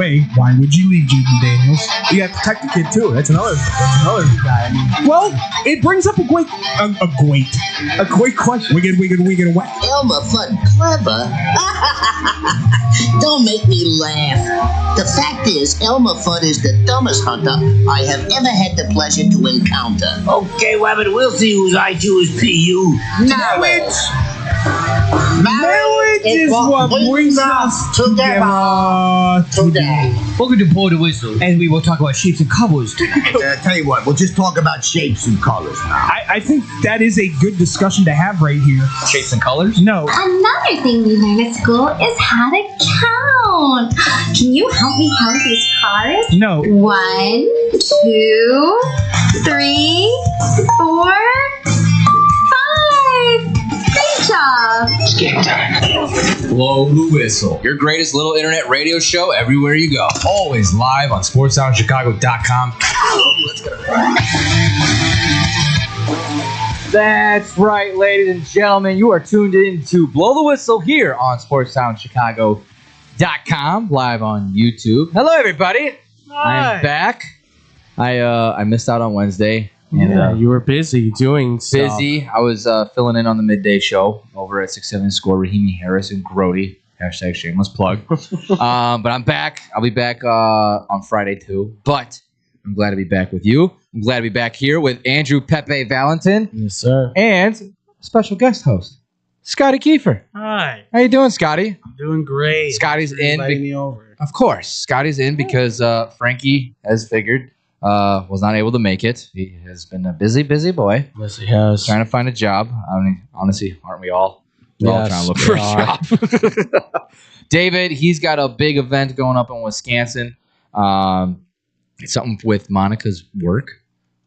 way, why would you leave Jaden Daniels? You got to protect the kid too. That's another guy. I mean, Well, it brings up a great question. We get away. Elmer Fudd clever? Don't make me laugh. The fact is, Elmer Fudd is the dumbest hunter I have ever had the pleasure to encounter. Okay, Wabbit, we'll see whose IQ is PU. Marriage Is what brings us today. Welcome to Blow the Whistle, and we will talk about shapes and colors tonight. Tell you what, we'll just talk about shapes and colors now. I think that is a good discussion to have right here. Shapes and colors? No. Another thing we learn at school is how to count. Can you help me count these cars? No. 1, 2, 3, 4, 5. Great job. Blow the Whistle, your greatest little internet radio show everywhere you go. Always live on SportsSoundChicago.com. That's right, ladies and gentlemen. You are tuned in to Blow the Whistle here on SportsSoundChicago.com, live on YouTube. Hello, everybody. I'm back. I missed out on Wednesday. And, you were busy doing stuff. Busy. I was filling in on the midday show over at 6-7 Score. Rahimi Harris and Grody. Hashtag shameless plug. But I'm back. I'll be back on Friday too. But I'm glad to be back with you. I'm glad to be back here with Andrew Pepe Valentin. Yes, sir. And special guest host, Scotty Kiefer. Hi. How you doing, Scotty? I'm doing great. Scotty's in. Inviting me over. Of course. Scotty's in because Frankie, as figured, was not able to make it. He has been a busy boy. Yes, he has. Trying to find a job. I mean, honestly, aren't we all? We're all trying to look for a job. David, he's got a big event going up in Wisconsin. Something with Monica's work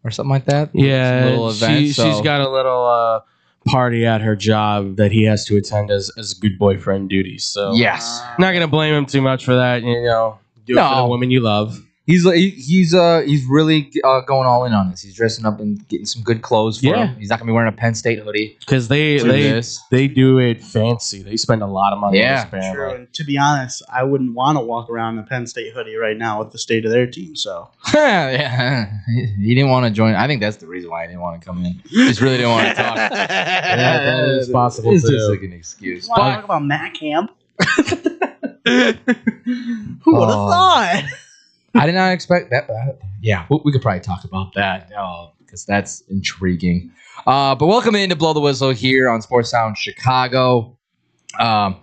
or something like that. Yeah, little event, she's got a little party at her job that he has to attend as good boyfriend duties. So yes, not gonna blame him too much for that. You know, do it for the woman you love. He's really going all in on this. He's dressing up and getting some good clothes for him. He's not gonna be wearing a Penn State hoodie because they do it fancy. They spend a lot of money. Yeah, on this True. And to be honest, I wouldn't want to walk around in a Penn State hoodie right now with the state of their team. So yeah, he didn't want to join. I think that's the reason why he didn't want to come in. He just really didn't want to talk. That is possible. It's too. just like an excuse. want to talk about Matt Camp? Who would have thought? I did not expect that. Yeah, we could probably talk about that because that's intriguing. But welcome into Blow the Whistle here on Sports Sound Chicago. Got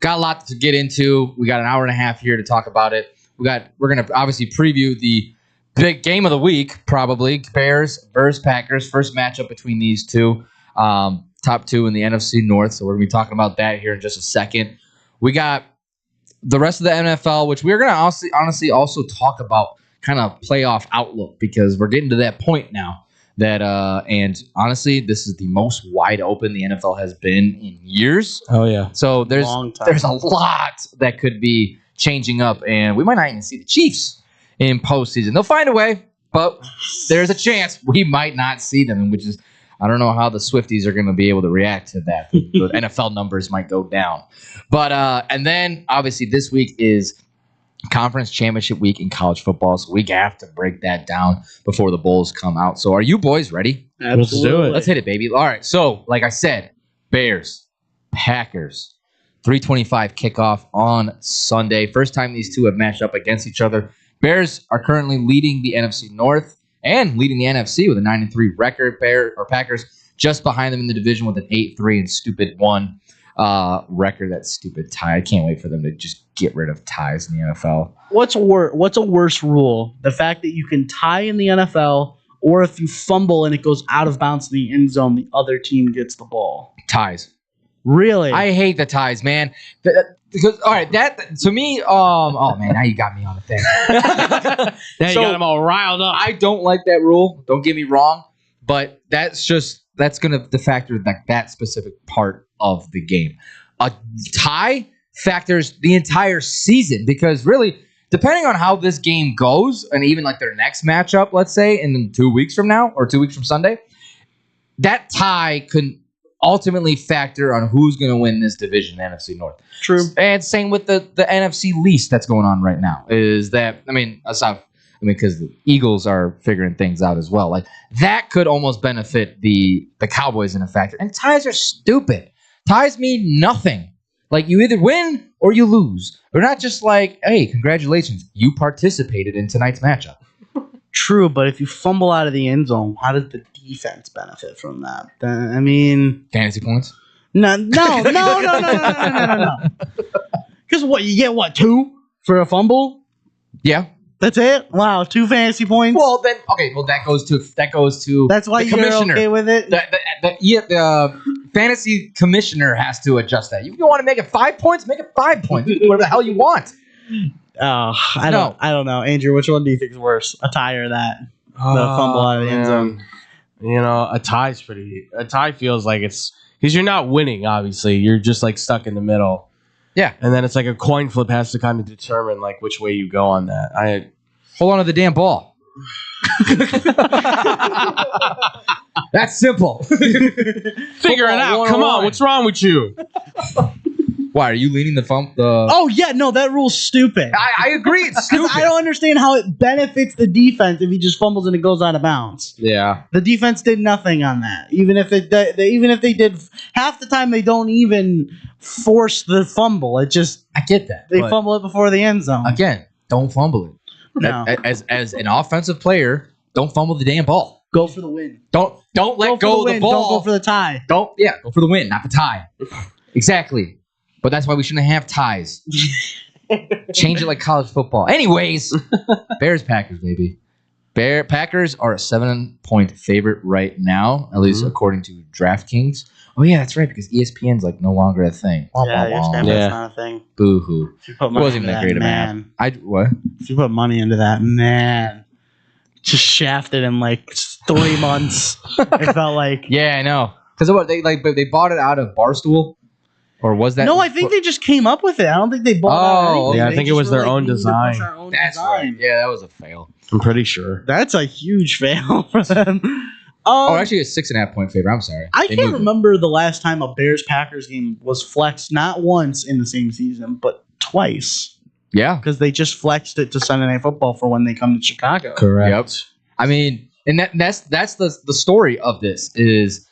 a lot to get into. We got an hour and a half here to talk about it. We're gonna obviously preview the big game of the week, probably Bears versus Packers. First matchup between these two, top two in the NFC North. So we're gonna be talking about that here in just a second. We got the rest of the NFL, which we're going to honestly also talk about kind of playoff outlook because we're getting to that point now that, and honestly, this is the most wide open the NFL has been in years. Oh, yeah. So there's a lot that could be changing up, and we might not even see the Chiefs in postseason. They'll find a way, but there's a chance we might not see them, which is, I don't know how the Swifties are going to be able to react to that. The NFL numbers might go down. But, and then, obviously, this week is Conference Championship Week in college football, so we have to break that down before the bowls come out. So are you boys ready? Absolutely. Let's do it. Let's hit it, baby. All right, so, like I said, Bears, Packers, 3:25 kickoff on Sunday. First time these two have matched up against each other. Bears are currently leading the NFC North and leading the NFC with a 9-3 record. Packers just behind them in the division with an 8-3 and stupid 1 record. That stupid tie. I can't wait for them to just get rid of ties in the NFL. What's a worse rule? The fact that you can tie in the NFL, or if you fumble and it goes out of bounds in the end zone, the other team gets the ball. Ties. Really? I hate the ties, man. Because all right, that to me, oh man, now you got me on the thing. Now you got them all riled up. I don't like that rule. Don't get me wrong, but that's going to factor that specific part of the game. A tie factors the entire season because really, depending on how this game goes, and even like their next matchup, let's say in 2 weeks from now or 2 weeks from Sunday, that tie could ultimately factor on who's going to win this division, the NFC North. True. And same with the NFC least that's going on right now. Is that because the Eagles are figuring things out as well. Like that could almost benefit the Cowboys in a factor. And ties are stupid. Ties mean nothing. Like you either win or you lose. They're not just like, hey, congratulations, you participated in tonight's matchup. True, but if you fumble out of the end zone, how does the defense benefit from that? I mean, fantasy points. No. Because what you get? What 2 for a fumble? Yeah. That's it. Wow, 2 fantasy points. Well, then okay. Well, that goes to. That's why the you're commissioner. Okay with it. The fantasy commissioner has to adjust that. You want to make it 5 points? Make it 5 points. You can do whatever the hell you want. Oh, I don't know, Andrew. Which one do you think is worse, a tie or that? The fumble out of the end zone. You know, a tie feels like it's because you're not winning. Obviously, you're just like stuck in the middle. Yeah, and then it's like a coin flip has to kind of determine like which way you go on that. I hold on to the damn ball. That's simple. Figure it out. Come on, what's wrong with you? Why are you leaning the thumb? Oh yeah, no, that rule's stupid. I agree, it's stupid. I don't understand how it benefits the defense if he just fumbles and it goes out of bounds. Yeah, the defense did nothing on that. Even if they did half the time, they don't even force the fumble. It just I get that they fumble it before the end zone. Again, don't fumble it. No. As an offensive player, don't fumble the damn ball. Go for the win. Don't let go of the ball. Don't go for the tie. Go for the win, not the tie. Exactly. But that's why we shouldn't have ties. Change it like college football. Anyways, Bears Packers, baby. Packers are a 7-point favorite right now, at least according to DraftKings. Oh yeah, that's right, because ESPN's like no longer a thing. That's not a thing. Boo hoo. It wasn't even that great of man. What? If you put money into that, man, just shafted in like 3 months. It felt like. Yeah, I know. Because what they bought it out of Barstool. Or was that? No, I think they just came up with it. I don't think they bought it. Yeah, I think it was their own design. That's right. Yeah, that was a fail. I'm pretty sure. That's a huge fail for them. Actually, a 6.5 point favorite. I'm sorry. I can't remember the last time a Bears-Packers game was flexed, not once in the same season, but twice. Yeah. Because they just flexed it to Sunday Night Football for when they come to Chicago. Correct. Yep. I mean, and that's the story of this is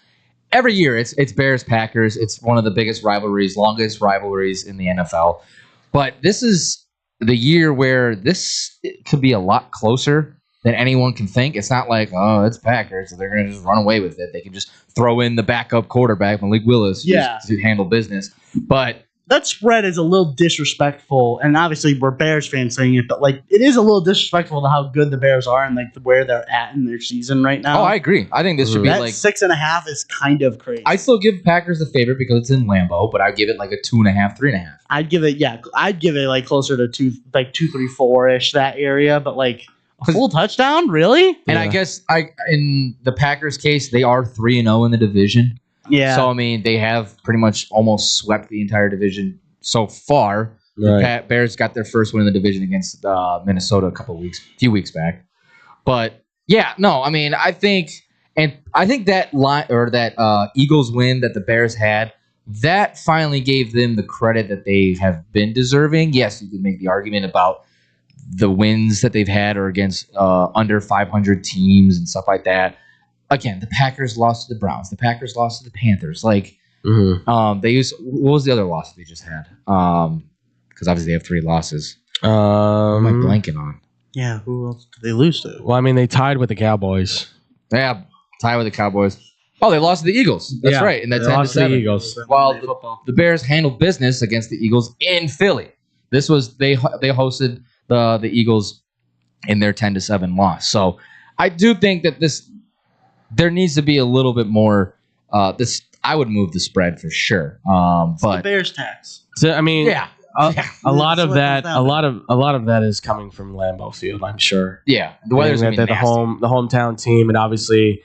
every year it's Bears Packers. It's one of the biggest rivalries, longest rivalries in the NFL. But this is the year where this could be a lot closer than anyone can think. It's not like, oh, it's Packers, so they're going to just run away with it. They can just throw in the backup quarterback, Malik Willis, just to handle business. But that spread is a little disrespectful, and obviously we're Bears fans saying it, but like it is a little disrespectful to how good the Bears are and like where they're at in their season right now. Oh, I agree. I think this should be that like 6.5 is kind of crazy. I still give Packers the favorite because it's in Lambeau, but I give it like a 2.5, 3.5. I'd give it like closer to 2, 3, 4 ish, that area, but like a full touchdown, really? And I guess in the Packers case, they are 3-0 in the division. Yeah. So, I mean, they have pretty much almost swept the entire division so far. Right. The Bears got their first win in the division against Minnesota a few weeks back. But, yeah, no, I mean, I think that line or that Eagles win that the Bears had, that finally gave them the credit that they have been deserving. Yes, you could make the argument about the wins that they've had are against under 500 teams and stuff like that. Again, the Packers lost to the Browns. The Packers lost to the Panthers. Like, what was the other loss they just had? Because obviously they have 3 losses. What am I blanking on? Yeah, who else did they lose to? Well, I mean, they tied with the Cowboys. Yeah, tied with the Cowboys. Oh, they lost to the Eagles. That's right. And that's 10-7. The Eagles. While the Bears handled business against the Eagles in Philly. This was they hosted the Eagles in their 10-7 loss. So I do think that there needs to be a little bit more. I would move the spread for sure. But the Bears tax. So I mean, a lot of That's that, a lot of that is coming from Lambeau Field, I'm sure. Yeah, the weather's gonna be the hometown team, and obviously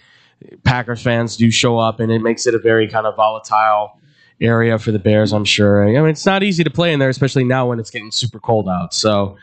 Packers fans do show up, and it makes it a very kind of volatile area for the Bears, I'm sure. I mean, it's not easy to play in there, especially now when it's getting super cold out. So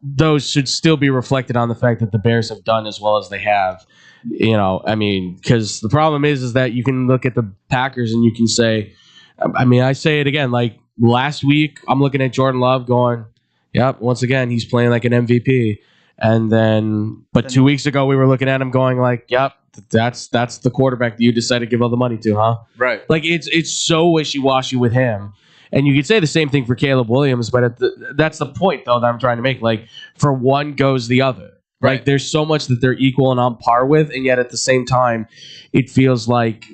those should still be reflected on the fact that the Bears have done as well as they have. Because the problem is that you can look at the Packers and you can say, I say it again, like last week, I'm looking at Jordan Love going, yep, once again, he's playing like an MVP. And but 2 weeks ago, we were looking at him going like, yep, that's the quarterback that you decided to give all the money to, huh? Right. Like it's so wishy-washy with him. And you could say the same thing for Caleb Williams, but that's the point, though, that I'm trying to make. Like, for one goes the other. Right. Like, there's so much that they're equal and on par with, and yet at the same time, it feels like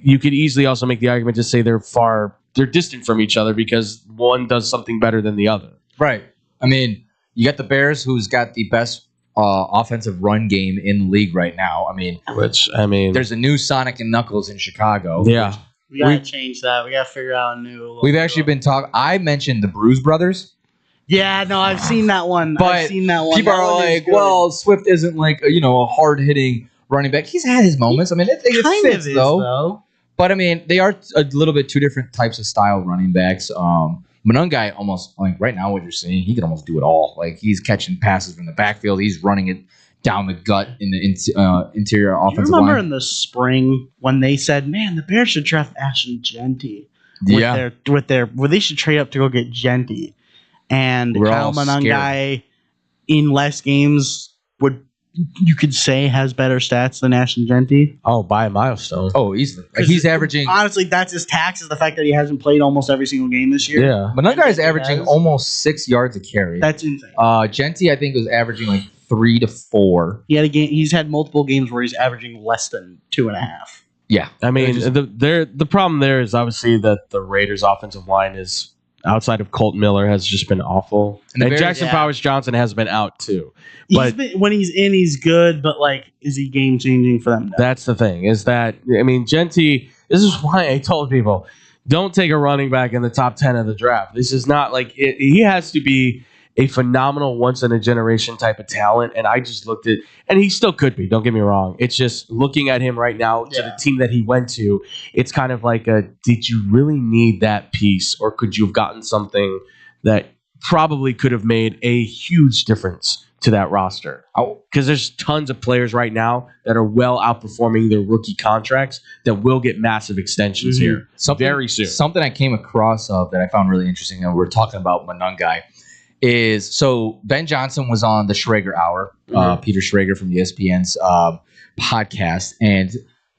you could easily also make the argument to say they're distant from each other because one does something better than the other. Right. I mean, you got the Bears, who's got the best offensive run game in the league right now. There's a new Sonic and Knuckles in Chicago. Yeah. We gotta change that. We gotta figure out a new. We've actually been talking. I mentioned the Bruise Brothers. Yeah, no, I've seen that one. But people are like, well, Swift isn't like a hard hitting running back. He's had his moments. I mean, it fits though. But I mean, they are a little bit two different types of style running backs. Monangai almost like right now what you're seeing, he can almost do it all. Like he's catching passes from the backfield, he's running it down the gut in the interior offensive line. You remember in the spring when they said, "Man, the Bears should draft Ashton Genty." Where they should trade up to go get Genty, and Kyle Monangai in less games you could say has better stats than Ashton Genty. Oh, by a milestone. Oh, easily. He's averaging. Honestly, that's his tax is the fact that he hasn't played almost every single game this year. Yeah, Monangai is averaging almost 6 yards a carry. That's insane. Genty, I think, was averaging like 3 to 4. He had a game. He's had multiple games where he's averaging less than 2.5. Yeah, I mean, the problem there is obviously that the Raiders' offensive line is outside of Colt Miller has just been awful, and Jackson Powers Johnson has been out too. But when he's in, he's good. But like, is he game changing for them? No. That's the thing. Is that Genty? This is why I told people don't take a running back in the top 10 of the draft. This is not like he has to be a phenomenal once in a generation type of talent. And I just looked at, and he still could be. Don't get me wrong. It's just looking at him right now to the team that he went to. It's kind of like did you really need that piece, or could you have gotten something that probably could have made a huge difference to that roster? Because there's tons of players right now that are well outperforming their rookie contracts that will get massive extensions here very soon. Something I came across of that I found really interesting, and we're talking about Monangai, is so Ben Johnson was on the Schrager Hour, Peter Schrager from ESPN's podcast, and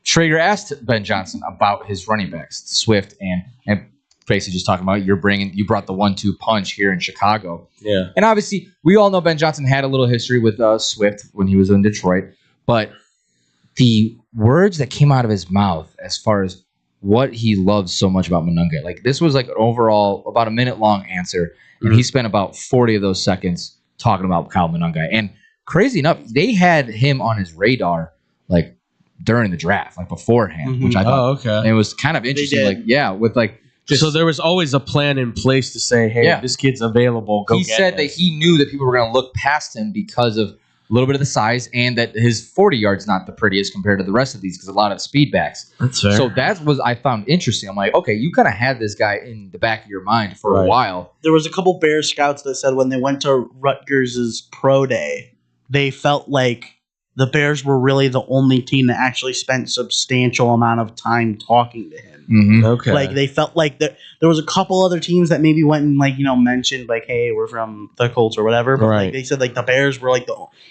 Schrager asked Ben Johnson about his running backs, Swift, and basically just talking about you brought the 1-2 punch here in Chicago. Yeah. And obviously, we all know Ben Johnson had a little history with Swift when he was in Detroit, but the words that came out of his mouth as far as what he loves so much about Monangai, like this was like an overall about a minute long answer, and he spent about 40 of those seconds talking about Kyle Monangai. And crazy enough, they had him on his radar like during the draft, like beforehand, which I thought it was kind of interesting. Like, with like. So there was always a plan in place to say, hey, this kid's available. Go he get said him. that he knew that people were going to look past him because of a little bit of the size, and that his 40 yards not the prettiest compared to the rest of these because a lot of speedbacks. That's fair. So that was I found interesting. I'm like, okay, you kind of had this guy in the back of your mind for a while. There was a couple Bears scouts that said when they went to Rutgers' pro day, they felt like the Bears were really the only team that actually spent substantial amount of time talking to him. Okay. Like they felt like there was a couple other teams that maybe went and mentioned like, hey, we're from the Colts or whatever. But like they said like the Bears were like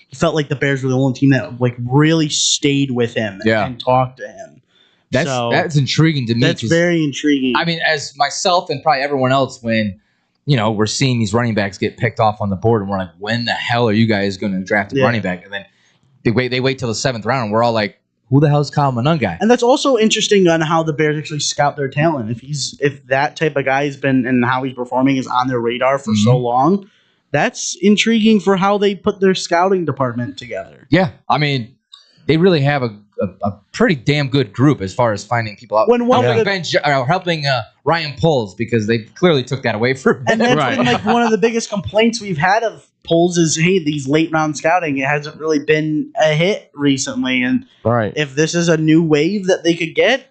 he felt like the Bears were the only team that like really stayed with him and talked to him. That's intriguing to me. That's very intriguing. I mean, as myself and probably everyone else, when we're seeing these running backs get picked off on the board, and we're like, when the hell are you guys going to draft a running back? And then they wait till the 7th round, and we're all like, who the hell is Kyle Monangai? And that's also interesting on how the Bears actually scout their talent. If that type of guy has been and how he's performing is on their radar for so long, that's intriguing for how they put their scouting department together. Yeah, I mean, they really have a pretty damn good group as far as finding people out. Helping Ryan Poles, because they clearly took that away from him. And that's been like one of the biggest complaints we've had of Poles is, hey, these late round scouting, it hasn't really been a hit recently. And if this is a new wave that they could get,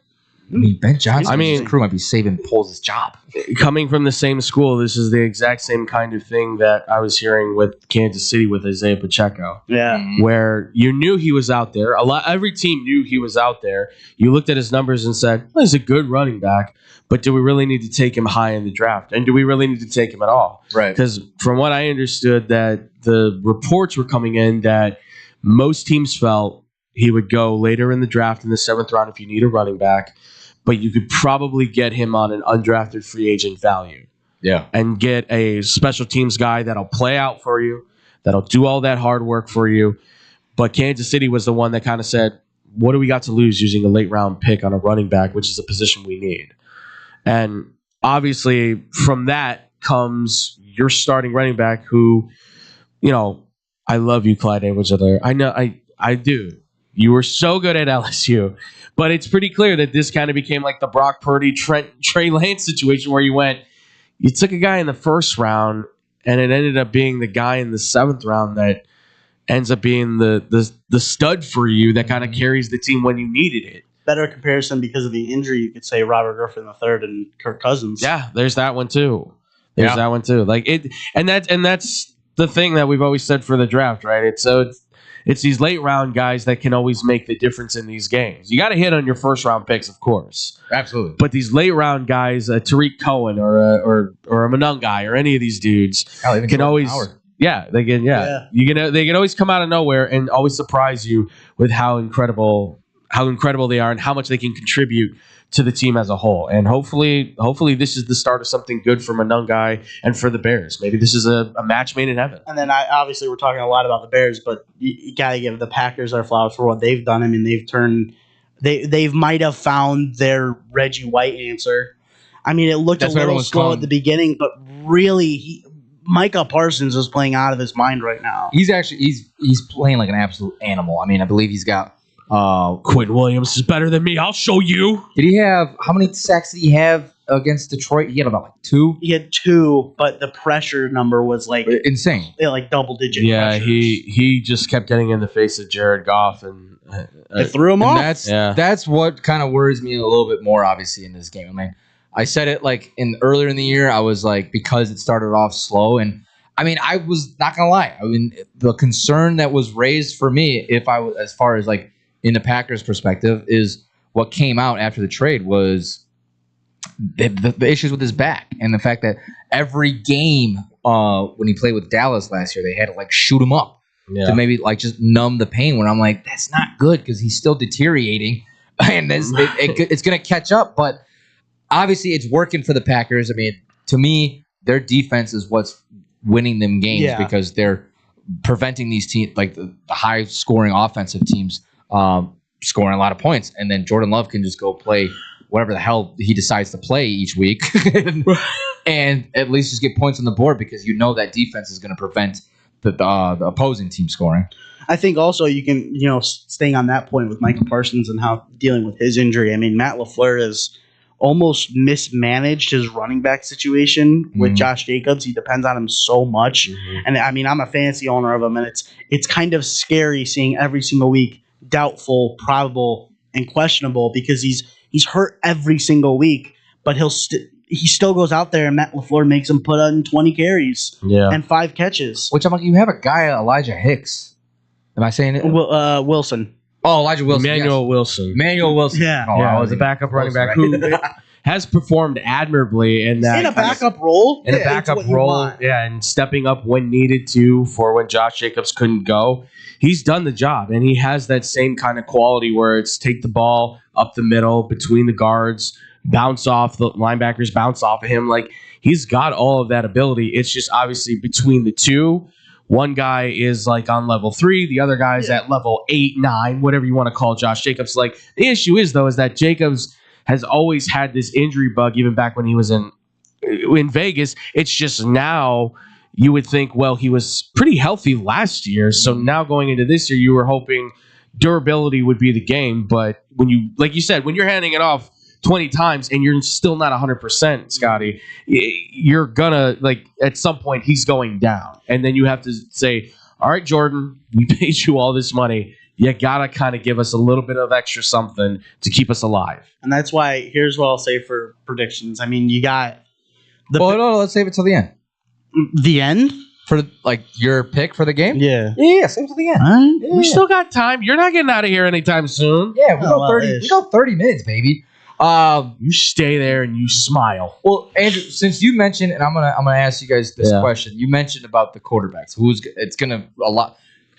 I mean, Ben Johnson. I mean, his crew might be saving Poles' job. Coming from the same school, this is the exact same kind of thing that I was hearing with Kansas City with Isaiah Pacheco. Yeah, where you knew he was out there. Every team knew he was out there. You looked at his numbers and said, well, he's a good running back, but do we really need to take him high in the draft? And do we really need to take him at all? Right. Because from what I understood, that the reports were coming in that most teams felt he would go later in the draft in the 7th round if you need a running back, but you could probably get him on an undrafted free agent value. Yeah. And get a special teams guy that'll play out for you, that'll do all that hard work for you. But Kansas City was the one that kind of said, what do we got to lose using a late round pick on a running back, which is a position we need? And obviously from that comes your starting running back who, I love you, Clyde Edwards-Helaire. I know I do. You were so good at LSU. But it's pretty clear that this kind of became like the Brock Purdy, Trey Lance situation where you took a guy in the 1st round and it ended up being the guy in the 7th round that ends up being the stud for you that kind of carries the team when you needed it. Better comparison because of the injury, you could say Robert Griffin III and Kirk Cousins. Yeah, there's that one too. That one too. Like it, and that's the thing that we've always said for the draft, right? It's these late round guys that can always make the difference in these games. You got to hit on your 1st round picks, of course. Absolutely. But these late round guys, Tariq Cohen or a Monungai or any of these dudes can always, they can always come out of nowhere and always surprise you with how incredible they are and how much they can contribute to the team as a whole. And hopefully this is the start of something good for Monungai and for the Bears. Maybe this is a match made in heaven. And then obviously we're talking a lot about the Bears, but you got to give the Packers their flowers for what they've done. I mean, they might have found their Reggie White answer. I mean, it looked a little slow at the beginning, but really Micah Parsons is playing out of his mind right now. He's playing like an absolute animal. I mean, I believe he's got Quinn Williams is better than me. I'll show you. Did he have how many sacks did he have against Detroit? He had about 2. He had 2, but the pressure number was like insane. Like double digit. Yeah, pressures. he just kept getting in the face of Jared Goff and it threw him off. That's what kind of worries me a little bit more. Obviously, in this game, I mean, I said it like earlier in the year. I was like, because it started off slow, and I mean, I was not gonna lie. I mean, the concern that was raised for me, if I was as far as like in the Packers' perspective, is what came out after the trade was the issues with his back and the fact that every game when he played with Dallas last year, they had to like shoot him up to maybe like just numb the pain. When I'm like, that's not good because he's still deteriorating and it's going to catch up. But obviously, it's working for the Packers. I mean, to me, their defense is what's winning them games because they're preventing these teams, like the high-scoring offensive teams, scoring a lot of points, and then Jordan Love can just go play whatever the hell he decides to play each week, and at least just get points on the board because you know that defense is going to prevent the opposing team scoring. I think also you can, staying on that point with Michael Parsons and how dealing with his injury. I mean, Matt LaFleur has almost mismanaged his running back situation with Josh Jacobs. He depends on him so much, and I mean, I'm a fantasy owner of him, and it's kind of scary seeing every single week doubtful, probable, and questionable because he's hurt every single week, but he still goes out there and Matt LaFleur makes him put on 20 carries and 5 catches. Which I'm like, you have a guy, Elijah Hicks. Am I saying it? Wilson. Oh, Elijah Wilson. Emmanuel Wilson. Yeah. Oh, the backup running back who has performed admirably in that. In a backup role? In a backup role, and stepping up when needed to for when Josh Jacobs couldn't go. He's done the job, and he has that same kind of quality where it's take the ball up the middle between the guards, bounce off the linebackers, bounce off of him. Like, he's got all of that ability. It's just obviously between the two. One guy is like on level 3, the other guy is at level 8, 9, whatever you want to call Josh Jacobs. Like, the issue is, though, is that Jacobs has always had this injury bug, even back when he was in Vegas. It's just now you would think, well, he was pretty healthy last year. So now going into this year, you were hoping durability would be the game. But when you, like you said, when you're handing it off 20 times and you're still not 100%, Scotty, you're gonna, like, at some point he's going down. And then you have to say, all right, Jordan, we paid you all this money. you gotta kind of give us a little bit of extra something to keep us alive. And that's why, here's what I'll say for predictions. I mean, you got no, let's save it till the end. The end? For like your pick for the game? Yeah. Yeah, save it till the end. We still got time. You're not getting out of here anytime soon. Yeah, we go 30 minutes, baby. You stay there and you smile. Well, Andrew, since you mentioned, and I'm gonna ask you guys this question. You mentioned about the quarterbacks.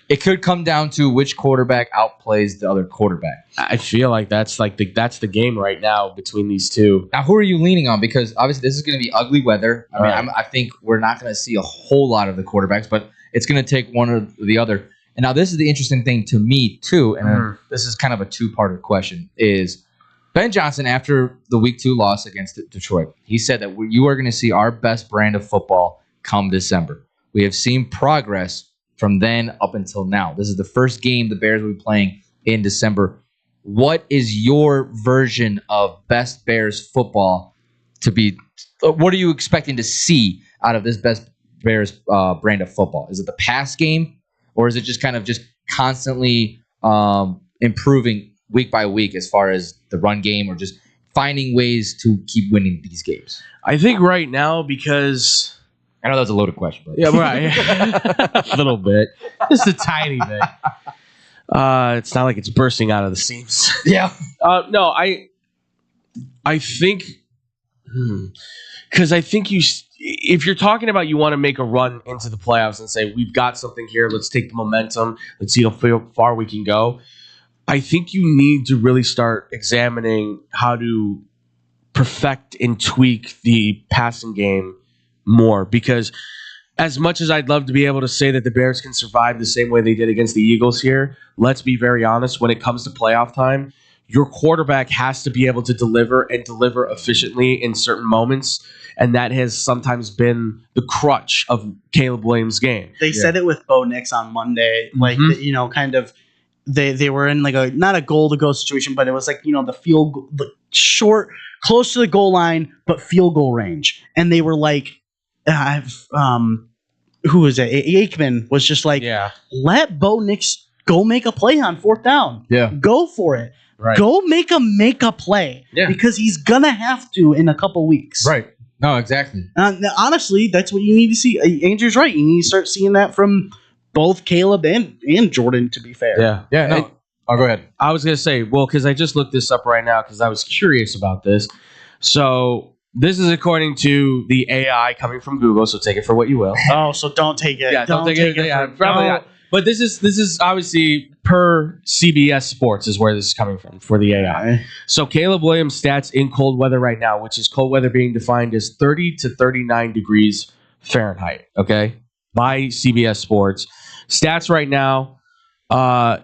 It could come down to which quarterback outplays the other quarterback. I feel like that's the game right now between these two. Now, who are you leaning on? Because obviously this is going to be ugly weather. I think we're not going to see a whole lot of the quarterbacks, but it's going to take one or the other. And now this is the interesting thing to me too, and this is kind of a two-parter question, is Ben Johnson, after the Week 2 loss against Detroit, he said that you are going to see our best brand of football come December. We have seen progress from then up until now. This is the first game the Bears will be playing in December. What is your version of best Bears football to be? What are you expecting to see out of this best Bears brand of football? Is it the pass game, or is it just kind of just constantly improving week by week as far as the run game, or just finding ways to keep winning these games? I think right now, because I know that's a loaded question, but yeah, right, a little bit, just a tiny bit. It's not like it's bursting out of the seams. Yeah. No, I think, because I think if you're talking about you want to make a run into the playoffs and say we've got something here, let's take the momentum, let's see how far we can go. I think you need to really start examining how to perfect and tweak the passing game more, because as much as I'd love to be able to say that the Bears can survive the same way they did against the Eagles here, let's be very honest, when it comes to playoff time, your quarterback has to be able to deliver and deliver efficiently in certain moments, and that has sometimes been the crutch of Caleb Williams' game. They said it with Bo Nix on Monday, like, kind of they were in like not a goal to go situation, but it was like, the field goal, the short, close to the goal line, but field goal range. And they were like, who was it? Aikman was just like, let Bo Nix go make a play on fourth down. Yeah. Go for it. Right. Go make a play. Yeah. Because he's going to have to in a couple weeks. Right. No, exactly. Honestly, that's what you need to see. Andrew's right. You need to start seeing that from both Caleb and Jordan, to be fair. Yeah. Yeah. No. Go ahead. I was going to say, well, because I just looked this up right now because I was curious about this. So this is according to the AI coming from Google, so take it for what you will. Oh, so don't take it. Yeah, don't take it. Probably not. But this is obviously per CBS Sports is where this is coming from for the AI. So Caleb Williams' stats in cold weather right now, which is cold weather being defined as 30 to 39 degrees Fahrenheit, okay, by CBS Sports. Stats right now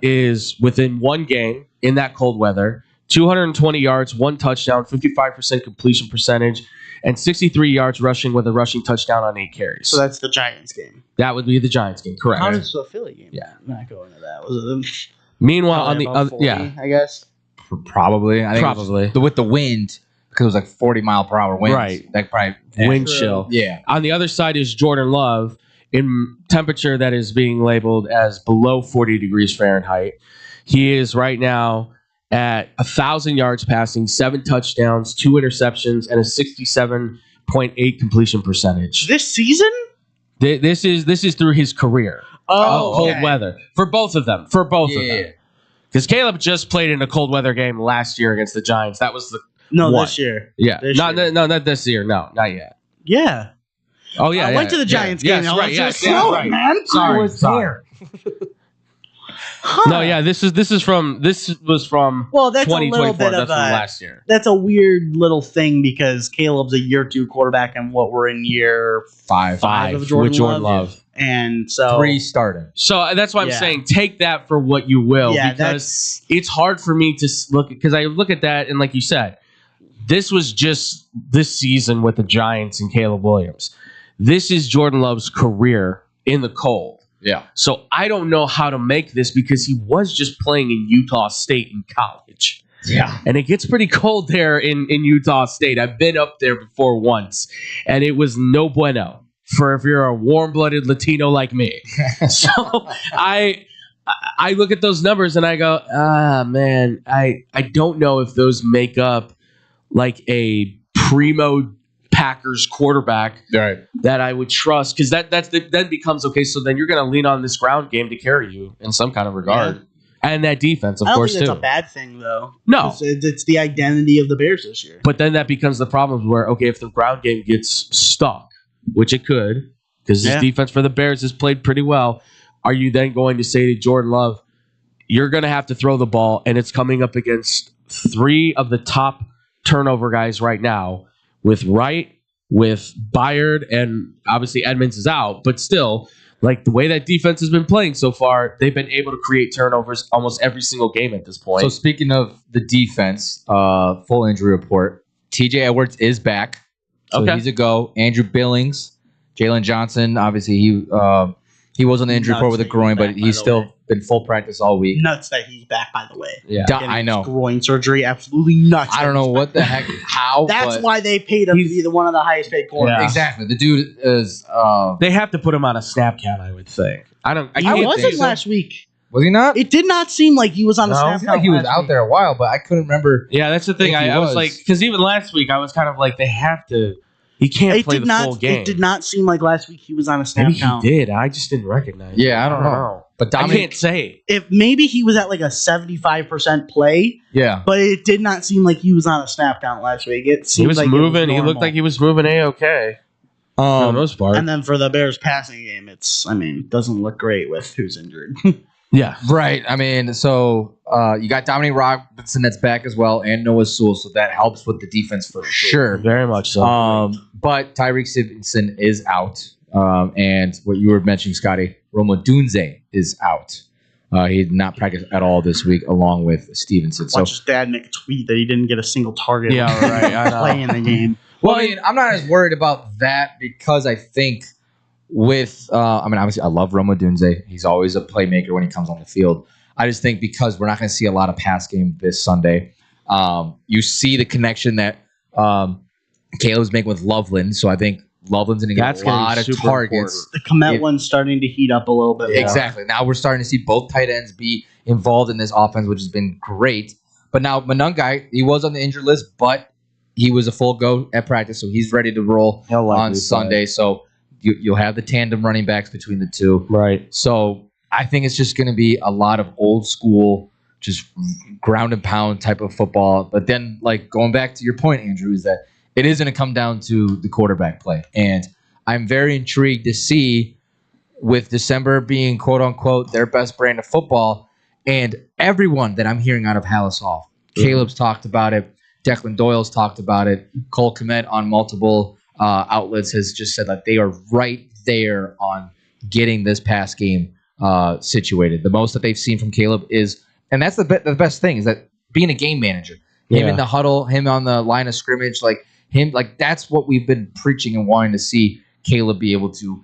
is within one game in that cold weather, 220 yards, 1 touchdown, 55% completion percentage, and 63 yards rushing with a rushing touchdown on 8 carries. So that's the Giants game. That would be the Giants game, correct? How does the Philly game? Yeah, not go into that. Was it? Meanwhile, on the other, 40, I guess probably. I think probably with the wind, because it was like 40-mile-per-hour winds. Right. That probably wind chill. Yeah. On the other side is Jordan Love in temperature that is being labeled as below 40 degrees Fahrenheit. He is right now at 1,000 yards passing, 7 touchdowns, 2 interceptions, and a 67.8 completion percentage. This season? This is through his career. Cold weather for both of them. Of them. Because Caleb just played in a cold weather game last year against the Giants. That was the this year. Yeah, not this year. No, not yet. Yeah. Oh yeah, I went to the Giants game. Yes, right. Yes, right. Man. Sorry, I was there. No, yeah, this was from that's 2024. a little bit That's of from last year. That's a weird little thing because Caleb's a year 2 quarterback, and what we're in year 5 of Jordan Love. And so 3 starting. So that's why I'm saying take that for what you will, because it's hard for me to look, because I look at that and like you said, this was just this season with the Giants and Caleb Williams. This is Jordan Love's career in the cold. Yeah. So I don't know how to make this because he was just playing in Utah State in college. Yeah. And it gets pretty cold there in Utah State. I've been up there before once, and it was no bueno for if you're a warm-blooded Latino like me. So I look at those numbers and I go, man, I don't know if those make up like a primo Packers quarterback that I would trust, because then becomes okay. So then you're going to lean on this ground game to carry you in some kind of regard, and that defense, of course, too. I don't think that's a bad thing, though. No, it's the identity of the Bears this year. But then that becomes the problem where, okay, if the ground game gets stuck, which it could, because this defense for the Bears has played pretty well, are you then going to say to Jordan Love, you're going to have to throw the ball, and it's coming up against 3 of the top turnover guys right now, with Wright, with Byard, and obviously Edmonds is out, but still, like the way that defense has been playing so far, they've been able to create turnovers almost every single game at this point. So speaking of the defense, full injury report, TJ Edwards is back. So he's a go. Andrew Billings, Jalen Johnson, obviously he was on the injury report with a groin, but he's still been full practice all week. Nuts that he's back, by the way. Yeah, I know. Groin surgery, absolutely nuts. I don't know what the heck, how. That's why they paid him to be one of the highest paid corners. Yeah. Exactly. The dude is. They have to put him on a snap count, I would think. I wasn't last week. Was he not? It did not seem like he was on a snap count. Like he was out there a while, but I couldn't remember. Yeah, that's the thing. I was like, because even last week I was kind of like, they have to. He can't play the full game. It did not seem like last week he was on a snap count. Maybe he did. I just didn't recognize him. Yeah, I don't know. But Dominic, I can't say. If maybe he was at like a 75% play. Yeah. But it did not seem like he was on a snap count last week. It seemed he was like moving. He looked like he was moving A-okay. For the most part. And then for the Bears passing game, doesn't look great with who's injured. Yeah. Right. I mean, so you got Dominic Robinson that's back as well, and Noah Sewell, so that helps with the defense for sure. Very much so. But Tyreek Stevenson is out. And what you were mentioning, Scotty, Roma Dunze is out. He did not practice at all this week, along with Stevenson. Watch his dad make a tweet that he didn't get a single target. Yeah, right. I know. Play in the game. Well, I mean, I'm not as worried about that because I think with, obviously, I love Roma Dunze. He's always a playmaker when he comes on the field. I just think because we're not going to see a lot of pass game this Sunday, you see the connection that Caleb's making with Loveland. So I think Loveland's going to get a lot of targets. The Komet one's starting to heat up a little bit. Exactly. Now we're starting to see both tight ends be involved in this offense, which has been great. But now Monangai, he was on the injured list, but he was a full go at practice, so he's ready to roll on Sunday. So you'll have the tandem running backs between the two. Right. So I think it's just going to be a lot of old school, just ground and pound type of football. But then, like, going back to your point, Andrew, is that it is going to come down to the quarterback play. And I'm very intrigued to see, with December being, quote unquote, their best brand of football, and everyone that I'm hearing out of Halisoff, Caleb's talked about it, Declan Doyle's talked about it, Cole Kmet on multiple outlets has just said that they are right there on getting this pass game situated. The most that they've seen from Caleb is, and that's the best thing, is that being a game manager, him in the huddle, him on the line of scrimmage, that's what we've been preaching and wanting to see Caleb be able to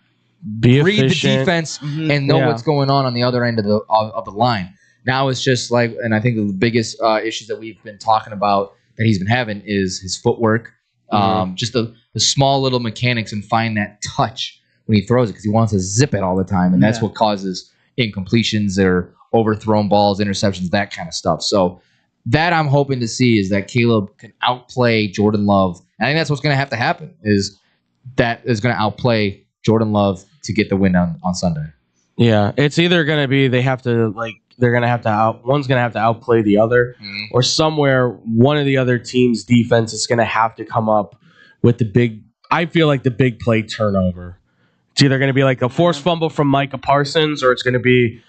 read the defense and know what's going on the other end of the line. Now it's just like, and I think the biggest issues that we've been talking about that he's been having is his footwork, just the small little mechanics and find that touch when he throws it, because he wants to zip it all the time, and that's what causes incompletions or overthrown balls, interceptions, that kind of stuff. So that I'm hoping to see is that Caleb can outplay Jordan Love. And I think that's what's going to have to happen, is that is going to outplay Jordan Love to get the win on Sunday. Yeah, it's either going to be one's going to have to outplay the other, or somewhere one of the other team's defense is going to have to come up with the big play turnover. It's either going to be like a forced fumble from Micah Parsons, or it's going to be,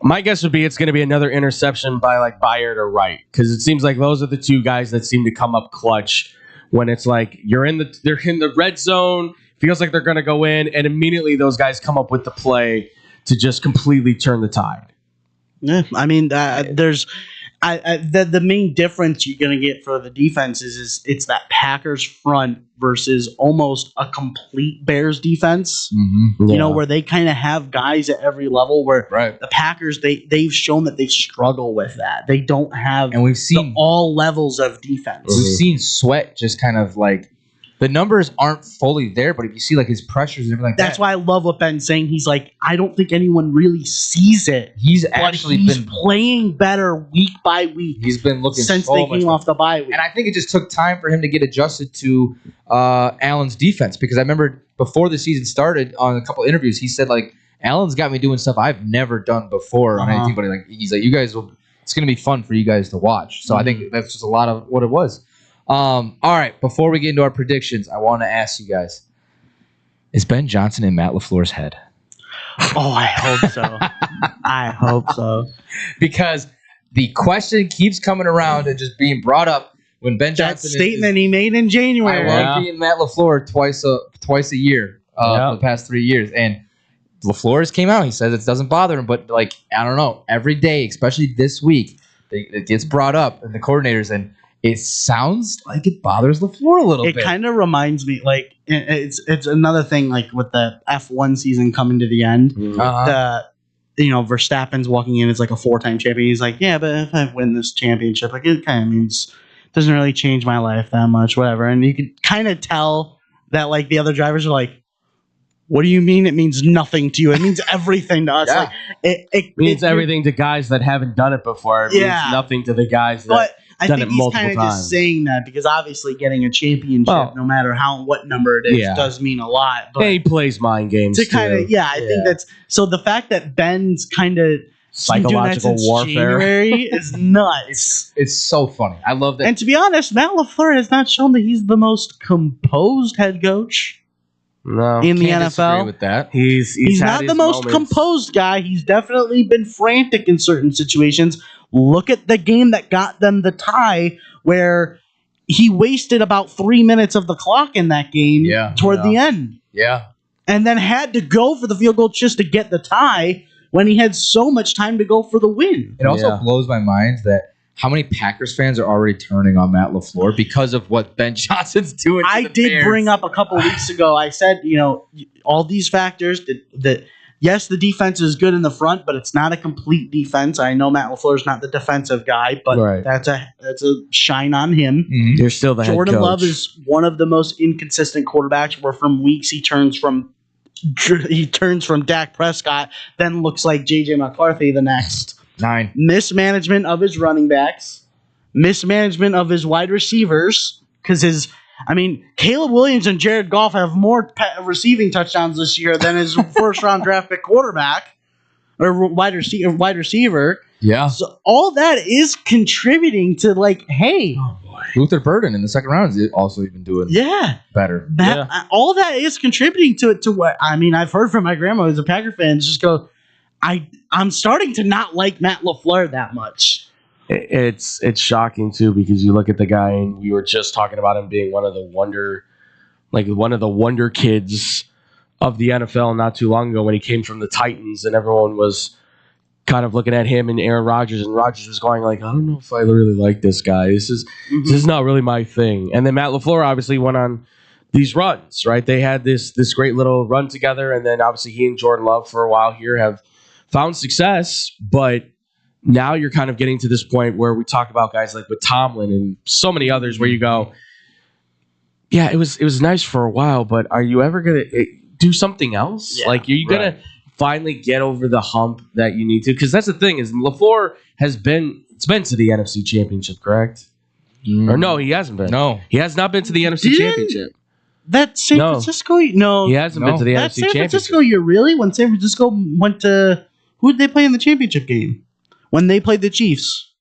my guess would be it's going to be another interception by like Byard or Wright, because it seems like those are the two guys that seem to come up clutch when it's like they're in the red zone, feels like they're going to go in, and immediately those guys come up with the play to just completely turn the tide. Yeah, I mean, the main difference you're going to get for the defense is it's that Packers front versus almost a complete Bears defense. Where they kind of have guys at every level. Where the Packers, they've shown that they struggle with that. They don't have, and we've seen all levels of defense. We've seen Sweat just kind of like the numbers aren't fully there, but if you see like his pressures and everything like That's that, why I love what Ben's saying. He's like, I don't think anyone really sees it. he's But actually he's been playing better week by week. he's been looking since so they much came off the bye week. And I think it just took time for him to get adjusted to Allen's defense, because I remember before the season started on a couple interviews, he said like Allen's got me doing stuff I've never done before on anything, but like he's like, you guys will, it's going to be fun for you guys to watch. So I think that's just a lot of what it was. All right, before we get into our predictions, I want to ask you guys: is Ben Johnson in Matt LaFleur's head? Oh, I hope so. I hope so. Because the question keeps coming around and just being brought up when Ben That Johnson statement he made in January. I love being Matt LaFleur twice a year for the past 3 years, and LaFleur's came out. He says it doesn't bother him, but like I don't know, every day, especially this week, it gets brought up in the coordinators, and it sounds like it bothers LaFleur a little bit. It kind of reminds me, like it's another thing, like with the F1 season coming to the end. Verstappen's walking in as like a 4-time champion. He's like, yeah, but if I win this championship, like it kind of means doesn't really change my life that much, whatever. And you can kind of tell that like the other drivers are like, what do you mean it means nothing to you? It means everything to us. Like it means everything to guys that haven't done it before. It means nothing to the guys that I done think it he's multiple kind of times. just saying that because obviously getting a championship, no matter what number it is, does mean a lot. But and he plays mind games to kind of, too. I think that's so. The fact that Ben's kind of psychological warfare January is nuts. It's so funny. I love that. And to be honest, Matt LaFleur has not shown that he's the most composed head coach. No, in the Can't disagree NFL, with that. He's not the most composed guy. He's definitely been frantic in certain situations. Look at the game that got them the tie, where he wasted about 3 minutes of the clock in that game toward the end. Yeah. And then had to go for the field goal just to get the tie when he had so much time to go for the win. It also blows my mind that how many Packers fans are already turning on Matt LaFleur because of what Ben Johnson's doing to I the did Bears. bring up a couple weeks ago. I said, all these factors that yes, the defense is good in the front, but it's not a complete defense. I know Matt LaFleur's not the defensive guy, but that's a shine on him. Mm-hmm. You're still the Jordan head coach. Love is one of the most inconsistent quarterbacks. Where from weeks he turns from Dak Prescott, then looks like JJ McCarthy the next. 9 Mismanagement of his running backs, mismanagement of his wide receivers, because Caleb Williams and Jared Goff have more receiving touchdowns this year than his first round draft pick quarterback or wide receiver. Yeah. So all that is contributing to Luther Burden in the second round is also even doing better. All that is contributing to it. To what I've heard from my grandma who's a Packer fan just go, I'm starting to not like Matt LaFleur that much. It's shocking too, because you look at the guy and we were just talking about him being one of the wonder kids of the NFL not too long ago when he came from the Titans, and everyone was kind of looking at him and Aaron Rodgers, and Rodgers was going like, I don't know if I really like this guy. This is not really my thing. And then Matt LaFleur obviously went on these runs, right? They had this great little run together, and then obviously he and Jordan Love for a while here have found success, but now you're kind of getting to this point where we talk about guys like with Tomlin and so many others where you go, yeah, it was nice for a while, but are you ever going to do something else? Are you going to finally get over the hump that you need to? Because that's the thing is LaFleur has been to the NFC Championship, correct? Or no, he hasn't been. No. He has not been to the NFC Championship. That San Francisco? No. He hasn't been to the NFC That San Championship. Francisco year, really? When San Francisco went to... Who did they play in the championship game? When they played the Chiefs.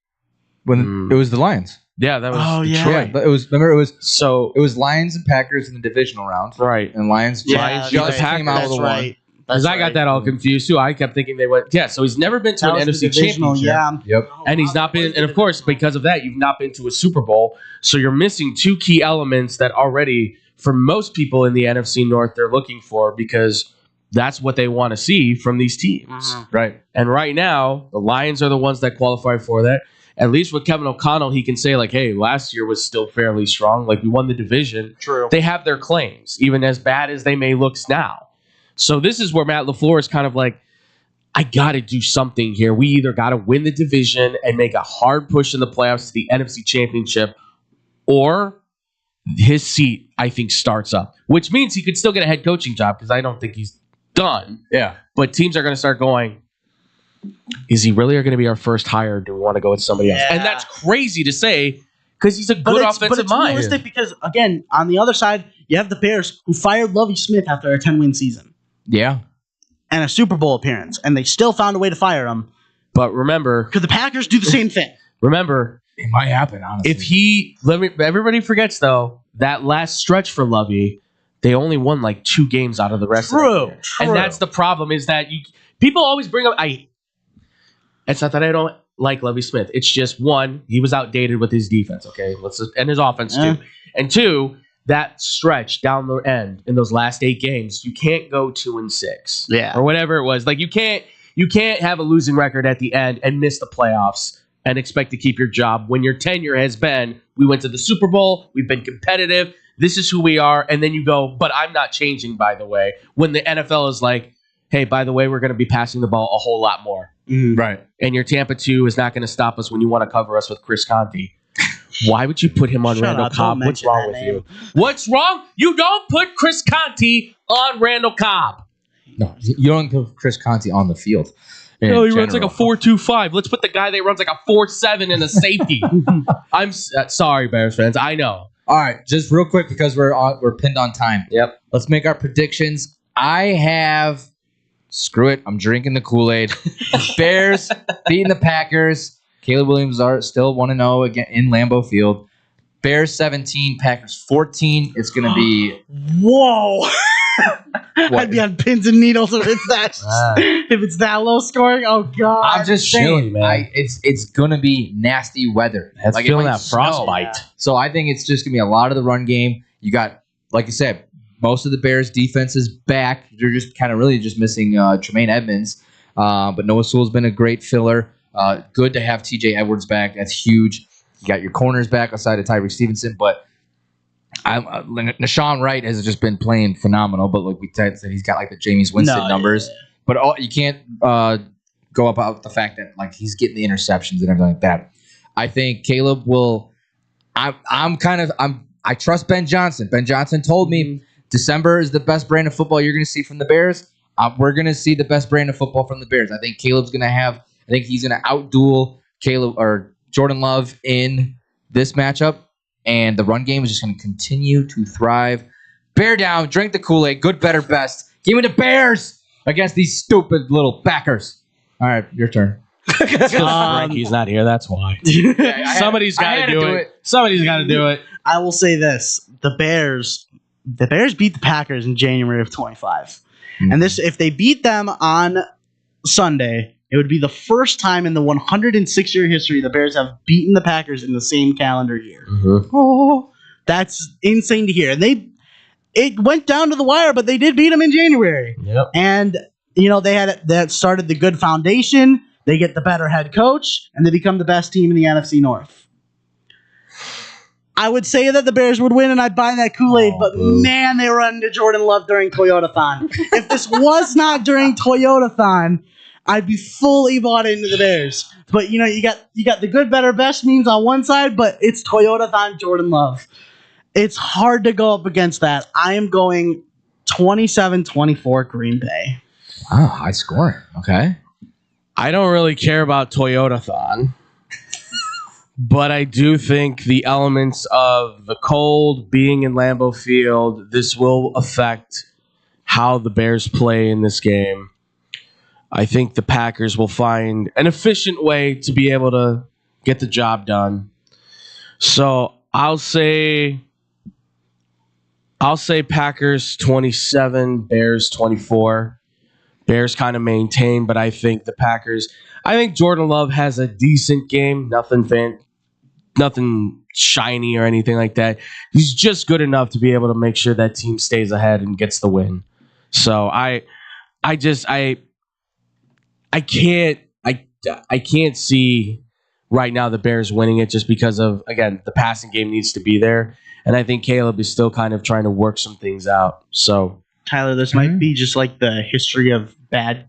When it was the Lions. Yeah, that was Detroit. Yeah, but it was Lions and Packers in the divisional round. Right. And Lions just came out with a one. Because I got that all confused too. I kept thinking they went, so he's never been to an NFC Championship. Yeah. Yep. And he's not been, and of course, because of that, you've not been to a Super Bowl. So you're missing two key elements that already, for most people in the NFC North, they're looking for, because that's what they want to see from these teams. Right. And right now, the Lions are the ones that qualify for that. At least with Kevin O'Connell, he can say, like, hey, last year was still fairly strong. Like, we won the division. True. They have their claims, even as bad as they may look now. So this is where Matt LaFleur is kind of like, I got to do something here. We either got to win the division and make a hard push in the playoffs to the NFC Championship, or his seat, I think, starts up, which means he could still get a head coaching job because I don't think he's done. Yeah. But teams are going to start going, is he really going to be our first hire? Do we want to go with somebody else? And that's crazy to say because he's a good offensive mind. Realistic because, again, on the other side, you have the Bears who fired Lovie Smith after a 10-win season. Yeah. And a Super Bowl appearance. And they still found a way to fire him. But remember... Could the Packers do the same thing? Remember... It might happen, honestly. Everybody forgets, though, that last stretch for Lovie, they only won like 2 games out of the rest of the year. And that's the problem is that people always bring up... It's not that I don't like Lovie Smith. It's just, one, he was outdated with his defense, okay? And his offense, too. And 2, that stretch down the end in those last 8 games, you can't go 2-6. Yeah. Or whatever it was. Like, you can't have a losing record at the end and miss the playoffs and expect to keep your job when your tenure has been, we went to the Super Bowl, we've been competitive, this is who we are, and then you go, but I'm not changing, by the way, when the NFL is like, hey, by the way, we're going to be passing the ball a whole lot more. Right. And your Tampa 2 is not going to stop us when you want to cover us with Chris Conte. Why would you put him on Randall Cobb? What's wrong with you? What's wrong? You don't put Chris Conte on Randall Cobb. No, you don't put Chris Conte on the field. No, he runs like a 4.25. Let's put the guy that runs like a 4.7 in a safety. I'm sorry, Bears fans. I know. All right, just real quick because we're pinned on time. Yep. Let's make our predictions. I have screw it. I'm drinking the Kool-Aid. Bears beating the Packers. Caleb Williams are still 1-0 again in Lambeau Field. Bears 17, Packers 14. It's going to be whoa. I'd be on pins and needles if it's that low scoring. Oh god! I'm just saying, man. It's gonna be nasty weather. That's like feeling that frostbite. So I think it's just gonna be a lot of the run game. You got, like you said, most of the Bears defense is back. They're just kind of really just missing Tremaine Edmonds, but Noah Sewell's been a great filler. Good to have T.J. Edwards back. That's huge. You got your corners back aside of Tyreek Stevenson, but. Nashawn Wright has just been playing phenomenal, but like we said, he's got like the Jameis Winston numbers. But you can't go about the fact that like he's getting the interceptions and everything like that. I think Caleb will. I trust Ben Johnson. Ben Johnson told me December is the best brand of football you're going to see from the Bears. We're going to see the best brand of football from the Bears. I think Caleb's going to have. I think he's going to outduel Caleb or Jordan Love in this matchup. And the run game is just going to continue to thrive. Bear down, drink the Kool-Aid, good, better, best. Give me the Bears against these stupid little backers. All right, your turn. Frankie's not here, that's why. Somebody's got to do it. Somebody's got to do it. I will say this. The Bears beat the Packers in January of 25. Mm-hmm. And this, if they beat them on Sunday, it would be the first time in the 106-year history the Bears have beaten the Packers in the same calendar year. Mm-hmm. Oh, that's insane to hear. And it went down to the wire, but they did beat them in January. Yep. And that started the good foundation. They get the better head coach, and they become the best team in the NFC North. I would say that the Bears would win, and I'd buy that Kool-Aid, but man, they run into Jordan Love during Toyotathon. If this was not during Toyotathon, I'd be fully bought into the Bears. But you got the good, better, best memes on one side, but it's Toyotathon Jordan Love. It's hard to go up against that. I am going 27-24 Green Bay. Wow, high scoring. Okay. I don't really care about Toyotathon, but I do think the elements of the cold, being in Lambeau Field, this will affect how the Bears play in this game. I think the Packers will find an efficient way to be able to get the job done. So I'll say Packers 27, Bears 24. Bears kind of maintain, but I think the Packers. I think Jordan Love has a decent game. Nothing shiny or anything like that. He's just good enough to be able to make sure that team stays ahead and gets the win. So I can't see right now the Bears winning it just because of, again, the passing game needs to be there. And I think Caleb is still kind of trying to work some things out. So Tyler, this might be just like the history of bad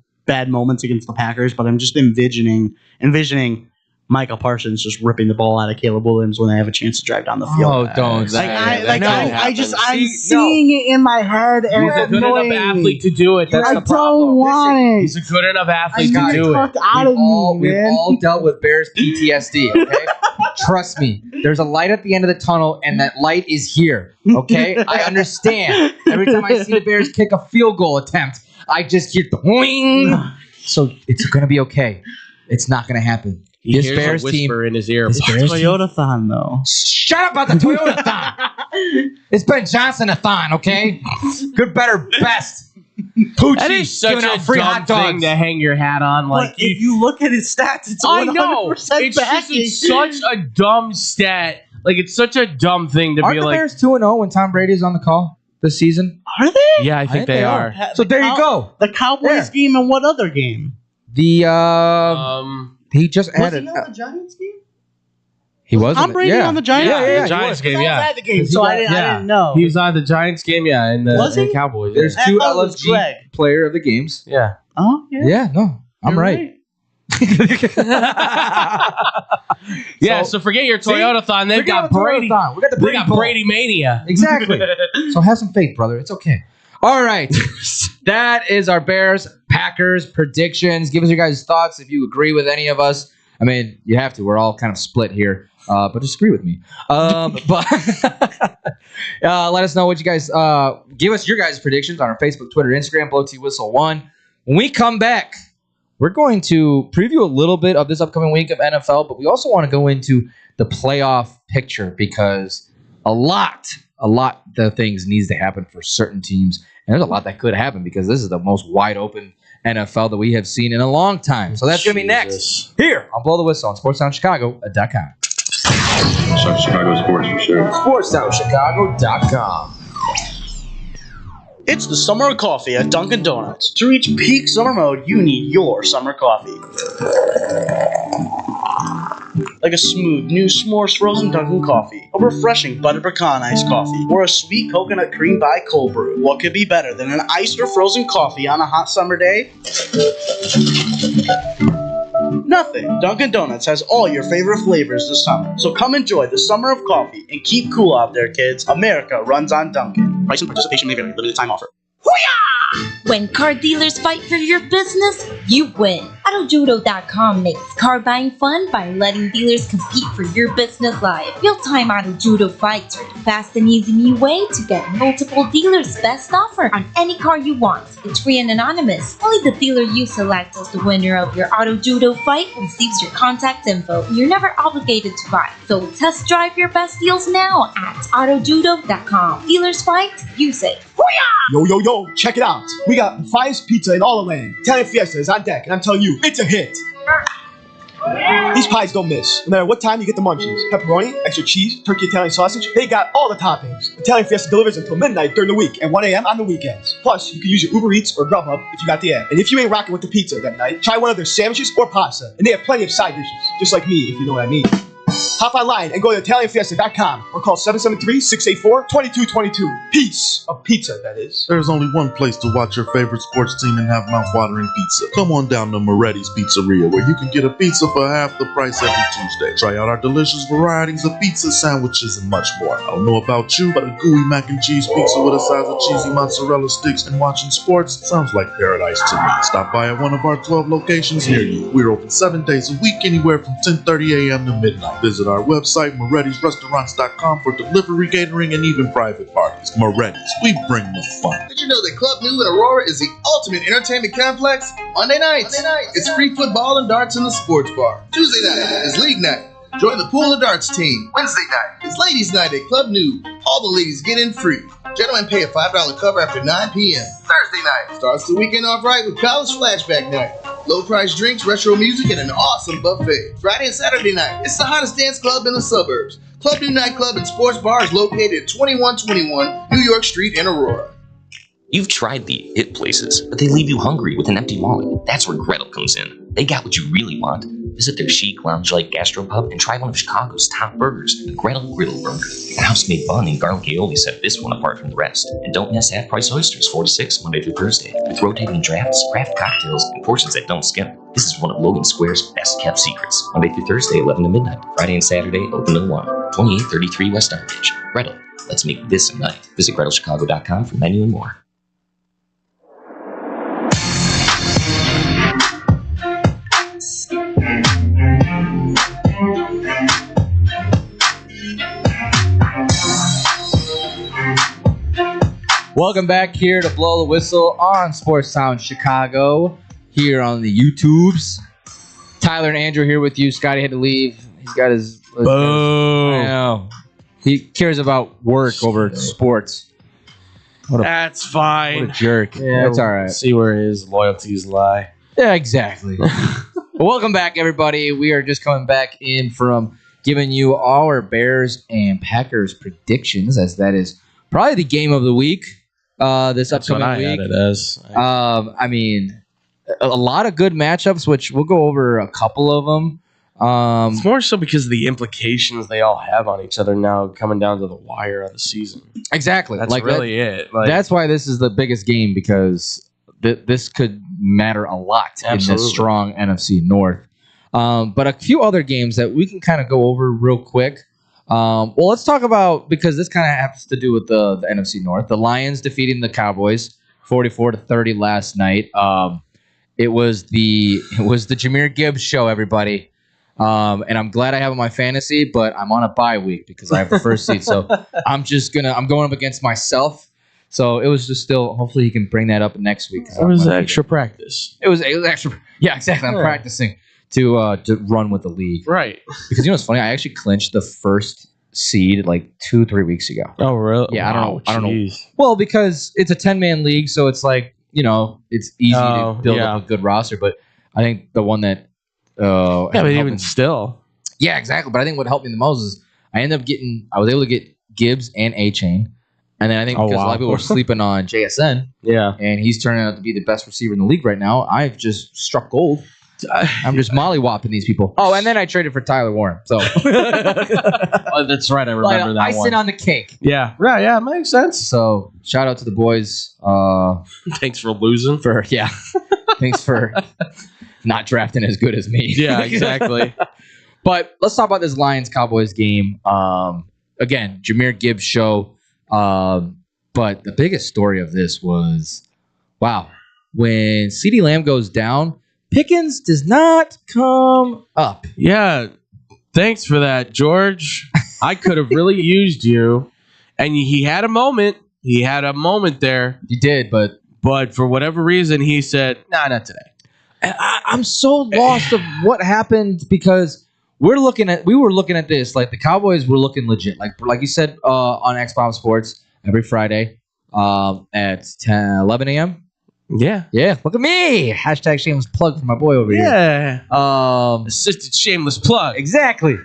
moments against the Packers, but I'm just envisioning Michael Parsons just ripping the ball out of Caleb Williams when they have a chance to drive down the field. Oh, don't. I'm seeing it in my head, and he's a good enough athlete to do it. That's I the problem. don't want it. He's a good enough athlete I to do it. We've all dealt with Bears PTSD, okay? Trust me. There's a light at the end of the tunnel, and that light is here, okay? I understand. Every time I see the Bears kick a field goal attempt, I just hear the wing. So it's going to be okay. It's not going to happen. He this hears Bears a whisper team in his ear. This Bears Toyota-thon, though. Shut up about the Toyota-thon. It's Ben Johnson-a-thon, okay? Good, better, best. Poochie That is such a free dumb hot dogs. thing to hang your hat on. Like, But if you look at his stats, it's 100% I know. It's just it's such a dumb stat. Like, it's such a dumb thing to Aren't be the like. Bears 2-0 when Tom Brady's on the call this season? Are they? Yeah, I think they are. So there you go. The Cowboys game and what other game? The he just Was added. he on the Giants game? He was Tom Brady on the Giants? Yeah, the Giants game, yeah. I was at the game, so I didn't know. He was on the Giants game, yeah, and the, Was he? and the Cowboys. There's I two thought it was LFG Greg. player of the games. Yeah. Oh, yeah. Yeah, no, I'm You're right. Yeah, so forget your Toyota-thon. They've got Brady. We got the They Brady got Bowl. Brady mania. Exactly. So have some faith, brother. It's okay. All right. That is our Bears Packers predictions. Give us your guys' thoughts if you agree with any of us. I mean, you have to. We're all kind of split here. But disagree with me. But let us know what you guys give us your guys' predictions on our Facebook, Twitter, Instagram, Blow T Whistle 1. When we come back, we're going to preview a little bit of this upcoming week of NFL, but we also want to go into the playoff picture because a lot of things needs to happen for certain teams. And there's a lot that could happen because this is the most wide open NFL that we have seen in a long time. So that's going to be next here on Blow the Whistle on SportsTownChicago.com. Chicago Sports for sure. SportsTownChicago.com. It's the summer of coffee at Dunkin' Donuts. To reach peak summer mode, you need your summer coffee. Like a smooth, new s'mores frozen Dunkin' coffee, a refreshing butter pecan iced coffee, or a sweet coconut cream by cold brew. What could be better than an iced or frozen coffee on a hot summer day? Nothing. Dunkin' Donuts has all your favorite flavors this summer. So come enjoy the summer of coffee and keep cool out there, kids. America runs on Dunkin'. Price and participation may vary. Limited time offer. When car dealers fight for your business, you win. AutoJudo.com makes car buying fun by letting dealers compete for your business live. Real-time Auto Judo fights are the fast and easy new way to get multiple dealers' best offer on any car you want. It's free and anonymous. Only the dealer you select as the winner of your Auto Judo fight receives your contact info. You're never obligated to buy, so test drive your best deals now at AutoJudo.com. Dealers fight, you say, Yo, check it out. We got the finest pizza in all the land. Italian Fiesta is on deck, and I'm telling you, it's a hit. These pies don't miss. No matter what time you get the munchies. Pepperoni, extra cheese, turkey Italian sausage, they got all the toppings. Italian Fiesta delivers until midnight during the week and 1 a.m. on the weekends. Plus, you can use your Uber Eats or Grubhub if you got the app. And if you ain't rocking with the pizza that night, try one of their sandwiches or pasta. And they have plenty of side dishes, just like me, if you know what I mean. Hop online and go to ItalianFiesta.com or call 773-684-2222. Piece of pizza, that is. There's only one place to watch your favorite sports team and have mouth-watering pizza. Come on down to Moretti's Pizzeria, where you can get a pizza for half the price every Tuesday. Try out our delicious varieties of pizza, sandwiches, and much more. I don't know about you, but a gooey mac and cheese pizza with a size of cheesy mozzarella sticks and watching sports sounds like paradise to me. Stop by at one of our 12 locations near you. We're open 7 days a week, anywhere from 10:30 a.m. to midnight. Visit our website, Moretti'sRestaurants.com, for delivery, catering, and even private parties. Moretti's, we bring the fun. Did you know that Club New in Aurora is the ultimate entertainment complex? Monday nights, it's free football and darts in the sports bar. Tuesday night is league night. Join the pool and darts team. Wednesday night, it's ladies' night at Club New. All the ladies get in free. Gentlemen pay a $5 cover after 9 p.m. Thursday night starts the weekend off right with College Flashback Night. Low price drinks, retro music, and an awesome buffet. Friday and Saturday night, it's the hottest dance club in the suburbs. Club New Nightclub and Sports Bar is located at 2121 New York Street in Aurora. You've tried the hit places, but they leave you hungry with an empty wallet. That's where Gretel comes in. They got what you really want. Visit their chic, lounge-like gastropub and try one of Chicago's top burgers, the Gretel Griddle Burger. House-made bun and garlic aioli set this one apart from the rest. And don't miss half-price oysters, 4 to 6, Monday through Thursday. With rotating drafts, craft cocktails, and portions that don't skimp. This is one of Logan Square's best-kept secrets. Monday through Thursday, 11 to midnight. Friday and Saturday, open till 1. 2833 West Armitage. Gretel, let's make this a night. Visit GretelChicago.com for menu and more. Welcome back here to Blow the Whistle on Sports Sound Chicago, here on the YouTubes. Tyler and Andrew here with you. Scotty had to leave. He's got his... Boom. I know. He cares about work over sports. That's fine. What a jerk. Yeah, That's all right. See where his loyalties lie. Yeah, exactly. Welcome back, everybody. We are just coming back in from giving you our Bears and Packers predictions, as that is probably the game of the week. This upcoming week. Had it as. I mean, a lot of good matchups, which we'll go over a couple of them. It's more so because of the implications they all have on each other now, coming down to the wire of the season. Exactly. That's really it. That's why this is the biggest game, because this could matter a lot in this strong NFC North. But a few other games that we can kind of go over real quick. Well, let's talk about, because this kind of has to do with the NFC North. The Lions defeating the Cowboys 44-30 last night. It was the Jahmyr Gibbs show, everybody. And I'm glad I have my fantasy, but I'm on a bye week because I have the first seed. So I'm going up against myself. So it was just still, hopefully he can bring that up next week. It was extra practice. It was extra. Yeah, exactly. I'm practicing to run with the league. Right. Because you know what's funny? I actually clinched the first seed like 2-3 weeks ago. Oh, really? Yeah, I don't know. Well, because it's a 10-man league, so it's like, it's easy to build up a good roster. But I think the one that but even still. Yeah, exactly. But I think what helped me the most is I was able to get Gibbs and A-Chain. And then I think because a lot of people were sleeping on JSN. Yeah. And he's turning out to be the best receiver in the league right now. I've just struck gold. I'm just mollywopping these people. Oh, and then I traded for Tyler Warren. So that's right. I remember that icing on the cake. Yeah. Right. Yeah. Makes sense. So shout out to the boys. Thanks for losing. Thanks for not drafting as good as me. Yeah, exactly. But let's talk about this Lions-Cowboys game. Again, Jahmyr Gibbs show. But the biggest story of this was, wow, when CeeDee Lamb goes down, Pickens does not come up. Yeah, thanks for that, George. I could have really used you. And he had a moment. He had a moment there. He did, but for whatever reason, he said, "Nah, not today." I'm so lost of what happened, because we were looking at this like the Cowboys were looking legit, like you said on X-Bomb Sports every Friday at 11 a.m. Yeah. Look at me. Hashtag shameless plug for my boy over here. Yeah. Assisted shameless plug. Exactly.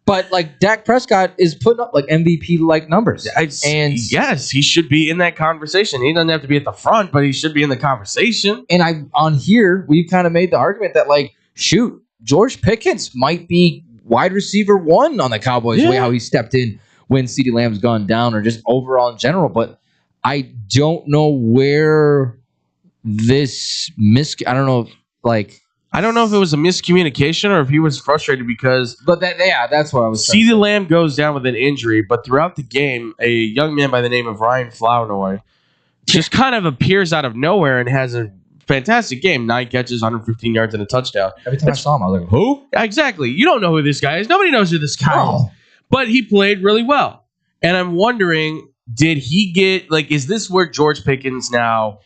But like Dak Prescott is putting up like MVP like numbers, and yes, he should be in that conversation. He doesn't have to be at the front, but he should be in the conversation. And on here, we've kind of made the argument that George Pickens might be wide receiver 1 on the Cowboys, the way how he stepped in when CeeDee Lamb's gone down, or just overall in general. But I don't know where this I don't know if it was a miscommunication or if he was frustrated because... But that's what I was saying. CeeDee Lamb goes down with an injury, but throughout the game, a young man by the name of Ryan Flournoy just kind of appears out of nowhere and has a fantastic game. 9 catches, 115 yards, and a touchdown. Every time I saw him, I was like, who? Exactly. You don't know who this guy is. Nobody knows who this guy is. But he played really well. And I'm wondering, did he get... is this where George Pickens now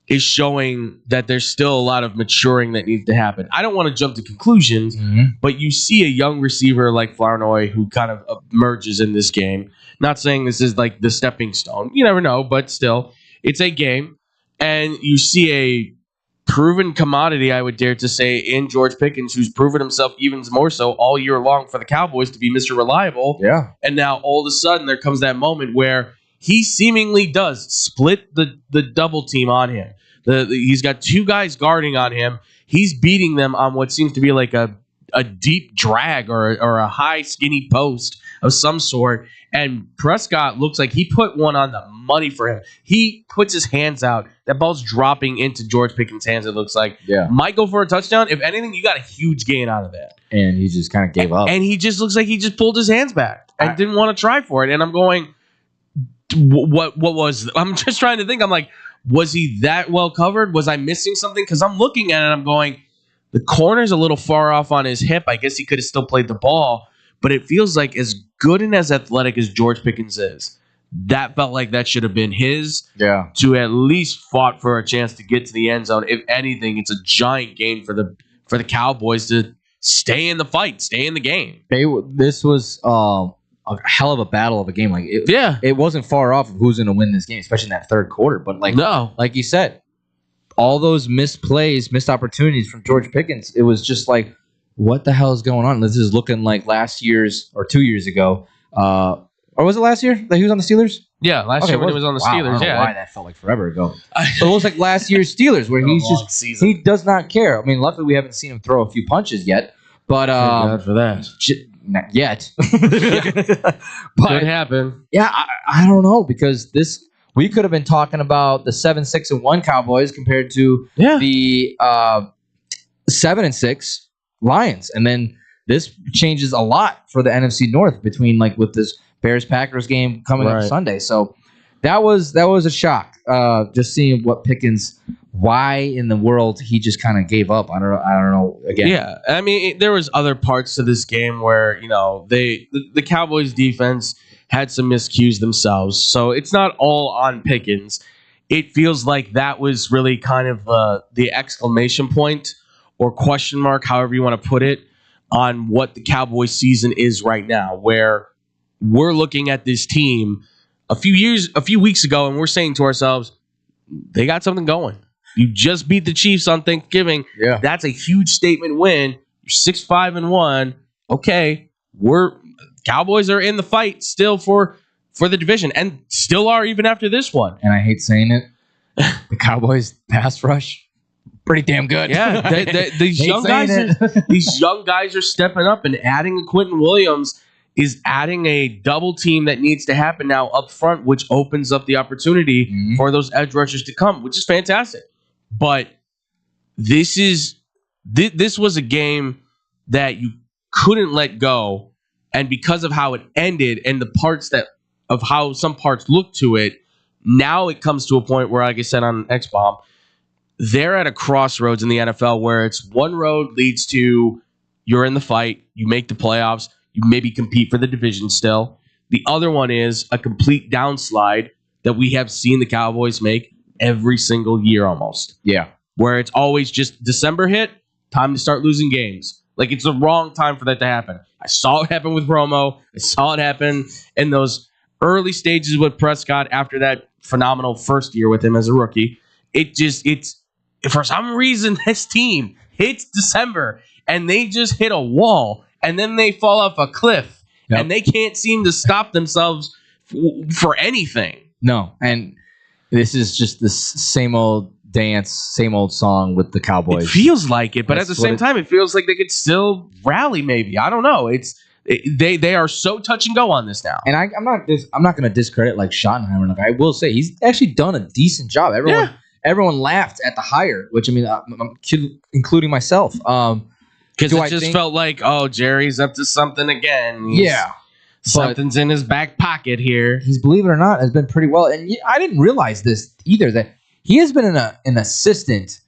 is showing that there's still a lot of maturing that needs to happen? I don't want to jump to conclusions, but you see a young receiver like Flournoy who kind of emerges in this game. Not saying this is like the stepping stone. You never know, but still, it's a game. And you see a proven commodity, I would dare to say, in George Pickens, who's proven himself even more so all year long for the Cowboys to be Mr. Reliable. Yeah. And now all of a sudden there comes that moment where he seemingly does split the double team on him. He's got 2 guys guarding on him. He's beating them on what seems to be like a a deep drag or a high skinny post of some sort. And Prescott looks like he put one on the money for him. He puts his hands out. That ball's dropping into George Pickens' hands, it looks like. Yeah. Might go for a touchdown. If anything, you got a huge gain out of that. And he just kind of gave up. And he just looks like he just pulled his hands back and didn't want to try for it. And I'm going, what was... I'm just trying to think. I'm like, was he that well covered? Was I missing something? Because I'm looking at it, I'm going, the corner's a little far off on his hip. I guess he could have still played the ball. But it feels like as good and as athletic as George Pickens is, that felt like that should have been his to at least fought for a chance to get to the end zone. If anything, it's a giant gain for the Cowboys to stay in the fight, stay in the game. This was a hell of a battle of a game. Like it wasn't far off of who's going to win this game, especially in that third quarter. But like you said, all those missed plays, missed opportunities from George Pickens, it was just like, what the hell is going on? This is looking like last year's or 2 years ago. Or was it last year that he was on the Steelers? Yeah, last year when he was on the Steelers. I don't know why that felt like forever ago. But it was like last year's Steelers where he does not care. I mean, luckily we haven't seen him throw a few punches yet. But thank God for that. Not yet. But could happen. Yeah, I don't know, because we could have been talking about the 7-6-1 Cowboys compared to the 7-6 Lions, and then this changes a lot for the NFC North between with this Bears-Packers game coming up Sunday. So that was a shock. Just seeing what Pickens, why in the world he just kind of gave up. I don't know. Again, yeah. I mean, there was other parts to this game where the Cowboys defense had some miscues themselves. So it's not all on Pickens. It feels like that was really kind of the exclamation point or question mark, however you want to put it, on what the Cowboys season is right now, where we're looking at this team a few weeks ago, and we're saying to ourselves, they got something going. You just beat the Chiefs on Thanksgiving. Yeah. That's a huge statement win. You're 6-5-1. Okay, Cowboys are in the fight still for the division, and still are even after this one. And I hate saying it, the Cowboys pass rush, pretty damn good. Yeah, these young guys are stepping up, and adding a Quentin Williams is adding a double team that needs to happen now up front, which opens up the opportunity for those edge rushers to come, which is fantastic. But this was a game that you couldn't let go, and because of how it ended and the parts of how some parts look to it, now it comes to a point where, like I said on X-Bomb, they're at a crossroads in the NFL where it's one road leads to you're in the fight, you make the playoffs, you maybe compete for the division still. The other one is a complete downslide that we have seen the Cowboys make every single year almost. Yeah. Where it's always just December hit, time to start losing games. Like, it's the wrong time for that to happen. I saw it happen with Romo. I saw it happen in those early stages with Prescott after that phenomenal first year with him as a rookie. It's for some reason, this team hits December and they just hit a wall, and then they fall off a cliff, and they can't seem to stop themselves for anything. No, and this is just the same old dance, same old song with the Cowboys. It feels like it, but at the same time, it feels like they could still rally. Maybe, I don't know. They are so touch and go on this now. And I'm not going to discredit Schottenheimer. Like, I will say he's actually done a decent job. Everyone laughed at the hire, which I mean, I'm including myself. Because it just felt like, oh, Jerry's up to something again. Something's in his back pocket here. He's, believe it or not, has been pretty well. And I didn't realize this either, that he has been an assistant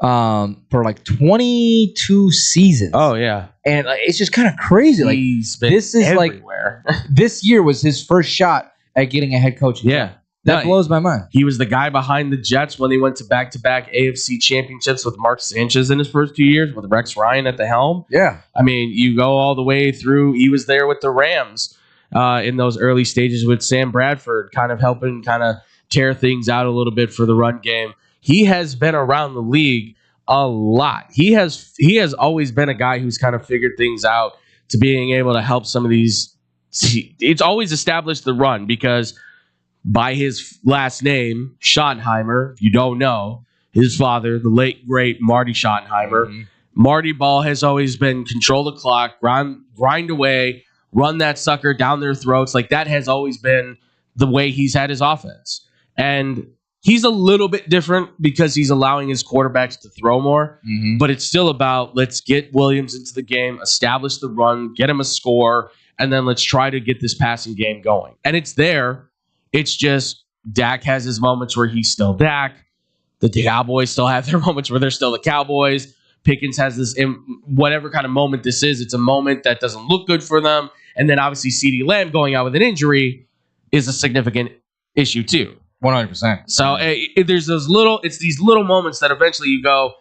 for like 22 seasons. Oh, yeah. And it's just kind of crazy. Like, he's been everywhere. This year was his first shot at getting a head coaching job. That blows my mind. He was the guy behind the Jets when they went to back-to-back AFC championships with Mark Sanchez in his first 2 years, with Rex Ryan at the helm. Yeah. I mean, you go all the way through. He was there with the Rams in those early stages with Sam Bradford, kind of helping tear things out a little bit for the run game. He has been around the league a lot. He has always been a guy who's kind of figured things out to being able to help some of these. It's always established the run because by his last name, Schottenheimer, if you don't know, his father, the late, great Marty Schottenheimer, Marty Ball has always been control the clock, grind away, run that sucker down their throats. Like that has always been the way he's had his offense. And he's a little bit different because he's allowing his quarterbacks to throw more, but it's still about let's get Williams into the game, establish the run, get him a score, and then let's try to get this passing game going. And it's there. It's just Dak has his moments where he's still Dak. The Cowboys still have their moments where they're still the Cowboys. Pickens has this, whatever kind of moment this is, it's a moment that doesn't look good for them. And then obviously CeeDee Lamb going out with an injury is a significant issue too. 100%. So there's these little moments that eventually you go,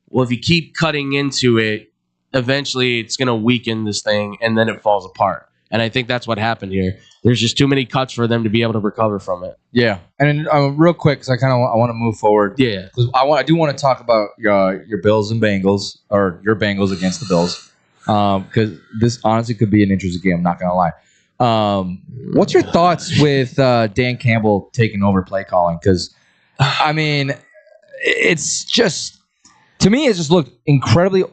well, if you keep cutting into it, eventually it's going to weaken this thing and then it falls apart. And I think that's what happened here. There's just too many cuts for them to be able to recover from it. Yeah, and real quick, because I want to move forward. Yeah, because I do want to talk about your Bills and Bengals, or your Bengals against the Bills, because this honestly could be an interesting game. I'm not gonna lie. What's your thoughts with Dan Campbell taking over play calling? Because I mean, it's just, to me, it just looked incredibly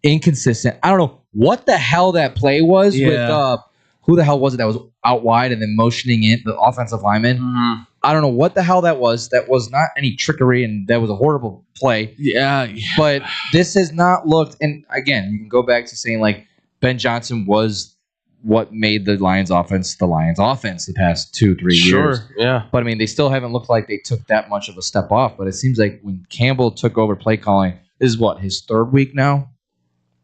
inconsistent. I don't know what the hell that play was with. Who the hell was it that was out wide and then motioning in the offensive lineman? I don't know what the hell that was. That was not any trickery, and that was a horrible play. Yeah. But this has not looked, and again, you can go back to saying like Ben Johnson was what made the Lions offense the past 2-3 years. Sure, yeah. But I mean, they still haven't looked like they took that much of a step off. But it seems like when Campbell took over play calling, this is what, his third week now?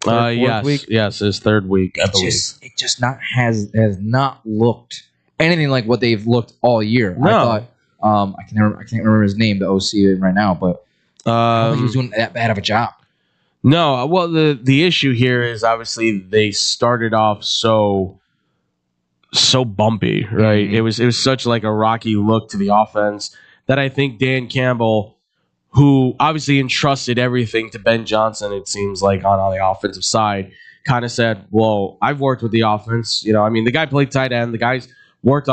Yes, his third week, I believe. It just has not looked anything like what they've looked all year. No. I thought I can't remember his name, the OC right now, but I don't think he was doing that bad of a job. No, well, the issue here is obviously they started off so bumpy, right? It was such like a rocky look to the offense that I think Dan Campbell, who obviously entrusted everything to Ben Johnson, it seems like, on the offensive side, kind of said, well, I've worked with the offense. You know, I mean, the guy played tight end. The guy's worked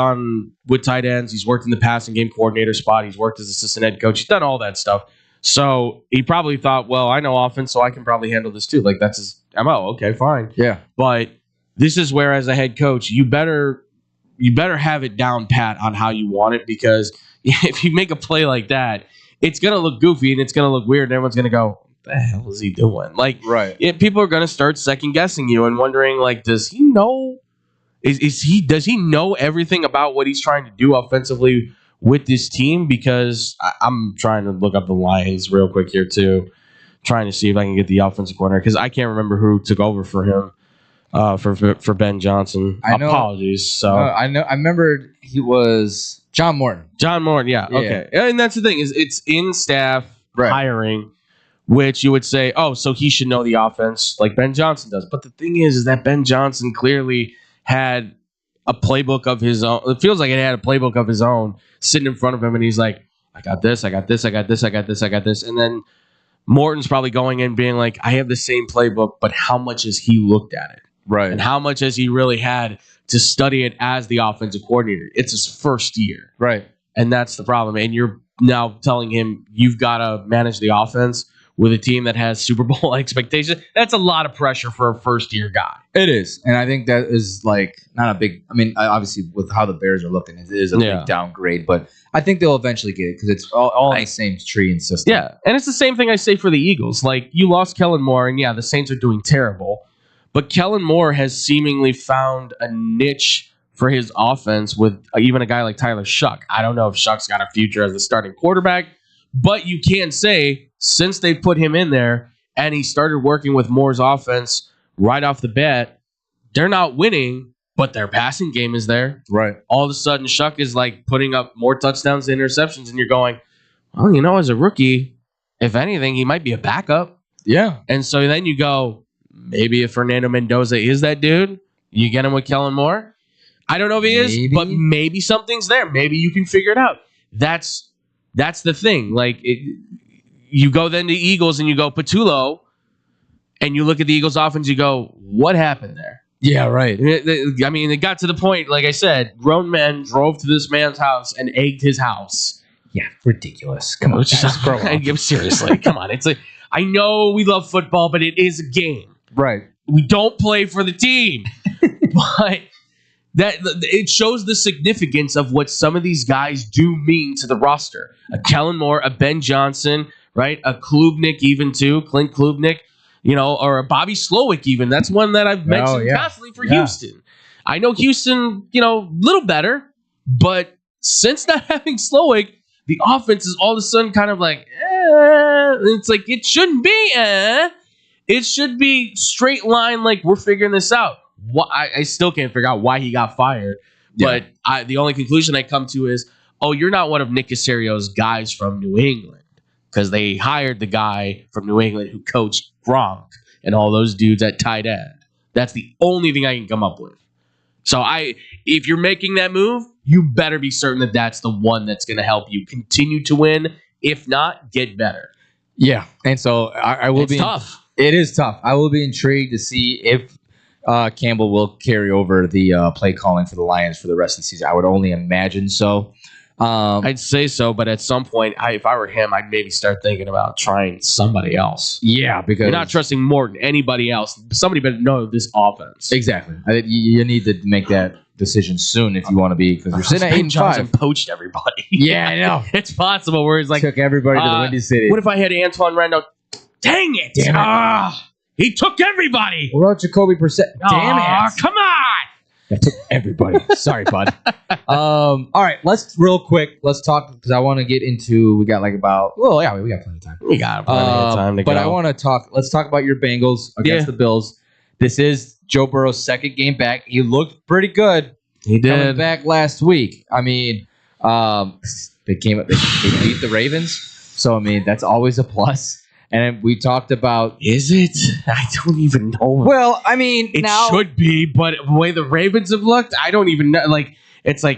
with tight ends. He's worked in the passing game coordinator spot. He's worked as assistant head coach. He's done all that stuff. So he probably thought, well, I know offense, so I can probably handle this too. Like, that's his MO. Okay, fine. Yeah. But this is where, as a head coach, you better have it down pat on how you want it, because if you make a play like that, it's going to look goofy and it's going to look weird, and everyone's going to go, what the hell is he doing? Like, right. People are going to start second guessing you and wondering, like, does he know? Does he know everything about what he's trying to do offensively with this team? Because I'm trying to look up the Lions real quick here too, trying to see if I can get the offensive coordinator, because I can't remember who took over for him for Ben Johnson. Apologies. So I know. I remembered he was John Morton. John Morton, yeah. Okay. And that's the thing, is it's in staff hiring, which you would say, oh, so he should know the offense like Ben Johnson does. But the thing is that Ben Johnson clearly had a playbook of his own. It feels like it had a playbook of his own sitting in front of him, and he's like, I got this, I got this, I got this, I got this, I got this. And then Morton's probably going in being like, I have the same playbook, but how much has he looked at it? Right. And how much has he really had to study it as the offensive coordinator? It's his first year. Right. And that's the problem. And you're now telling him you've got to manage the offense with a team that has Super Bowl expectations. That's a lot of pressure for a first-year guy. It is. And I think that is like not a big, I mean, obviously with how the Bears are looking, it is a big downgrade, but I think they'll eventually get it because it's all the same tree and system. Yeah. And it's the same thing I say for the Eagles. Like, you lost Kellen Moore, and yeah, the Saints are doing terrible, but Kellen Moore has seemingly found a niche for his offense with even a guy like Tyler Shuck. I don't know if Shuck's got a future as the starting quarterback, but you can say, since they put him in there and he started working with Moore's offense right off the bat, they're not winning, but their passing game is there. Right. All of a sudden, Shuck is like putting up more touchdowns than interceptions, and you're going, well, you know, as a rookie, if anything, he might be a backup. Yeah. And so then you go, maybe if Fernando Mendoza is that dude, you get him with Kellen Moore. I don't know if he is, but maybe something's there. Maybe you can figure it out. That's the thing. Like, you go then to Eagles and you go Patullo, and you look at the Eagles offense, you go, what happened there? Yeah, right. I mean, it got to the point, like I said, grown men drove to this man's house and egged his house. Yeah, ridiculous. Come on, Seriously, come on. It's like, I know we love football, but it is a game. Right. We don't play for the team. But that it shows the significance of what some of these guys do mean to the roster. A Kellen Moore, a Ben Johnson, right? A Klubnik even too, Clint Klubnik, or a Bobby Slowick even. That's one that I've mentioned constantly for Houston. I know Houston, little better, but since not having Slowick, the offense is all of a sudden kind of like, it's like it shouldn't be, It should be straight line like we're figuring this out. I still can't figure out why he got fired, but the only conclusion I come to is, you're not one of Nick Casario's guys from New England, because they hired the guy from New England who coached Gronk and all those dudes at tight end. That's the only thing I can come up with. So if you're making that move, you better be certain that that's the one that's going to help you continue to win. If not, get better. Yeah, and so I will be tough. It is tough. I will be intrigued to see if Campbell will carry over the play calling for the Lions for the rest of the season. I would only imagine so. I'd say so, but at some point, if I were him, I'd maybe start thinking about trying somebody else. Yeah, because you're not trusting Morton, anybody else. Somebody better know this offense. Exactly. You need to make that decision soon if you want to be, because you're sitting at 8-5. Poached everybody. Yeah, I know. It's possible where he's like took everybody to the Windy City. What if I had Antoine Randall? Dang it! Damn it. He took everybody. What about Jacoby Brissett? Damn it! Come on! That took everybody. Sorry, bud. All right, let's talk, because I want to get into. We got we got plenty of time. We got plenty of time to go. But I want to talk. Let's talk about your Bengals against the Bills. This is Joe Burrow's second game back. He looked pretty good. He did. Coming back last week. I mean, they beat the Ravens. So I mean, that's always a plus. And we talked about... Is it? I don't even know. Well, I mean, it should be, but the way the Ravens have looked, I don't even know. It's a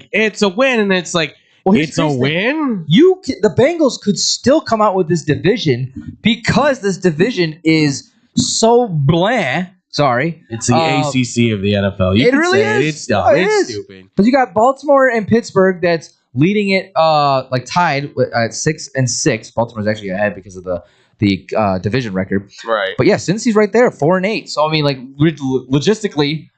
win, and it's like, it's a win? The Bengals could still come out with this division, because this division is so bland. Sorry. It's the ACC of the NFL. It really is. It's dumb. It's stupid. Because you got Baltimore and Pittsburgh that's leading it, tied at 6-6. Baltimore's actually ahead because of the division record. Right. But yeah, Cincy's right there, 4-8. So I mean, logistically,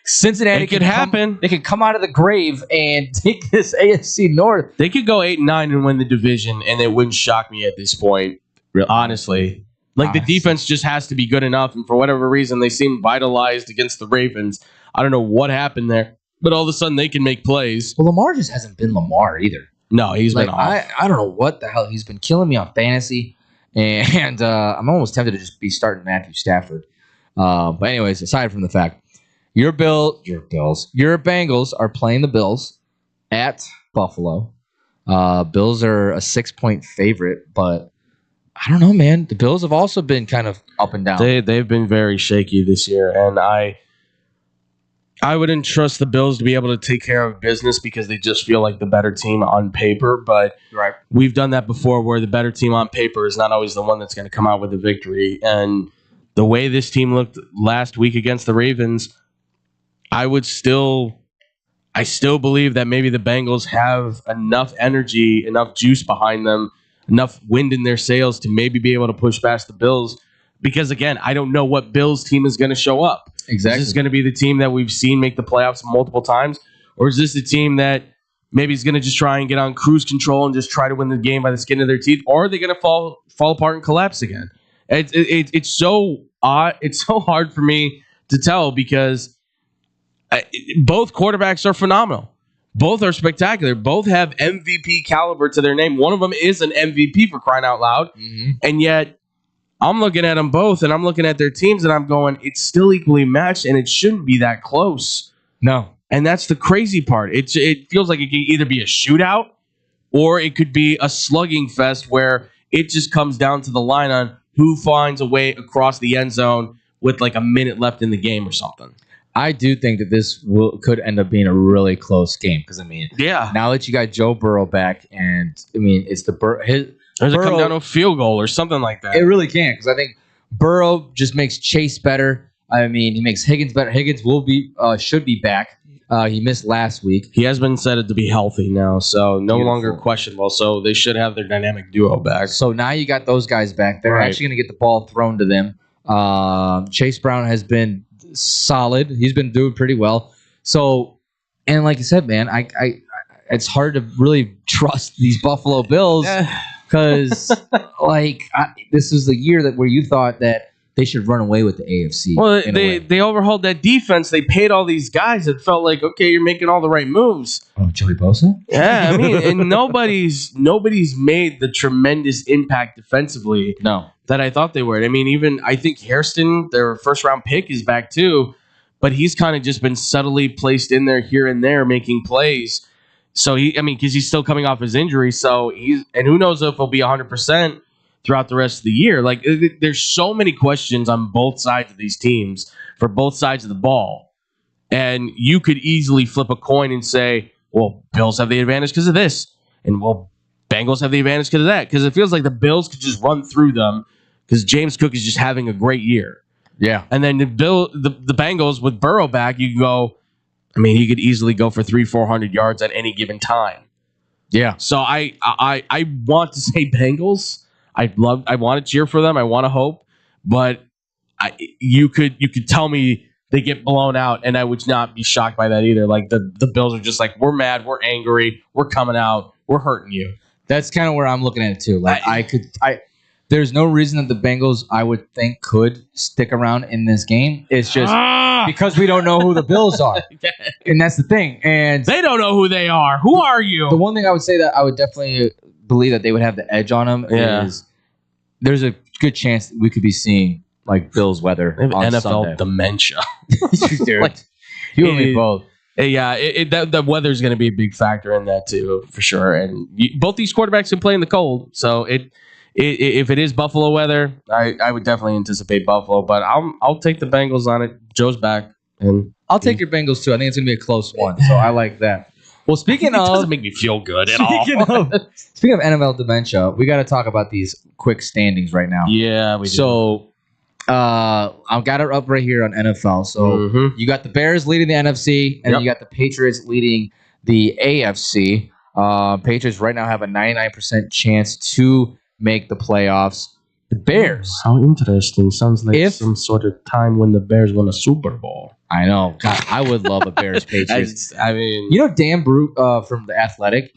Cincinnati could happen. They could come out of the grave and take this AFC North. They could go 8-9 and win the division, and it wouldn't shock me at this point. Honestly. The defense just has to be good enough, and for whatever reason, they seem vitalized against the Ravens. I don't know what happened there, but all of a sudden they can make plays. Well, Lamar just hasn't been Lamar either. No, he's been off. I don't know what the hell. He's been killing me on fantasy, and I'm almost tempted to just be starting Matthew Stafford. But anyways, aside from the fact, your Bengals are playing the Bills at Buffalo. Bills are a 6-point favorite, but I don't know, man. The Bills have also been kind of up and down. They've been very shaky this year, and I wouldn't trust the Bills to be able to take care of business because they just feel like the better team on paper. But we've done that before, where the better team on paper is not always the one that's going to come out with the victory. And the way this team looked last week against the Ravens, I still believe that maybe the Bengals have enough energy, enough juice behind them, enough wind in their sails to maybe be able to push past the Bills. Because, again, I don't know what Bills team is going to show up. Exactly. Is this going to be the team that we've seen make the playoffs multiple times? Or is this the team that maybe is going to just try and get on cruise control and just try to win the game by the skin of their teeth? Or are they going to fall apart and collapse again? It's so odd. It's so hard for me to tell, because both quarterbacks are phenomenal. Both are spectacular. Both have MVP caliber to their name. One of them is an MVP, for crying out loud. Mm-hmm. And yet, I'm looking at them both, and I'm looking at their teams, and I'm going, it's still equally matched, and it shouldn't be that close. No. And that's the crazy part. It feels like it could either be a shootout, or it could be a slugging fest where it just comes down to the line on who finds a way across the end zone with a minute left in the game or something. I do think that this could end up being a really close game, because, I mean, now that you got Joe Burrow back, and, I mean, it's Does it come down to a field goal or something like that? It really can, because I think Burrow just makes Chase better. I mean, he makes Higgins better. Higgins should be back. He missed last week. He has been said to be healthy now, so no Beautiful. longer questionable. So they should have their dynamic duo back. So now you got those guys back. They're Right. actually going to get the ball thrown to them. Chase Brown has been solid. He's been doing pretty well. So, and like you said, man, I it's hard to really trust these Buffalo Bills because, this is the year where you thought that they should run away with the AFC. Well, they overhauled that defense. They paid all these guys. It felt like, okay, you're making all the right moves. Oh, Joey Bosa? Yeah, I mean, and nobody's made the tremendous impact defensively. No. That I thought they would. I mean, I think Hairston, their first round pick, is back too, but he's kind of just been subtly placed in there here and there, making plays. So because he's still coming off his injury, and who knows if he'll be 100% throughout the rest of the year. Like, there's so many questions on both sides of these teams for both sides of the ball, and you could easily flip a coin and say, well, Bills have the advantage because of this, and well, Bengals have the advantage because of that. Because it feels like the Bills could just run through them because James Cook is just having a great year. Yeah, and then the Bengals with Burrow back, you can go. I mean, he could easily go for 300-400 yards at any given time. Yeah. So I want to say Bengals. I want to cheer for them. I want to hope, but you could tell me they get blown out, and I would not be shocked by that either. Like the Bills are just like, we're mad, we're angry, we're coming out, we're hurting you. That's kind of where I'm looking at it too. Like there's no reason that the Bengals, I would think, could stick around in this game. It's just because we don't know who the Bills are. And that's the thing. And they don't know who they are. Who are you? The one thing I would say that I would definitely believe that they would have the edge on them is there's a good chance that we could be seeing like Bills weather on NFL Sunday. Dementia. Dude, you and me both. Yeah, the weather's going to be a big factor in that too, for sure. And both these quarterbacks can play in the cold, so if it is Buffalo weather, I would definitely anticipate Buffalo. But I'll take the Bengals on it. Joe's back, and I'll take your Bengals too. I think it's gonna be a close one, so I like that. Well, speaking of, it doesn't make me feel good at all. Speaking of NFL dementia, we got to talk about these quick standings right now. Yeah, we do. So, I've got it up right here on NFL. So you got the Bears leading the NFC, and then you got the Patriots leading the AFC. Patriots right now have a 99% chance to make the playoffs. The Bears. How interesting. Sounds like some sort of time when the Bears won a Super Bowl. I know. God, I would love a Bears Patriots. I mean, you know, Dan Brute from The Athletic,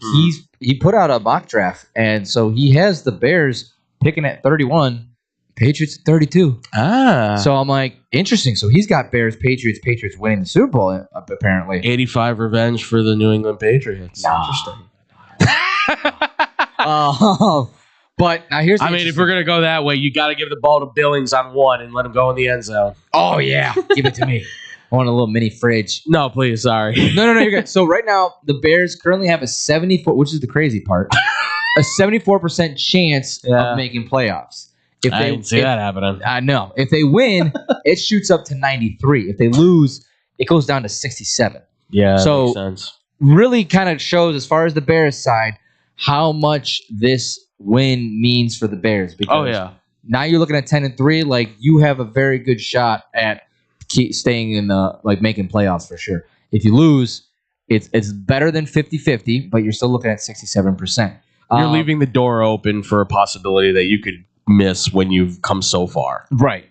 he put out a mock draft, and so he has the Bears picking at 31, Patriots at 32. So I'm like, interesting. So he's got Bears, Patriots winning the Super Bowl, apparently. 85 revenge for the New England Patriots. Interesting. But now here's I mean, if we're going to go that way, you got to give the ball to Billings on one and let him go in the end zone. Oh, yeah. Give it to me. I want a little mini fridge. No, please. Sorry. No, you're good. So right now, the Bears currently have a 74, which is the crazy part, a 74% chance of making playoffs. If I didn't see that happening. I know. If they win, it shoots up to 93. If they lose, it goes down to 67. Yeah, so makes sense. Really kind of shows, as far as the Bears side, how much this win means for the Bears. Because now you're looking at 10-3. Like, you have a very good shot at staying in the making playoffs for sure. If you lose, it's better than 50-50, but you're still looking at 67%. You're leaving the door open for a possibility that you could miss when you've come so far. Right.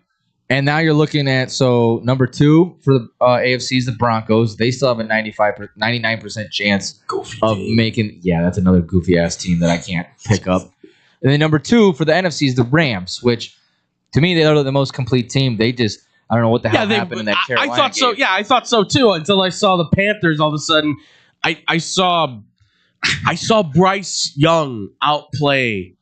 And now you're looking at, so number 2 for the AFC is the Broncos. They still have a 99% chance of making. Yeah, that's another goofy ass team that I can't pick up. And then number 2 for the NFC is the Rams, which to me, they are the most complete team. They just, I don't know what the hell happened in that Carolina I thought so. game. Yeah, I thought so too. Until I saw the Panthers, all of a sudden, I saw Bryce Young outplay.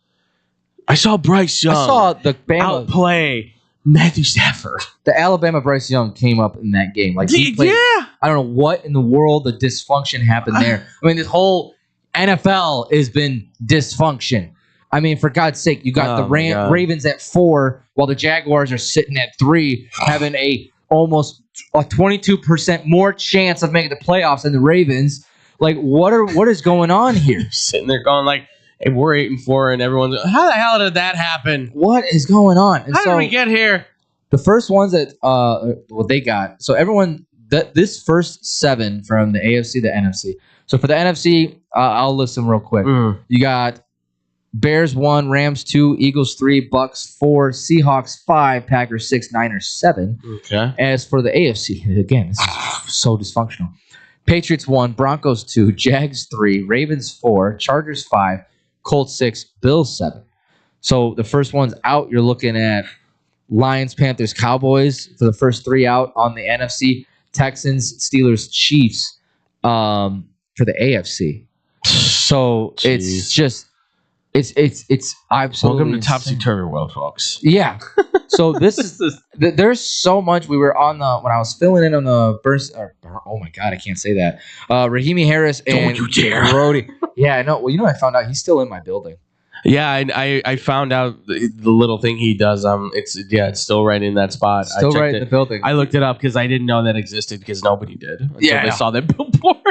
I saw Bryce Young. I saw the Bama outplay Matthew Stafford. The Alabama Bryce Young came up in that game. Like, he played, I don't know what in the world the dysfunction happened there. I mean, this whole NFL has been dysfunction. I mean, for God's sake, you got the Ravens at 4, while the Jaguars are sitting at 3, having almost a 22% more chance of making the playoffs than the Ravens. Like, what is going on here? Sitting there going like, hey, we're 8-4, and everyone's how the hell did that happen? What is going on? And how did we get here? The first ones that they got, so everyone this first 7 from the AFC to NFC. So for the NFC, I'll list them real quick. You got Bears 1, Rams 2, Eagles 3, Bucks 4, Seahawks 5, Packers 6, Niners 7. Okay. As for the AFC, again, this is so dysfunctional. Patriots 1, Broncos 2, Jags 3, Ravens 4, Chargers 5, Colts 6, Bills 7. So the first one's out. You're looking at Lions, Panthers, Cowboys for the first 3 out on the NFC. Texans, Steelers, Chiefs for the AFC. So it's just it's absolutely welcome to Topsy Turvy World, folks. Yeah. So this is there's so much. We were on when I was filling in on the burst. Oh my god, I can't say that. Rahimi Harris and Brody. Yeah, I know. Well, I found out he's still in my building. Yeah, I found out the little thing he does. It's still right in that spot. Still right in the building. I looked it up because I didn't know that existed because nobody did until they saw that billboard.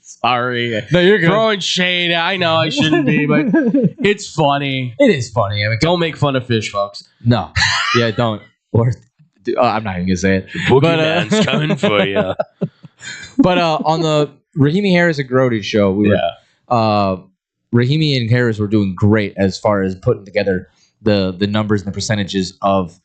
Sorry. No, you're good. Throwing shade. I know I shouldn't be, but it's funny. It is funny. I mean, don't make fun of fish, folks. No. Yeah, don't. Or I'm not even gonna say it. Boogeyman's coming for you. But on the Rahimi Harris and Grody show, we were Rahimi and Harris were doing great as far as putting together the numbers and the percentages of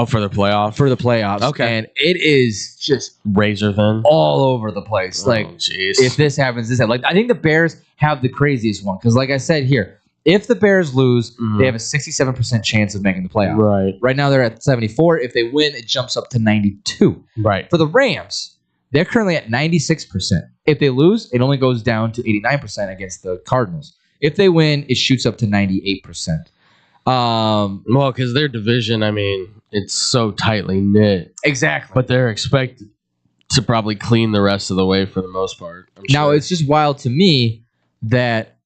for the playoffs. Okay. And it is just razor thin all over the place. If this happens, this happens. I think the Bears have the craziest one because, like I said here, if the Bears lose, they have a 67% chance of making the playoff. Right now they're at 74. If they win, it jumps up to 92. Right. For the Rams, they're currently at 96%. If they lose, it only goes down to 89% against the Cardinals. If they win, it shoots up to 98%. Well, because their division, I mean, it's so tightly knit. Exactly. But they're expected to probably clean the rest of the way for the most part. Now, it's just wild to me that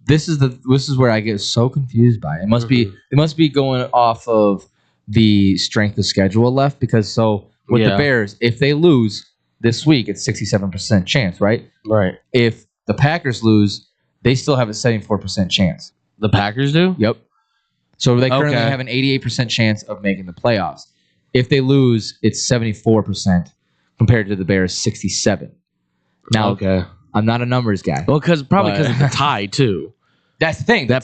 this is where I get so confused by it. It must be going off of the strength of schedule left because with the Bears, if they lose this week, it's 67% chance, right? Right. If the Packers lose, they still have a 74% chance. The Packers do? Yep. So they currently have an 88% chance of making the playoffs. If they lose, it's 74% compared to the Bears' 67%. Now, I'm not a numbers guy. Well, probably because of the tie too. That's the thing. That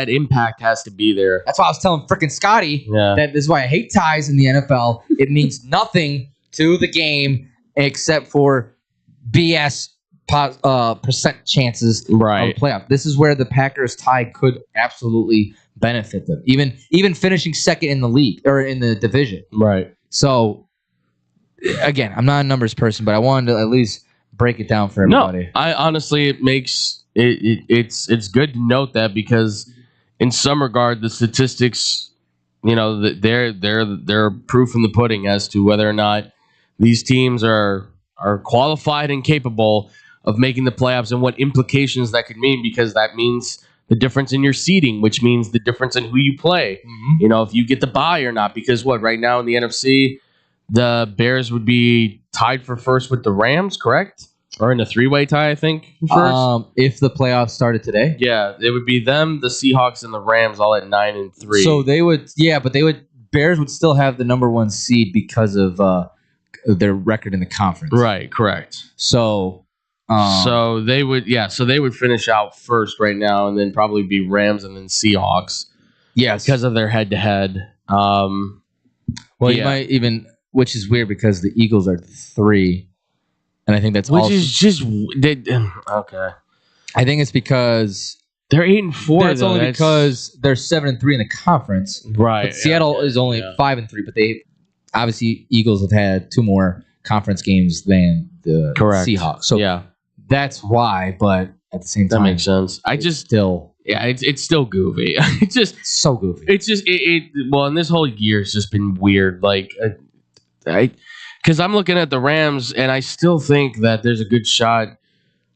impact has to be there. That's why I was telling frickin' Scotty that this is why I hate ties in the NFL. It means nothing to the game except for BS percent chances of a playoff. This is where the Packers tie could absolutely benefit them. Even finishing second in the league or in the division. Right. So again, I'm not a numbers person, but I wanted to at least break it down for everybody. No, I honestly it makes it's good to note that because in some regard the statistics, they're proof in the pudding as to whether or not these teams are qualified and capable of making the playoffs and what implications that could mean, because that means the difference in your seeding, which means the difference in who you play. Mm-hmm. If you get the bye or not, because right now in the NFC, the Bears would be tied for first with the Rams, correct? Or in a 3-way tie, I think, first. If the playoffs started today. Yeah, it would be them, the Seahawks, and the Rams all at 9-3. So they would, Bears would still have the number 1 seed because of their record in the conference. Right, correct. So they would finish out first right now, and then probably be Rams and then Seahawks. Yes, because of their head-to-head. You might even, which is weird because the Eagles are 3, and I think that's is just okay. I think it's because they're 8-4. That's only because they're 7-3 in the conference. Right. But Seattle is only 5-3, but they obviously Eagles have had 2 more conference games than the Seahawks. So that's why. But at the same time, that makes sense. It's still goofy. It's just so goofy. It's just and this whole year has just been weird. Because I'm looking at the Rams and I still think that there's a good shot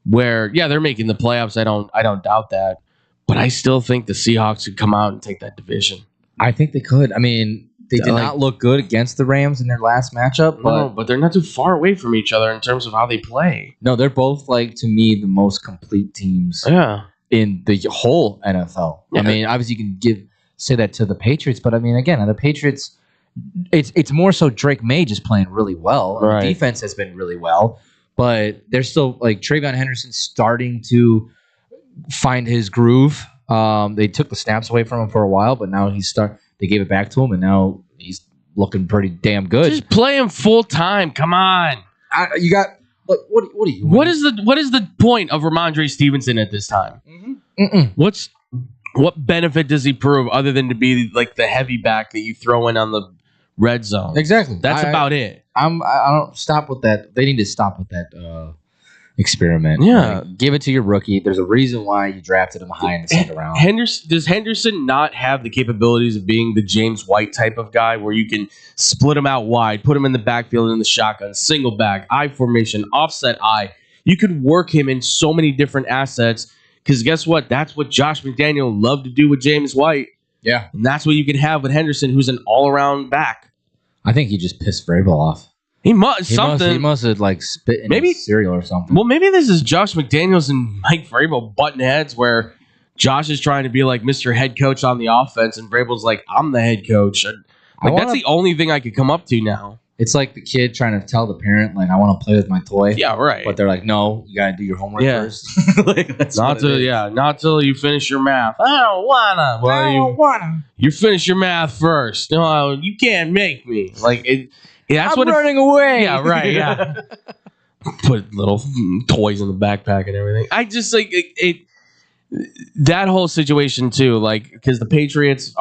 where they're making the playoffs. I don't doubt that, but I still think the Seahawks could come out and take that division. I think they could. I mean, they did not look good against the Rams in their last matchup, but they're not too far away from each other in terms of how they play. No, they're both to me the most complete teams. In the whole NFL. Yeah. I mean, obviously you can say that to the Patriots, but I mean, again, the Patriots it's more so Drake May just playing really well. Right. The defense has been really well, but they're still like Travion Henderson starting to find his groove. They took the snaps away from him for a while, but now they gave it back to him, and now he's looking pretty damn good. Just play him full time. Come on. You got what do you? What is the point of Ramondre Stevenson at this time? What benefit does he prove other than to be like the heavy back that you throw in on the red zone? Exactly. That's about it. I don't stop with that. They need to stop with that experiment. Yeah. Like, give it to your rookie. There's a reason why you drafted him high in the second round. Does Henderson not have the capabilities of being the James White type of guy where you can split him out wide, put him in the backfield in the shotgun, single back, I formation, offset I? You could work him in so many different assets because guess what? That's what Josh McDaniel loved to do with James White. Yeah. And that's what you can have with Henderson, who's an all-around back. I think he just pissed Vrabel off. He must have like spit in his cereal or something. Well, maybe this is Josh McDaniels and Mike Vrabel button heads where Josh is trying to be like Mr. Head Coach on the offense and Vrabel's like, I'm the head coach. That's the only thing I could come up to now. It's like the kid trying to tell the parent, like, I want to play with my toy. Yeah, right. But they're like, no, you got to do your homework first. Not till you finish your math. I don't wanna. Well, I don't wanna. You finish your math first. No, you can't make me. Like it. That's I'm running away. Yeah, right. Yeah. Put little toys in the backpack and everything. I just like it. That whole situation too, like because the Patriots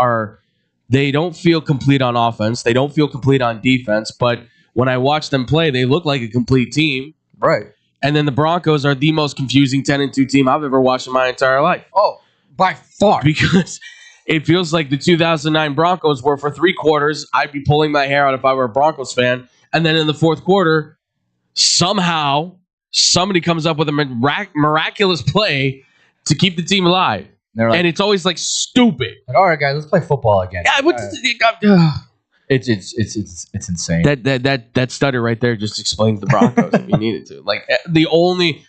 they don't feel complete on offense. They don't feel complete on defense. But when I watch them play, they look like a complete team. Right. And then the Broncos are the most confusing 10-2 team I've ever watched in my entire life. Oh, by far. Because it feels like the 2009 Broncos were for 3 quarters. I'd be pulling my hair out if I were a Broncos fan. And then in the fourth quarter, somehow somebody comes up with a miraculous play to keep the team alive. Like, and it's always like stupid. Like, all right, guys, let's play football again. Yeah, it's insane. That stutter right there just explains the Broncos if you needed to. Like the only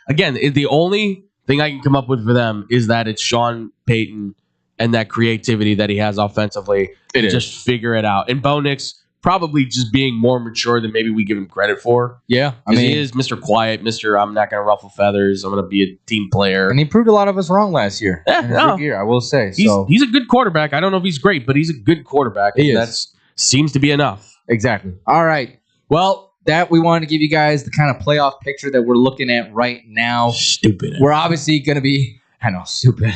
thing I can come up with for them is that it's Sean Payton and that creativity that he has offensively to just figure it out. And Bo Nix probably just being more mature than maybe we give him credit for. Yeah. I mean, he is Mr. Quiet, Mr. I'm not going to ruffle feathers. I'm going to be a team player. And he proved a lot of us wrong last year. I will say. He's a good quarterback. I don't know if he's great, but he's a good quarterback. That seems to be enough. Exactly. All right. Well, that we wanted to give you guys the kind of playoff picture that we're looking at right now. Stupid. We're obviously going to be, stupid.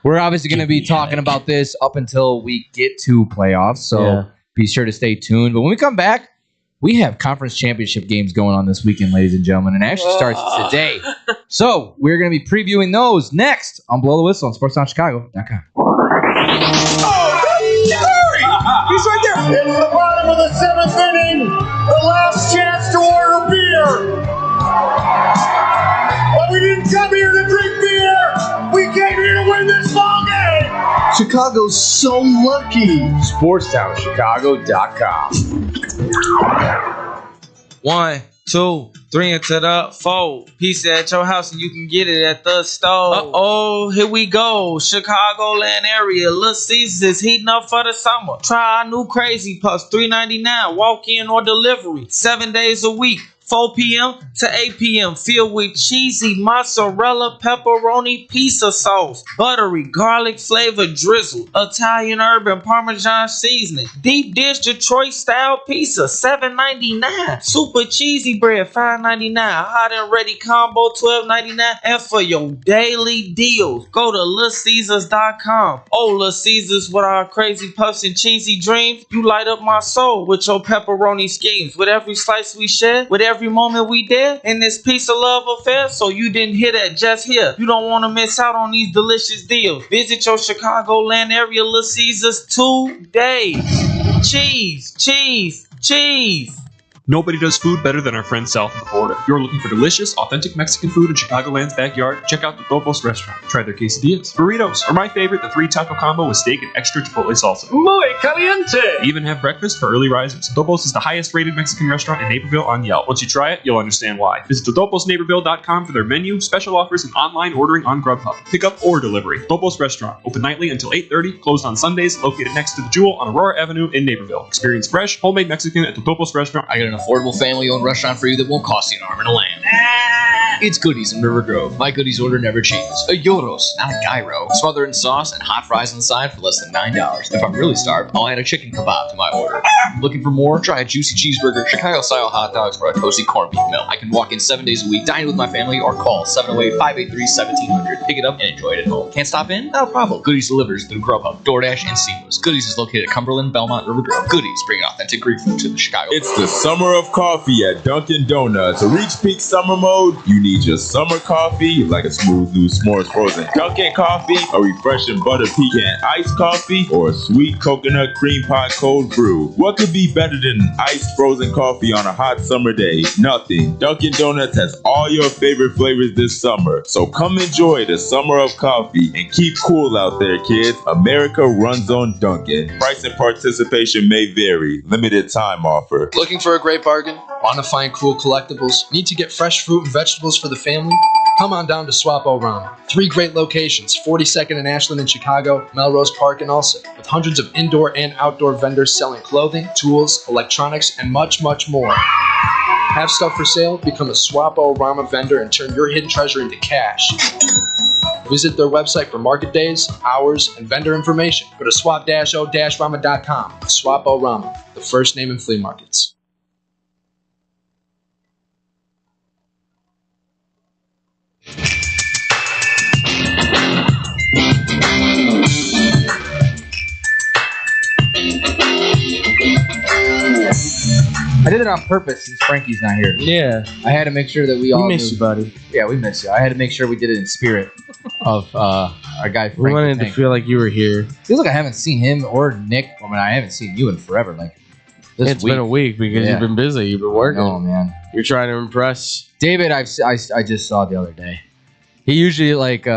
We're obviously going to be talking about this up until we get to playoffs. So be sure to stay tuned. But when we come back, we have conference championship games going on this weekend, ladies and gentlemen, and it actually starts today. So we're going to be previewing those next on Blow the Whistle on SportsTownChicago.com. He's right there. It's the bottom of the 7th inning. The last chance to order beer. But we didn't come here to drink beer. We came here to win this ball game. Chicago's so lucky. SportsTownChicago.com. 1, 2, 3 into the 4. Pizza at your house and you can get it at the store. Uh-oh, here we go. Chicagoland area. Little Caesars is heating up for the summer. Try our new Crazy Puffs. $3.99. Walk in or delivery. 7 days a week. 4 p.m. to 8 p.m. Filled with cheesy mozzarella, pepperoni, pizza sauce, buttery, garlic flavored drizzle, Italian herb and Parmesan seasoning, deep dish Detroit style pizza, $7.99. Super cheesy bread, $5.99. Hot and ready combo, $12.99. And for your daily deals, go to LitCaesars.com. Oh, Little Caesars with our crazy puffs and cheesy dreams. You light up my soul with your pepperoni schemes. With every slice we share, with every moment we did in this piece of love affair, so you didn't hear that just here. You don't want to miss out on these delicious deals. Visit your Chicagoland area Little Caesars today. Cheese, cheese, cheese. Nobody does food better than our friends south of the border. If you're looking for delicious, authentic Mexican food in Chicagoland's backyard, check out the Topos restaurant. Try their quesadillas, burritos, or my favorite, the 3-taco combo with steak and extra chipotle salsa. Muy caliente! They even have breakfast for early risers. Topos is the highest rated Mexican restaurant in Naperville on Yelp. Once you try it, you'll understand why. Visit totoposnaperville.com for their menu, special offers, and online ordering on Grubhub. Pickup or delivery. Topos Restaurant. Open nightly until 8:30. Closed on Sundays. Located next to the Jewel on Aurora Avenue in Naperville. Experience fresh, homemade Mexican at the Topos Restaurant. I got an affordable family-owned restaurant for you that won't cost you an arm and a lamb. It's Goodies in River Grove. My Goodies order never changes. A gyros, not a gyro. Smother in sauce and hot fries on the side for less than $9. If I'm really starved, I'll add a chicken kebab to my order. Looking for more? Try a juicy cheeseburger, Chicago-style hot dogs, or a toasty corned beef meal. I can walk in 7 days a week, dine with my family, or call 708-583-1700. Pick it up and enjoy it at home. Can't stop in? Not a problem. Goodies delivers through Grubhub, DoorDash, and Seamless. Goodies is located at Cumberland, Belmont, River Grove. Goodies bring authentic Greek food to the Chicago. It's the summer of coffee at Dunkin' Donuts. To reach peak summer mode, you need your summer coffee, like a smooth new s'mores frozen Dunkin' coffee, a refreshing butter pecan iced coffee, or a sweet coconut cream pie cold brew. What could be better than iced frozen coffee on a hot summer day? Nothing. Dunkin' Donuts has all your favorite flavors this summer. So come enjoy the summer of coffee and keep cool out there, kids. America runs on Dunkin'. Price and participation may vary. Limited time offer. Looking for a great bargain? Want to find cool collectibles? Need to get fresh fruit and vegetables for the family? Come on down to Swapo Ramen. 3 great locations, 42nd and Ashland in Chicago, Melrose Park in Ulsa, with hundreds of indoor and outdoor vendors selling clothing, tools, electronics, and much, much more. Have stuff for sale? Become a Swapo Ramen vendor and turn your hidden treasure into cash. Visit their website for market days, hours, and vendor information. Go to swap-o-ramen.com. Swapo Ramen, the first name in flea markets. I did it on purpose since Frankie's not here. Yeah. I had to make sure that we all miss you, buddy. Yeah, we miss you. I had to make sure we did it in spirit of our guy Frankie. We wanted Tank. to feel like you were here. Feels like I haven't seen him or Nick. I mean, I haven't seen you in forever. Like It's been a week because you've been busy. You've been working. Oh man, you're trying to impress. David, I just saw the other day. He usually like.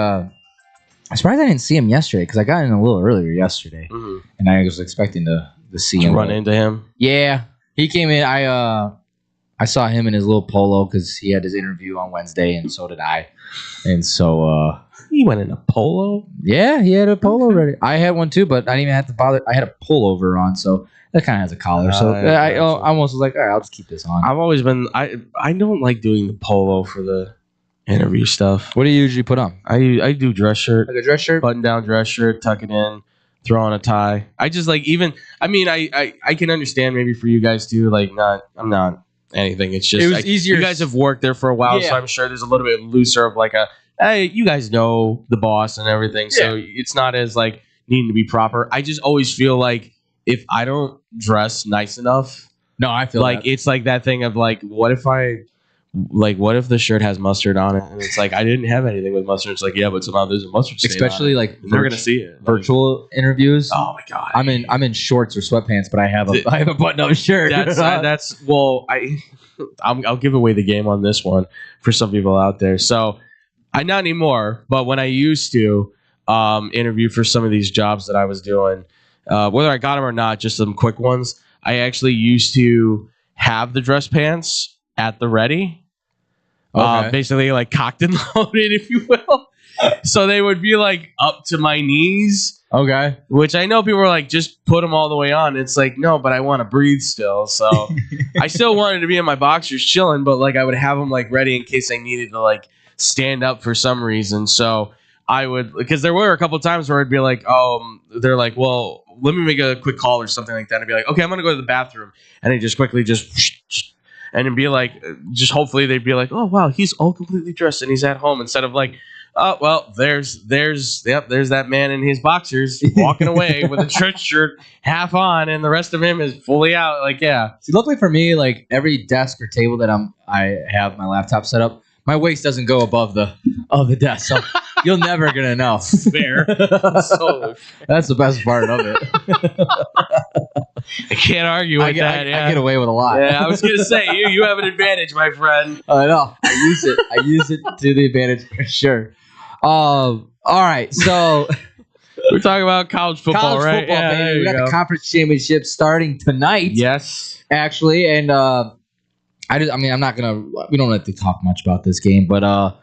I'm surprised I didn't see him yesterday because I got in a little earlier yesterday, and I was expecting to see him. Run into him. Yeah, he came in. I saw him in his little polo because he had his interview on Wednesday, and so did I. And so he went in a polo. Yeah, he had a polo ready. I had one too, but I didn't even have to bother. I had a pullover on, so that kind of has a collar. So I almost was like, all right, I'll just keep this on. I've always been. I don't like doing the polo for the interview stuff. What do you usually put on? I do dress shirt. Like a dress shirt? Button down dress shirt, tuck it in, throw on a tie. I just like I can understand maybe for you guys too, like I'm not anything. It's just it was easier. You guys have worked there for a while, so I'm sure there's a little bit looser of like hey, you guys know the boss and everything. So it's not as like needing to be proper. I just always feel like if I don't dress nice enough, no, I feel like it's like that thing of like, what if the shirt has mustard on it? And it's like, I didn't have anything with mustard. It's like, yeah, but somehow there's a mustard stain especially on it. like they're gonna see it. Virtual interviews. Oh my god. I'm in shorts or sweatpants, but I have a button-up shirt. I'll give away the game on this one for some people out there. So not anymore, but when I used to interview for some of these jobs that I was doing, whether I got them or not, just some quick ones, I actually used to have the dress pants at the ready. Basically like cocked and loaded, if you will. So they would be like up to my knees. Okay. Which I know people are like, just put them all the way on. It's like, no, but I want to breathe still. So I still wanted to be in my boxers chilling, but like I would have them like ready in case I needed to like stand up for some reason. So I would, because there were a couple times where I'd be like, they're like, well, let me make a quick call or something like that. I'd be like, okay, I'm going to go to the bathroom. And I just quickly and it'd be like, just hopefully they'd be like, oh, wow, he's all completely dressed and he's at home, instead of like, oh, well, there's that man in his boxers walking away with a church shirt half on and the rest of him is fully out. Like, yeah. See, luckily for me, like every desk or table that I have my laptop set up, my waist doesn't go above the Oh, the death. So you're never gonna know. Fair. That's the best part of it. I can't argue with that. I get away with a lot. Yeah, I was gonna say you have an advantage, my friend. I know. I use it. I use it to the advantage for sure. All right, so we're talking about college football, right? Football, yeah, baby. We got the conference championship starting tonight. Yes, actually, and I'm not gonna. We don't have to talk much about this game, but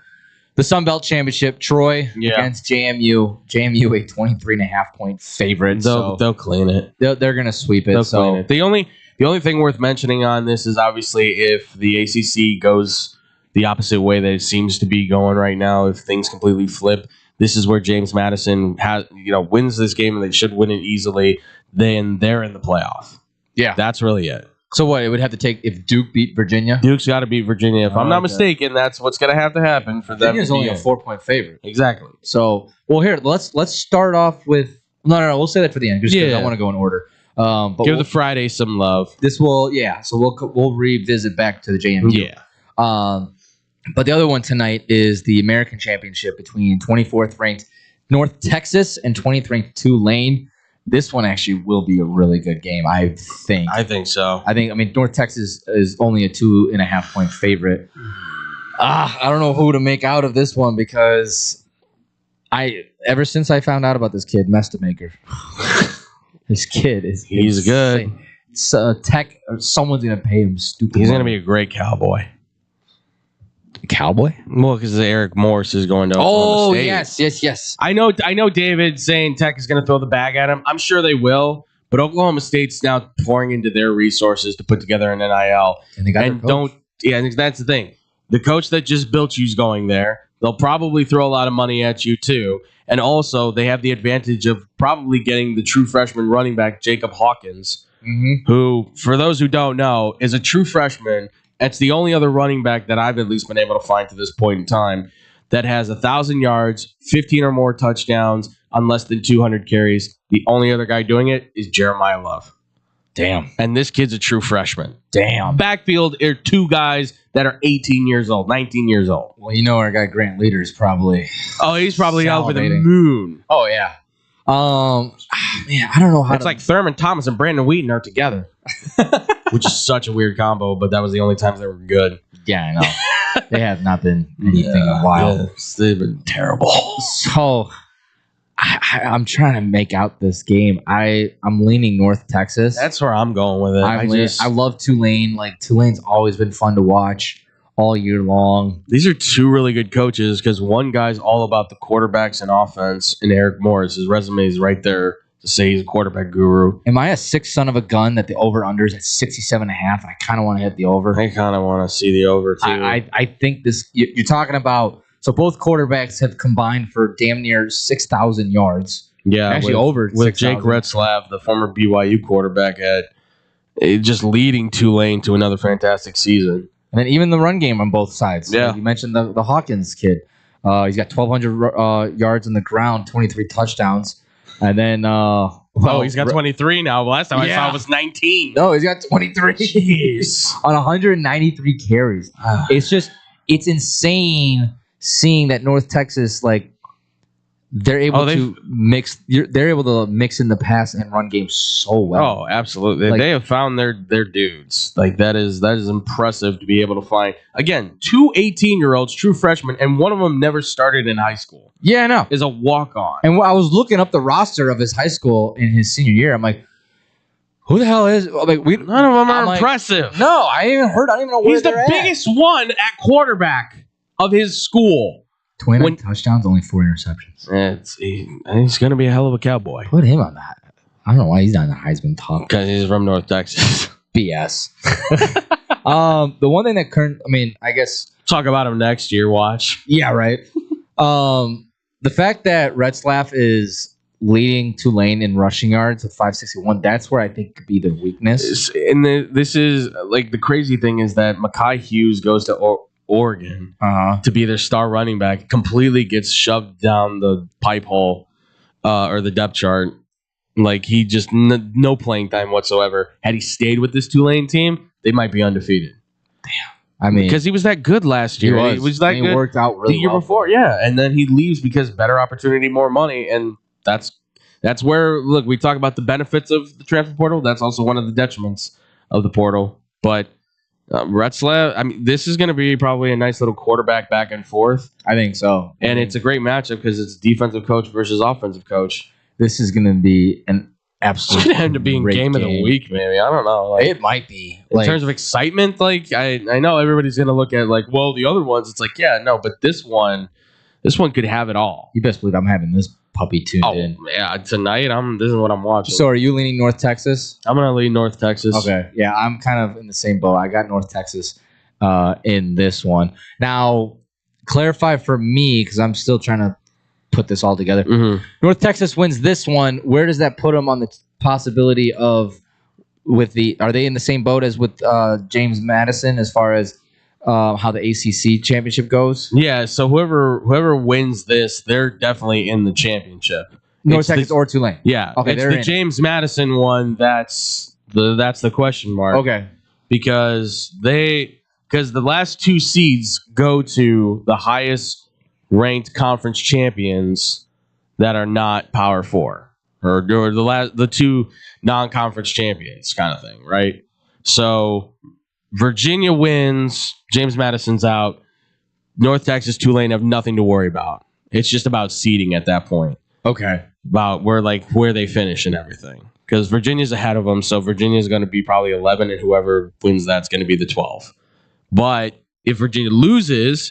the Sun Belt Championship, Troy against JMU. JMU a 23.5-point favorite. They'll clean it. They're gonna sweep it. They'll clean it. The only thing worth mentioning on this is obviously if the ACC goes the opposite way that it seems to be going right now, if things completely flip, this is where James Madison wins this game and they should win it easily. Then they're in the playoff. Yeah, that's really it. So what it would have to take if Duke beat Virginia? Duke's got to beat Virginia. If I'm not mistaken, that's what's going to have to happen for them. Virginia's only a 4-point favorite. Exactly. So, well, here let's start off with no. We'll say that for the end because I want to go in order. But give the Friday some love. This will, So we'll revisit back to the JMU. Yeah. But the other one tonight is the American Championship between 24th ranked North Texas and 20th ranked Tulane. This one actually will be a really good game, I think. I think so. I mean, North Texas is only a 2.5-point favorite. I don't know who to make out of this one because ever since I found out about this kid, Mestamaker, this kid he's good. It's Tech, or someone's gonna pay him stupid. He's money. gonna be a great cowboy. Cowboy? Well, because Eric Morse is going to Oklahoma State. Yes. I know David saying Tech is going to throw the bag at him. I'm sure they will, but Oklahoma State's now pouring into their resources to put together an NIL. And they got their coach. That's the thing. The coach that just built you's going there. They'll probably throw a lot of money at you too. And also, they have the advantage of probably getting the true freshman running back, Jacob Hawkins, who, for those who don't know, is a true freshman. It's the only other running back that I've at least been able to find to this point in time that has 1,000 yards, 15 or more touchdowns on less than 200 carries. The only other guy doing it is Jeremiah Love. Damn. And this kid's a true freshman. Damn. Backfield are two guys that are 18 years old, 19 years old. Well, our guy Grant Leader is probably. Oh, he's probably over the moon. Oh yeah. Man, I don't know how. It's like Thurman Thomas and Brandon Wheaton are together, which is such a weird combo. But that was the only times they were good. Yeah, I know. They have not been anything in a while. Yeah, they've been terrible. So I'm trying to make out this game. I'm leaning North Texas. That's where I'm going with it. I love Tulane. Like Tulane's always been fun to watch all year long. These are two really good coaches because one guy's all about the quarterbacks and offense, and Eric Morris, his resume is right there to say he's a quarterback guru. Am I a sick son of a gun that the over-under is at 67.5? I kind of want to hit the over. I kind of want to see the over, too. I think this, you're talking about, so both quarterbacks have combined for damn near 6,000 yards. Yeah. Actually over with Jake Retzlaff, the former BYU quarterback, just leading Tulane to another fantastic season. And then even the run game on both sides. Yeah. You mentioned the Hawkins kid. He's got 1,200 yards on the ground, 23 touchdowns. And then... he's got 23 now. Last time I saw it was 19. No, he's got 23. Jeez. On 193 carries. It's insane seeing that North Texas, they're able to mix. They're able to mix in the pass and run game so well. Oh, absolutely! They have found their dudes. That is impressive to be able to find. Again, two 18-year-olds, true freshmen, and one of them never started in high school. Yeah, I know. Is a walk-on. And I was looking up the roster of his high school in his senior year. I'm like, who the hell is? None of them are impressive. No, I ain't even heard. I don't even know where he's the biggest one at quarterback of his school. 29 touchdowns, only 4 interceptions. He's going to be a hell of a cowboy. Put him on that. I don't know why he's not in the Heisman talk. Because he's from North Texas. BS. The one thing that I guess... Talk about him next year, watch. Yeah, right. The fact that Retzlaff is leading Tulane in rushing yards with 561, that's where I think could be the weakness. And this is, the crazy thing is that Mekhi Hughes goes to Oregon to be their star running back, completely gets shoved down the pipe hole or the depth chart. He just no playing time whatsoever. Had he stayed with this Tulane team, they might be undefeated. I mean, because he was that good last year. He was that good. He worked out really the year well before, yeah. And then he leaves because better opportunity, more money, and that's where look. We talk about the benefits of the transfer portal. That's also one of the detriments of the portal. But Retzlaff, I mean, this is going to be probably a nice little quarterback back and forth. I think so, and it's a great matchup because it's defensive coach versus offensive coach. This is going to be an absolute. It's going to end up being game of the week, maybe. I don't know. Like, it might be in terms of excitement. Like I know everybody's going to look at like, well, the other ones. It's like, yeah, no, but this one could have it all. You best believe I'm having this puppy tuned in. Yeah, tonight this is what I'm watching. So are you leaning North Texas? I'm gonna lean North Texas. Okay. Yeah, I'm kind of in the same boat. I got North Texas in this one. Now, clarify for me, because I'm still trying to put this all together. Mm-hmm. North Texas wins this one. Where does that put them on the possibility of are they in the same boat as with James Madison as far as how the ACC championship goes? Yeah, so whoever wins this, they're definitely in the championship. North Texas or Tulane. Yeah, okay. It's the James Madison one. That's the question mark. Okay, because the last two seeds go to the highest ranked conference champions that are not Power 4 or the two non-conference champions kind of thing, right? So Virginia wins, James Madison's out. North Texas, Tulane have nothing to worry about. It's just about seeding at that point. Okay. About where they finish and everything. Because Virginia's ahead of them, so Virginia's going to be probably 11, and whoever wins that's going to be the 12. But if Virginia loses,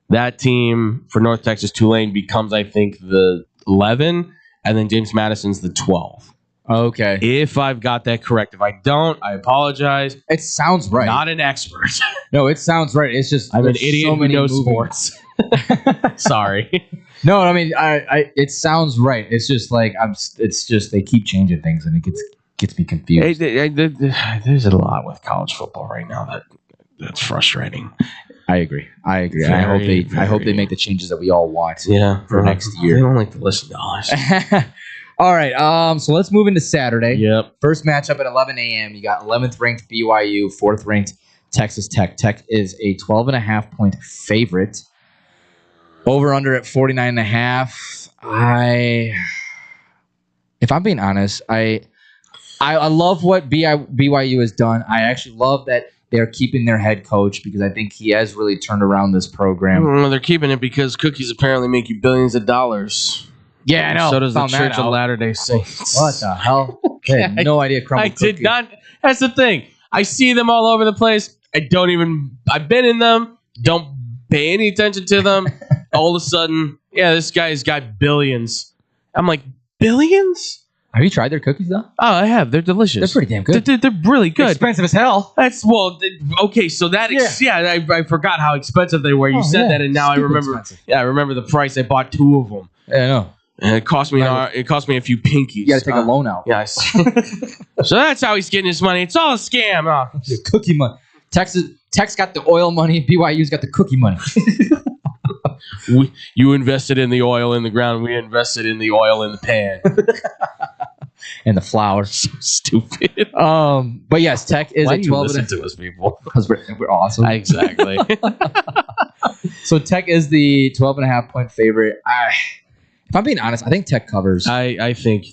that team for North Texas, Tulane becomes, I think, the 11, and then James Madison's the 12. Okay. If I've got that correct. If I don't, I apologize. It sounds right. Not an expert. No, it sounds right. It's just I'm an idiot so who many knows moving. sports. Sorry. No, I mean, it sounds right. It's just like it's just they keep changing things, and it gets me confused. There's a lot with college football right now that's frustrating. I agree. I Very, hope they make the changes that we all want. Yeah, for next year. They don't like to listen to us. All right. So let's move into Saturday. Yep. First matchup at 11 a.m. You got 11th ranked BYU, 4th ranked Texas Tech. Tech is a 12.5 point favorite. Over under at 49.5. If I'm being honest, I love what BYU has done. I actually love that they're keeping their head coach because I think he has really turned around this program. Well, they're keeping it because cookies apparently make you billions of dollars. Yeah, I know. So does the Found that Church of out. Latter-day Saints. What the hell? I had no idea. Crumble I did not. That's the thing. I see them all over the place. I've been in them. Don't pay any attention to them. All of a sudden, yeah, this guy's got billions. I'm like, billions? Have you tried their cookies though? Oh, I have. They're delicious. They're pretty damn good. They're really good. Expensive as hell. Okay. So that I forgot how expensive they were. You said that, and now I remember. Expensive. Yeah, I remember the price. I bought 2 of them. Yeah, I know. And it cost me a few pinkies. You got to take a loan out. Yeah. So that's how he's getting his money. It's all a scam. Cookie money. Tech's got the oil money. BYU's got the cookie money. You invested in the oil in the ground. We invested in the oil in the pan. And the flour. So stupid. But yes, Tech is Why a do you 12. listen to us, people? Because we're awesome. Exactly. So Tech is the 12.5 point favorite. If I'm being honest, I think Tech covers. I think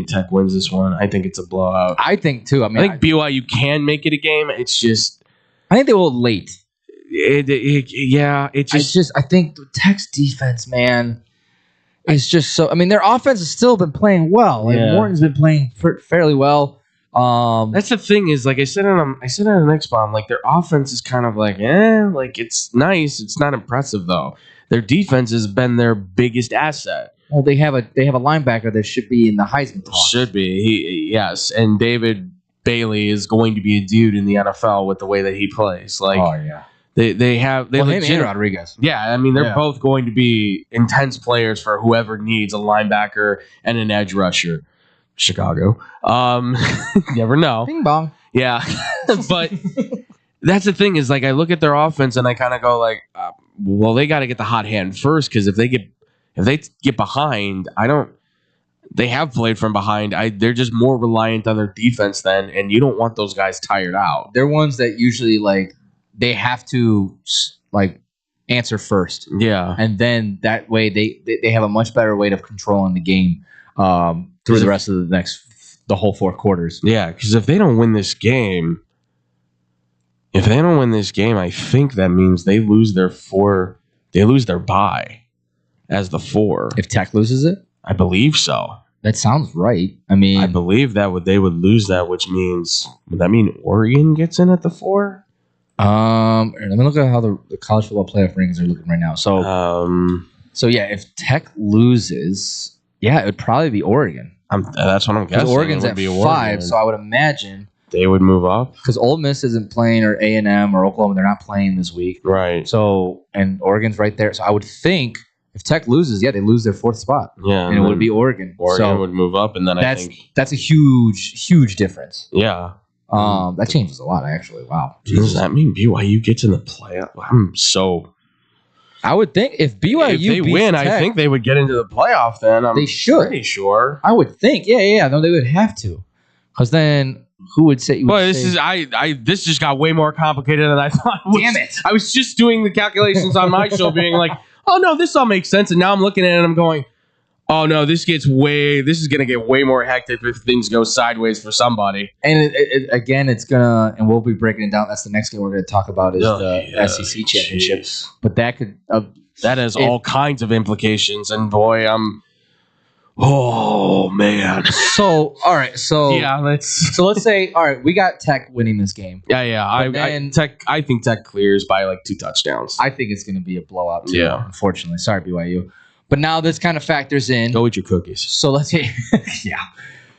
Tech wins this one. I think it's a blowout. I think too. I think BYU can make it a game. It's just I think they will late. I think Tech's defense, man, is just so. I mean, their offense has still been playing well. Like Morton's been playing fairly well. That's the thing is, like I said on an X-Bomb, like their offense is kind of like, like it's nice. It's not impressive though. Their defense has been their biggest asset. Well, they have a linebacker that should be in the Heisman talk. Should be, yes, and David Bailey is going to be a dude in the NFL with the way that he plays. Like, oh yeah. They him and Rodriguez. Yeah, I mean they're both going to be intense players for whoever needs a linebacker and an edge rusher. Chicago. You never know. Bing bong. Yeah, but that's the thing is like I look at their offense and I kind of go like, well, they got to get the hot hand first because if they get behind, They have played from behind. They're just more reliant on their defense then, and you don't want those guys tired out. They're ones that usually like they have to like answer first. Yeah. And then that way they have a much better way of controlling the game through the rest of the whole 4 quarters. Yeah, because if they don't win this game, I think that means they lose their bye as the 4. If Tech loses it? I believe so. That sounds right. I mean, I believe they would lose that, which means would that mean Oregon gets in at the 4? Let me look at how the college football playoff rankings are looking right now. So yeah, if Tech loses, it would probably be Oregon. That's what I'm guessing. Oregon's at 5, so I would imagine they would move up because Ole Miss isn't playing, or A&M or Oklahoma. They're not playing this week, right? So and Oregon's right there. So I would think if Tech loses, they lose their 4th spot. Yeah, and it would be Oregon. Oregon would move up, and then I think that's a huge difference. Yeah. That changes a lot, actually. Wow. Does that mean BYU gets in the playoff? I would think if BYU if they beats win, Tech, I think they would get into the playoff. Then they should. Pretty sure. I would think. Yeah. No, they would have to, because then who would say? This just got way more complicated than I thought. Damn it! I was just doing the calculations on my show, being like, "Oh no, this all makes sense," and now I'm looking at it and I'm going, "Oh no, this is going to get way more hectic if things go sideways for somebody." And again, it's gonna, and we'll be breaking it down. That's the next game we're going to talk about is the SEC championship. Geez. But that could that has all kinds of implications, and boy, oh man. So all right, so let's say all right, we got Tech winning this game. Yeah. I think Tech clears by like 2 touchdowns. I think it's going to be a blowout too. Yeah. Unfortunately, sorry BYU. But now this kind of factors in. Go eat your cookies. So let's see. Yeah.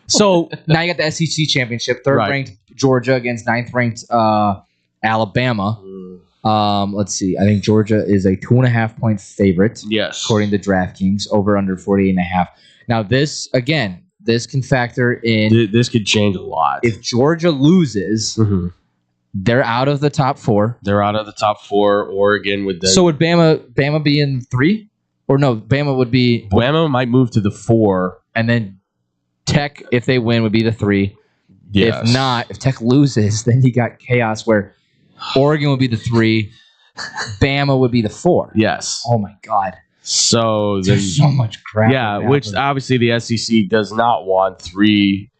So now you got the SEC championship, 3rd ranked Georgia against 9th ranked Alabama. Let's see. I think Georgia is a 2.5 point favorite. Yes. According to DraftKings, over under 48.5. Now this can factor in. This could change a lot. If Georgia loses, they're out of the top 4. They're out of the top 4. Oregon would then. So would Bama be in 3? Or no, Bama might move to the 4. And then Tech, if they win, would be the 3. Yes. If not, if Tech loses, then you got chaos where Oregon would be the 3, Bama would be the 4. Yes. Oh my God. So there's so much crap. Yeah, which obviously the SEC does not want 3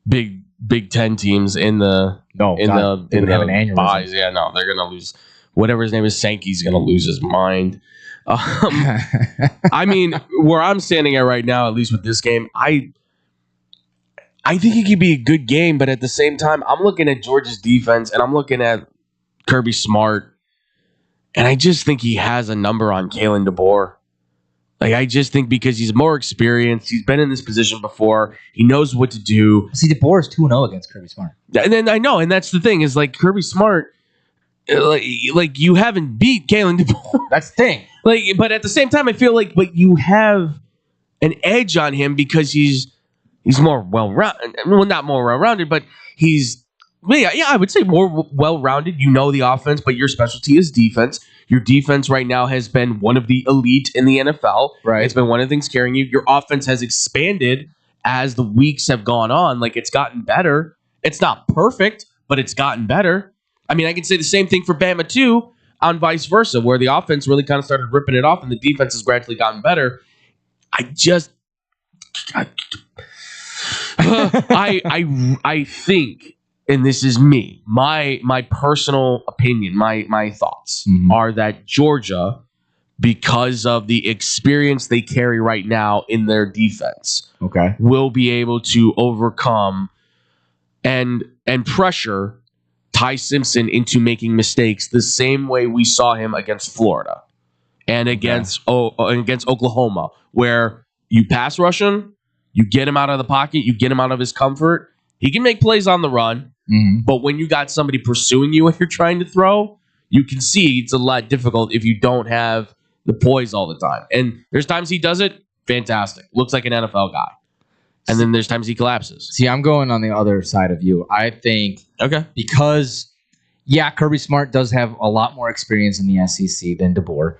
Big Ten teams in the buys. Yeah, no, they're gonna lose. Whatever his name is, Sankey's gonna lose his mind. I mean, where I'm standing at right now, at least with this game, I think it could be a good game, but at the same time, I'm looking at Georgia's defense and I'm looking at Kirby Smart, and I just think he has a number on Kalen DeBoer. Like, I just think because he's more experienced, he's been in this position before, he knows what to do. See, DeBoer is 2-0 against Kirby Smart. And then I know, and that's the thing, is like Kirby Smart, like you haven't beat Kalen DeBoer. That's the thing. But at the same time, I feel like you have an edge on him because he's more well-rounded. Well, not more well-rounded, but I would say more well-rounded. You know the offense, but your specialty is defense. Your defense right now has been one of the elite in the NFL. Right. It's been one of the things carrying you. Your offense has expanded as the weeks have gone on. Like, it's gotten better. It's not perfect, but it's gotten better. I mean, I can say the same thing for Bama, too, on vice versa, where the offense really kind of started ripping it off and the defense has gradually gotten better. I think, and this is me, my personal opinion, my thoughts are that Georgia, because of the experience they carry right now in their defense, will be able to overcome and pressure Ty Simpson into making mistakes the same way we saw him against Florida and against Oklahoma, where you pass rush him, you get him out of the pocket, you get him out of his comfort. He can make plays on the run, but when you got somebody pursuing you and you're trying to throw, you can see it's a lot difficult if you don't have the poise all the time. And there's times he does it, fantastic. Looks like an NFL guy. And then there's times he collapses. See, I'm going on the other side of you. I think because, Kirby Smart does have a lot more experience in the SEC than DeBoer,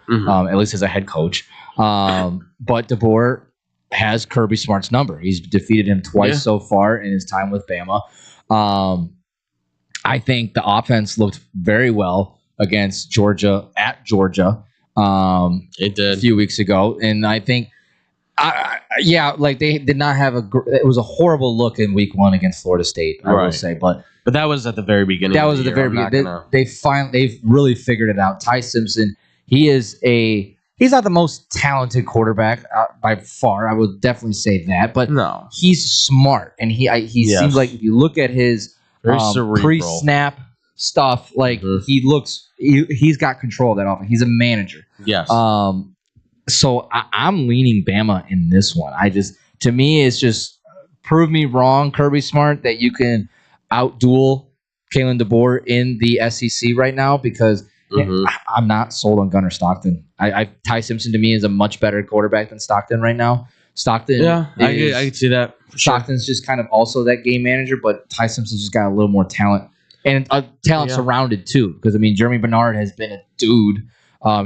at least as a head coach. But DeBoer has Kirby Smart's number. He's defeated him twice so far in his time with Bama. I think the offense looked very well against Georgia at Georgia. It did a few weeks ago, and I think, like they did not have it was a horrible look in week 1 against Florida State. I will say, but that was at the very beginning. That was at the very beginning. They've really figured it out. Ty Simpson, he's not the most talented quarterback by far. I would definitely say that, but no, he's smart, and he seems like if you look at his pre-snap stuff, like he's got control of that offense. He's a manager. Yes. So I'm leaning Bama in this one. To me, it's just prove me wrong, Kirby Smart, that you can outduel Kalen DeBoer in the SEC right now, because I'm not sold on Gunnar Stockton. Ty Simpson to me is a much better quarterback than Stockton right now. Stockton, I can see that. Stockton's just kind of also that game manager, but Ty Simpson's just got a little more talent and talent surrounded too. Because I mean, Jeremy Bernard has been a dude.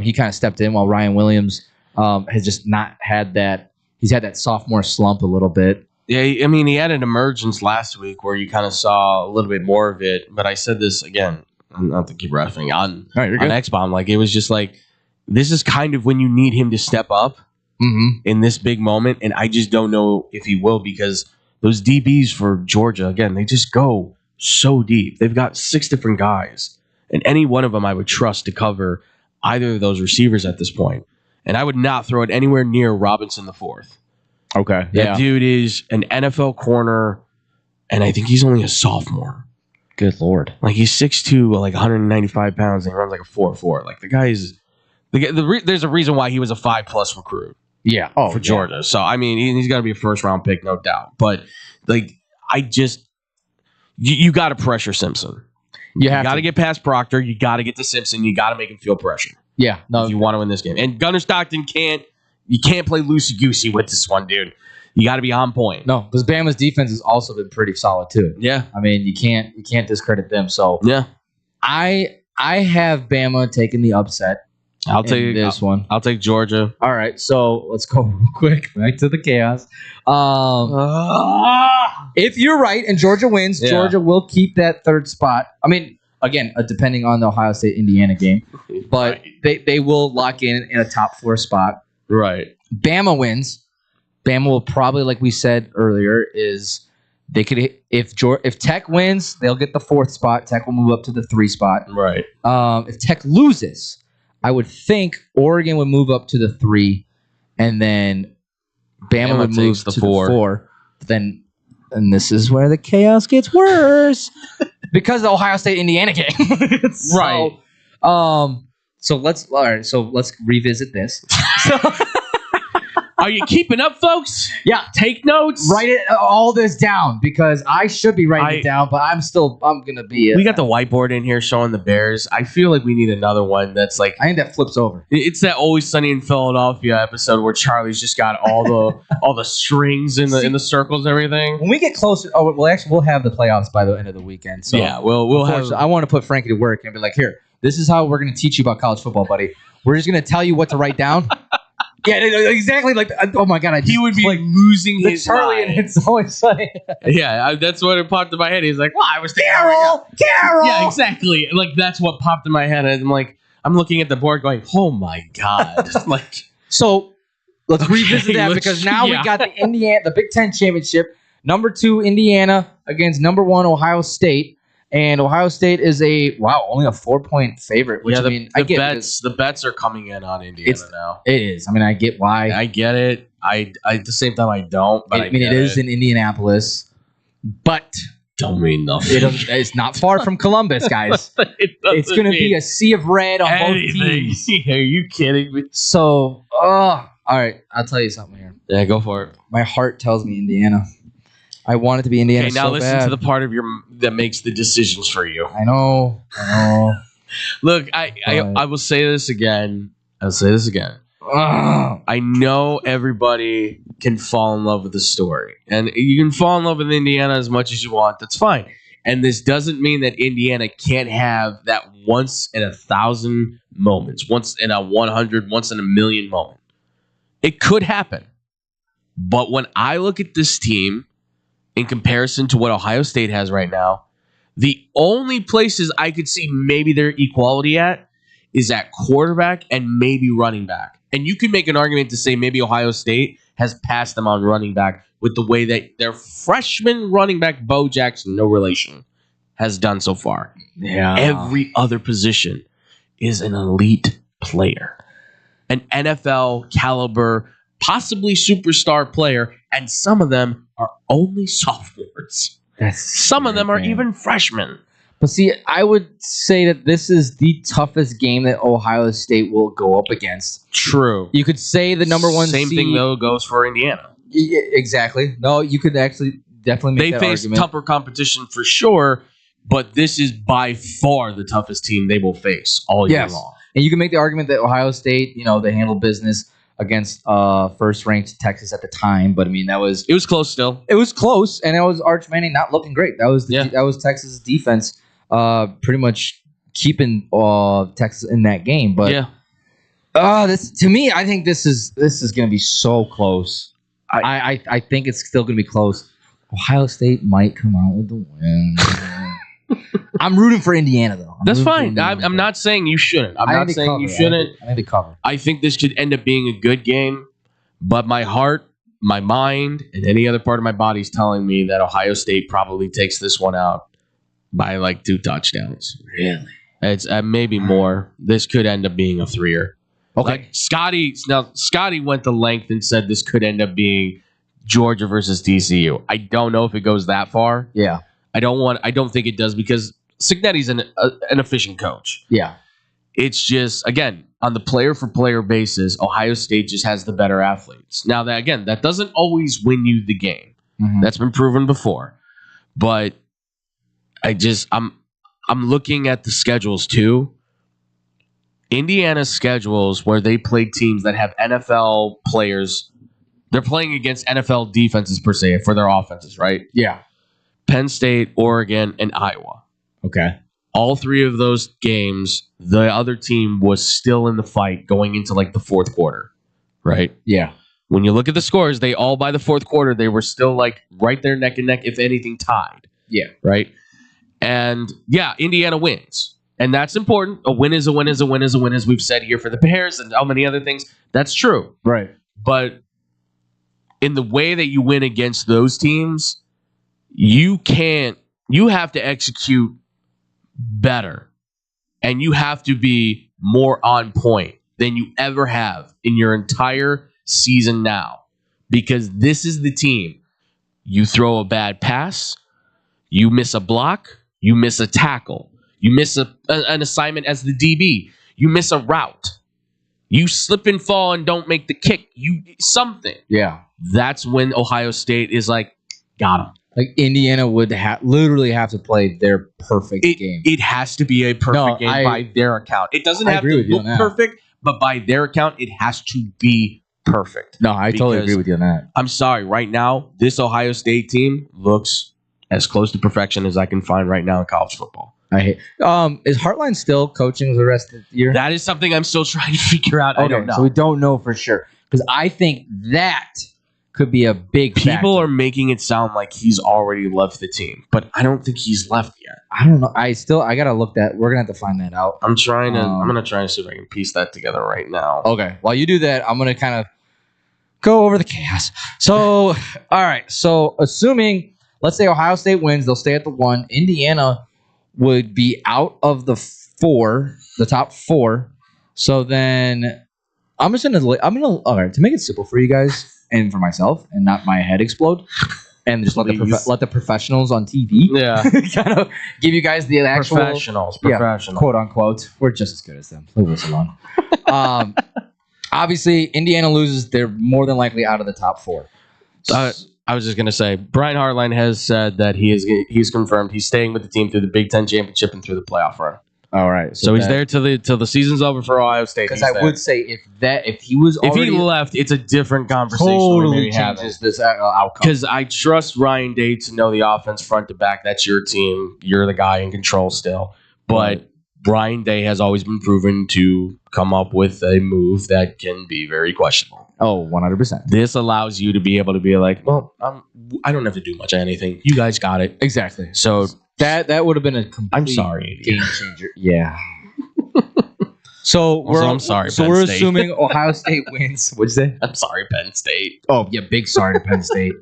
He kind of stepped in while Ryan Williams has just not had that. He's had that sophomore slump a little bit. Yeah, I mean, he had an emergence last week where you kind of saw a little bit more of it. But I said this again, not to keep referencing on X-Bomb. Like, it was just like, this is kind of when you need him to step up in this big moment. And I just don't know if he will, because those DBs for Georgia, again, they just go so deep. They've got 6 different guys. And any one of them I would trust to cover either of those receivers at this point. And I would not throw it anywhere near Robinson the fourth. Okay. That dude is an NFL corner, and I think he's only a sophomore. Good Lord. Like, he's 6'2", like 195 pounds, and he runs like a 4.4. Like, the guy is... there's a reason why he was a 5+ recruit. Yeah. For Georgia. So, I mean, he's got to be a first-round pick, no doubt. But, like, I just... You got to pressure Simpson. You got to get past Proctor. You got to get to Simpson. You got to make him feel pressure. Yeah. No, if you want to win this game. And Gunnar Stockton you can't play loosey-goosey with this one, dude. You got to be on point. No, because Bama's defense has also been pretty solid too. Yeah. I mean, you can't discredit them. So yeah, I have Bama taking the upset. I'll take this one. I'll take Georgia. All right, so let's go real quick back to the chaos. If you're right and Georgia wins, Georgia will keep that 3rd spot. I mean, again, depending on the Ohio State-Indiana game, but they will lock in a top 4 spot. Right. Bama wins. Bama will probably, like we said earlier, they could if Tech wins, they'll get the 4th spot. Tech will move up to the 3 spot. Right. If Tech loses, I would think Oregon would move up to the 3, and then Bama would move to the 4. Then, and this is where the chaos gets worse because the Ohio State-Indiana game. Right. So let's revisit this. Are you keeping up, folks? Yeah. Take notes. Write all this down, because I should be writing it down, but I'm going to be... We got the whiteboard in here showing the Bears. I feel like we need another one that's like... I think that flips over. It's that Always Sunny in Philadelphia episode where Charlie's just got all the strings in the circles and everything. When we get closer... Oh, well, actually, we'll have the playoffs by the end of the weekend. So yeah, we'll have... I want to put Frankie to work and be like, here, this is how we're going to teach you about college football, buddy. We're just going to tell you what to write down. Yeah, exactly. Like, oh my god, he would be like losing his Charlie mind. And It's Always Sunny. Yeah, that's what it popped in my head. He's like, "Well, I was Carol." Yeah, exactly. Like, that's what popped in my head. And I'm like, I'm looking at the board, going, "Oh my god!" Like, so let's revisit that, because now we got the Big Ten championship. Number 2 Indiana against number 1 Ohio State. And Ohio State is only a 4-point favorite. Which, the bets are coming in on Indiana now. It is. I mean, I get why. I get it. I at the same time I don't. But I mean, it is in Indianapolis, but don't mean nothing. It's not far from Columbus, guys. It's going to be a sea of red on both teams. Are you kidding me? So, all right, I'll tell you something here. Yeah, go for it. My heart tells me Indiana. I want it to be Indiana. Okay, now listen to the part of that makes the decisions for you. I know. Look, I will say this again. I'll say this again. I know everybody can fall in love with the story, and you can fall in love with Indiana as much as you want. That's fine. And this doesn't mean that Indiana can't have that once in 1,000 moments, once in a 100, once in a million moment. It could happen. But when I look at this team, in comparison to what Ohio State has right now, The only places I could see maybe their equality at is at quarterback and maybe running back. And you could make an argument to say maybe Ohio State has passed them on running back with the way that their freshman running back, Bo Jackson, no relation, has done so far. Yeah. Every other position is an elite player, an NFL caliber, possibly superstar player, and some of them are only sophomores. Some of them are even freshmen. But see, I would say that this is the toughest game that Ohio State will go up against. True. You could say the number one Same seed, thing, though, goes for Indiana. Exactly. No, you could actually definitely make that face argument. tougher competition for sure, but this is by far the toughest team they will face all year long. And you can make the argument that Ohio State, they handled business against first-ranked Texas at the time, but I mean it was close still. It was close, and it was Arch Manning not looking great. That was Texas' defense, pretty much keeping Texas in that game. But this to me, I think this is going to be so close. I think it's still going to be close. Ohio State might come out with the win. I'm rooting for Indiana, though. That's fine. I'm not saying you shouldn't. I'm not saying you shouldn't. I need to cover. I think this could end up being a good game, but my heart, my mind, and any other part of my body is telling me that Ohio State probably takes this one out by like 2 touchdowns. Really? It's maybe more. This could end up being a 3-er. Okay. Like Scotty went the length and said this could end up being Georgia versus TCU. I don't know if it goes that far. Yeah. I don't think it does because Cignetti's an efficient coach. Yeah. It's just, again, on the player-for-player basis, Ohio State just has the better athletes. Now, that doesn't always win you the game. Mm-hmm. That's been proven before. But I'm looking at the schedules, too. Indiana's schedules where they play teams that have NFL players, they're playing against NFL defenses, per se, for their offenses, right? Yeah. Penn State, Oregon, and Iowa. Okay. All 3 of those games, the other team was still in the fight going into like the fourth quarter, right? Yeah. When you look at the scores, they all by the fourth quarter, they were still like right there neck and neck, if anything tied. Yeah. Right? And yeah, Indiana wins. And that's important. A win is a win is a win is a win, as we've said here for the Bears and how many other things. That's true. Right. But in the way that you win against those teams, you have to execute better, and you have to be more on point than you ever have in your entire season now, because this is the team. You throw a bad pass, you miss a block, you miss a tackle, you miss an assignment as the DB, you miss a route, you slip and fall and don't make the kick, something. Yeah. That's when Ohio State is like, got him. Like Indiana would literally have to play their perfect game. It has to be a perfect game by their account. It doesn't have to look perfect, but by their account, it has to be perfect. No, I totally agree with you on that. I'm sorry. Right now, this Ohio State team looks as close to perfection as I can find right now in college football. I hate. Is Hartline still coaching the rest of the year? That is something I'm still trying to figure out. Okay, I don't know. So we don't know for sure, because I think that could be a big People are making it sound like he's already left the team, but I don't think he's left yet. I don't know. I gotta look that. We're gonna have to find that out. I'm gonna try to see if I can piece that together right now. Okay. While you do that, I'm gonna kind of go over the chaos. So, all right. So, assuming, let's say Ohio State wins, they'll stay at the 1. Indiana would be out of the top 4. So then, all right, to make it simple for you guys and for myself, and not my head explode, and just let the professionals on TV, kind of give you guys the actual professionals, quote unquote. We're just as good as them. Leave us alone. Obviously, Indiana loses. They're more than likely out of the top 4. I was just gonna say, Brian Hartline has said that he's confirmed he's staying with the team through the Big Ten championship and through the playoff run. All right, so he's there till the season's over for Ohio State. Because I would say if he left, it's a different conversation. Totally changes this outcome. Because I trust Ryan Day to know the offense front to back. That's your team. You're the guy in control still. But Ryan Day has always been proven to come up with a move that can be very questionable. Oh, 100%. This allows you to be able to be like, well, I don't have to do much of anything. You guys got it. Exactly. So That would have been a complete I'm sorry. game changer. Yeah. So I'm sorry. So Penn we're State. assuming Ohio State wins. What'd you say? I'm sorry, Penn State. Oh yeah, big sorry to Penn State.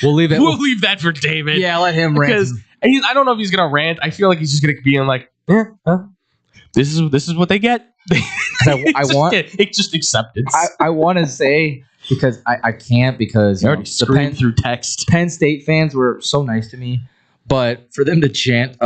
We'll leave it. We'll leave that for David. Yeah, let him rant. Because I don't know if he's gonna rant. I feel like he's just gonna be in like, this is what they get. It's just acceptance. I want to say because I can't because you already screamed through text. Penn State fans were so nice to me, but for them to chant,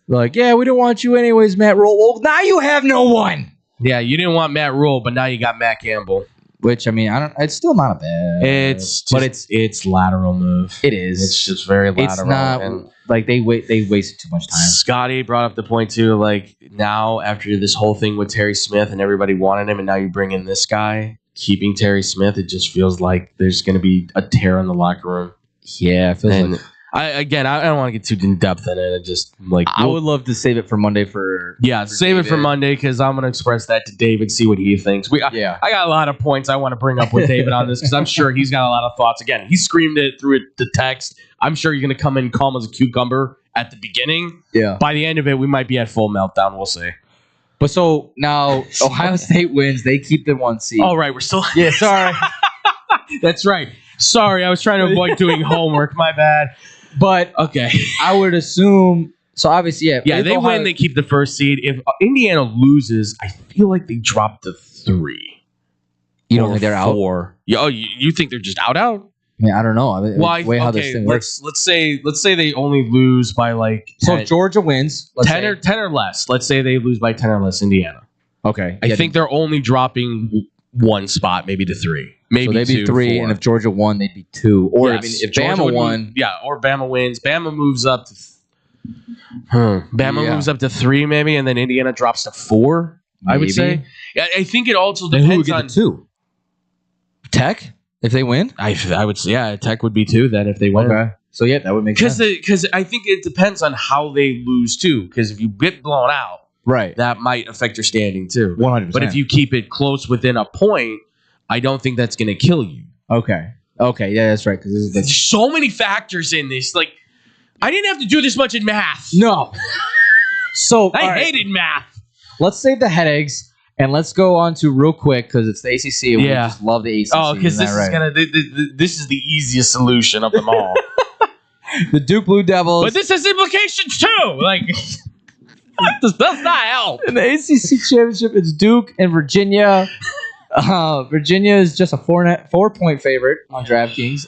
like, yeah, we don't want you anyways, Matt Rule. Well, now you have no one. Yeah, you didn't want Matt Rule, but now you got Matt Campbell. Which I mean, it's still not a bad. It's lateral move. It is. It's just very lateral. It's not and like they wasted too much time. Scotty brought up the point too. Like now, after this whole thing with Terry Smith and everybody wanted him, and now you bring in this guy, keeping Terry Smith, it just feels like there's going to be a tear in the locker room. Yeah, it feels like. I don't want to get too in depth in it. Just like I would love to save it for Monday for save it for Monday because I'm going to express that to David, see what he thinks. I got a lot of points I want to bring up with David on this because I'm sure he's got a lot of thoughts. Again, he screamed it through the text. I'm sure you're going to come in calm as a cucumber at the beginning. Yeah. By the end of it, we might be at full meltdown. We'll see. But so now Ohio State wins. They keep the 1 seed. All right, we're still. Yeah, sorry. That's right. Sorry, I was trying to avoid doing homework. My bad. But okay, I would assume. So obviously, yeah, they win. They keep the 1st seed. If Indiana loses, I feel like they drop to 3. You don't think they're out? 4. You think they're just out? I mean, I don't know. How this thing works. Let's say they only lose by like 10, so if Georgia wins 10 or less. Let's say they lose by 10 or less. Indiana. Okay, I think they're only dropping 1 spot, maybe to 3. Maybe so they'd be 3, 4. And if Georgia won, they'd be 2. Or yes, if Bama won, or Bama wins, Bama moves up to. Moves up to 3, maybe, and then Indiana drops to 4. Maybe. I would say. Yeah, I think it also depends who would get on 2. Tech, if they win, I would say Tech would be 2 then if they win. Okay, so yeah, that would make sense. Because I think it depends on how they lose too. Because if you get blown out, right, that might affect your standing too. 100%. But if you keep it close within a point, I don't think that's going to kill you. Okay, yeah, that's right. Because there's so many factors in this. Like, I didn't have to do this much in math. No. So I hated math. Let's save the headaches and let's go on to real quick because it's the ACC. And we just love the ACC. Oh, because this is this is the easiest solution of them all. The Duke Blue Devils, but this has implications too. Like, this does not help. In the ACC championship, it's Duke and Virginia. Virginia is just a 4-point favorite on DraftKings.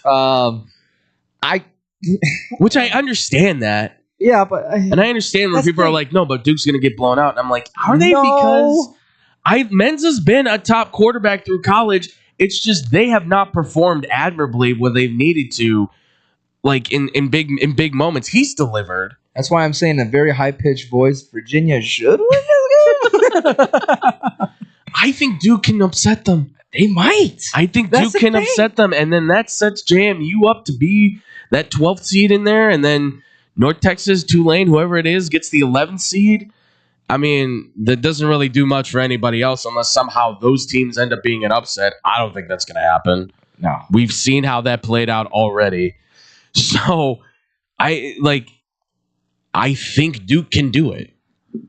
Which I understand that. Yeah, but I understand where people are like, no, but Duke's gonna get blown out. And I'm like, are they? Because Menza's been a top quarterback through college. It's just they have not performed admirably where they've needed to, like in big moments. He's delivered. That's why I'm saying in a very high pitched voice, Virginia should win this game. I think Duke can upset them. They might. I think Duke can upset them, and then that sets JMU up to be that 12th seed in there, and then North Texas, Tulane, whoever it is, gets the 11th seed. I mean, that doesn't really do much for anybody else unless somehow those teams end up being an upset. I don't think that's going to happen. No. We've seen how that played out already. So, I think Duke can do it.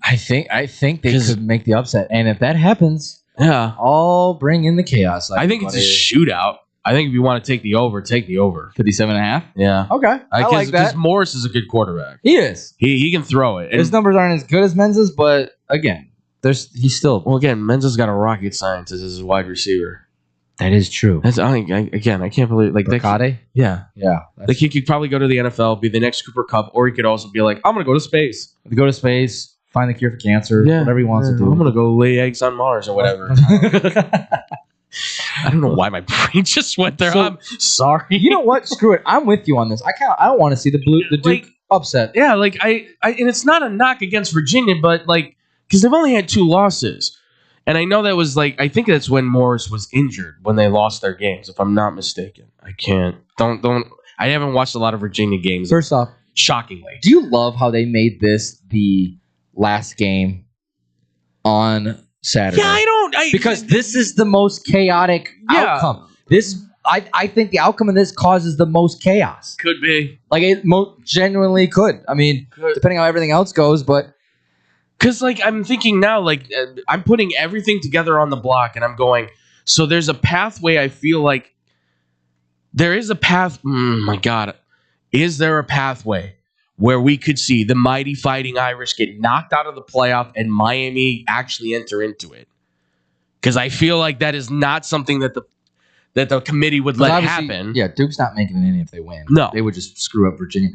I think they could make the upset, and if that happens, I'll bring in the chaos. I think it's a shootout. I think if you want to take the over, take the over. 57.5. Yeah. Okay. I like that. Because Morris is a good quarterback. He is. He can throw it. His numbers aren't as good as Menza's, but again, he's still. Well, again, Menza's got a rocket science as his wide receiver. That is true. I can't believe Bricade? Yeah. The kid could probably go to the NFL, be the next Cooper Kupp, or he could also be like, I'm going to go to space. Go to space. Find the cure for cancer, whatever he wants to do. I'm going to go lay eggs on Mars or whatever. I don't know why my brain just went there. I'm sorry. You know what? Screw it. I'm with you on this. I don't want to see the Duke upset. Yeah, like I and it's not a knock against Virginia, but like because they've only had 2 losses. And I know that was like I think that's when Morris was injured when they lost their games, if I'm not mistaken. I haven't watched a lot of Virginia games. First off, shockingly. Do you love how they made this the last game on Saturday? Yeah, because this is the most chaotic outcome. This I think the outcome of this causes the most chaos. Could be. Like it genuinely could. I mean, depending on how everything else goes, but because like I'm thinking now, like I'm putting everything together on the block, and I'm going. So there's a pathway. I feel like there is a path. My God, is there a pathway where we could see the mighty Fighting Irish get knocked out of the playoff and Miami actually enter into it? Because I feel like that is not something that the committee would let happen. Yeah, Duke's not making it in if they win. No. They would just screw up Virginia.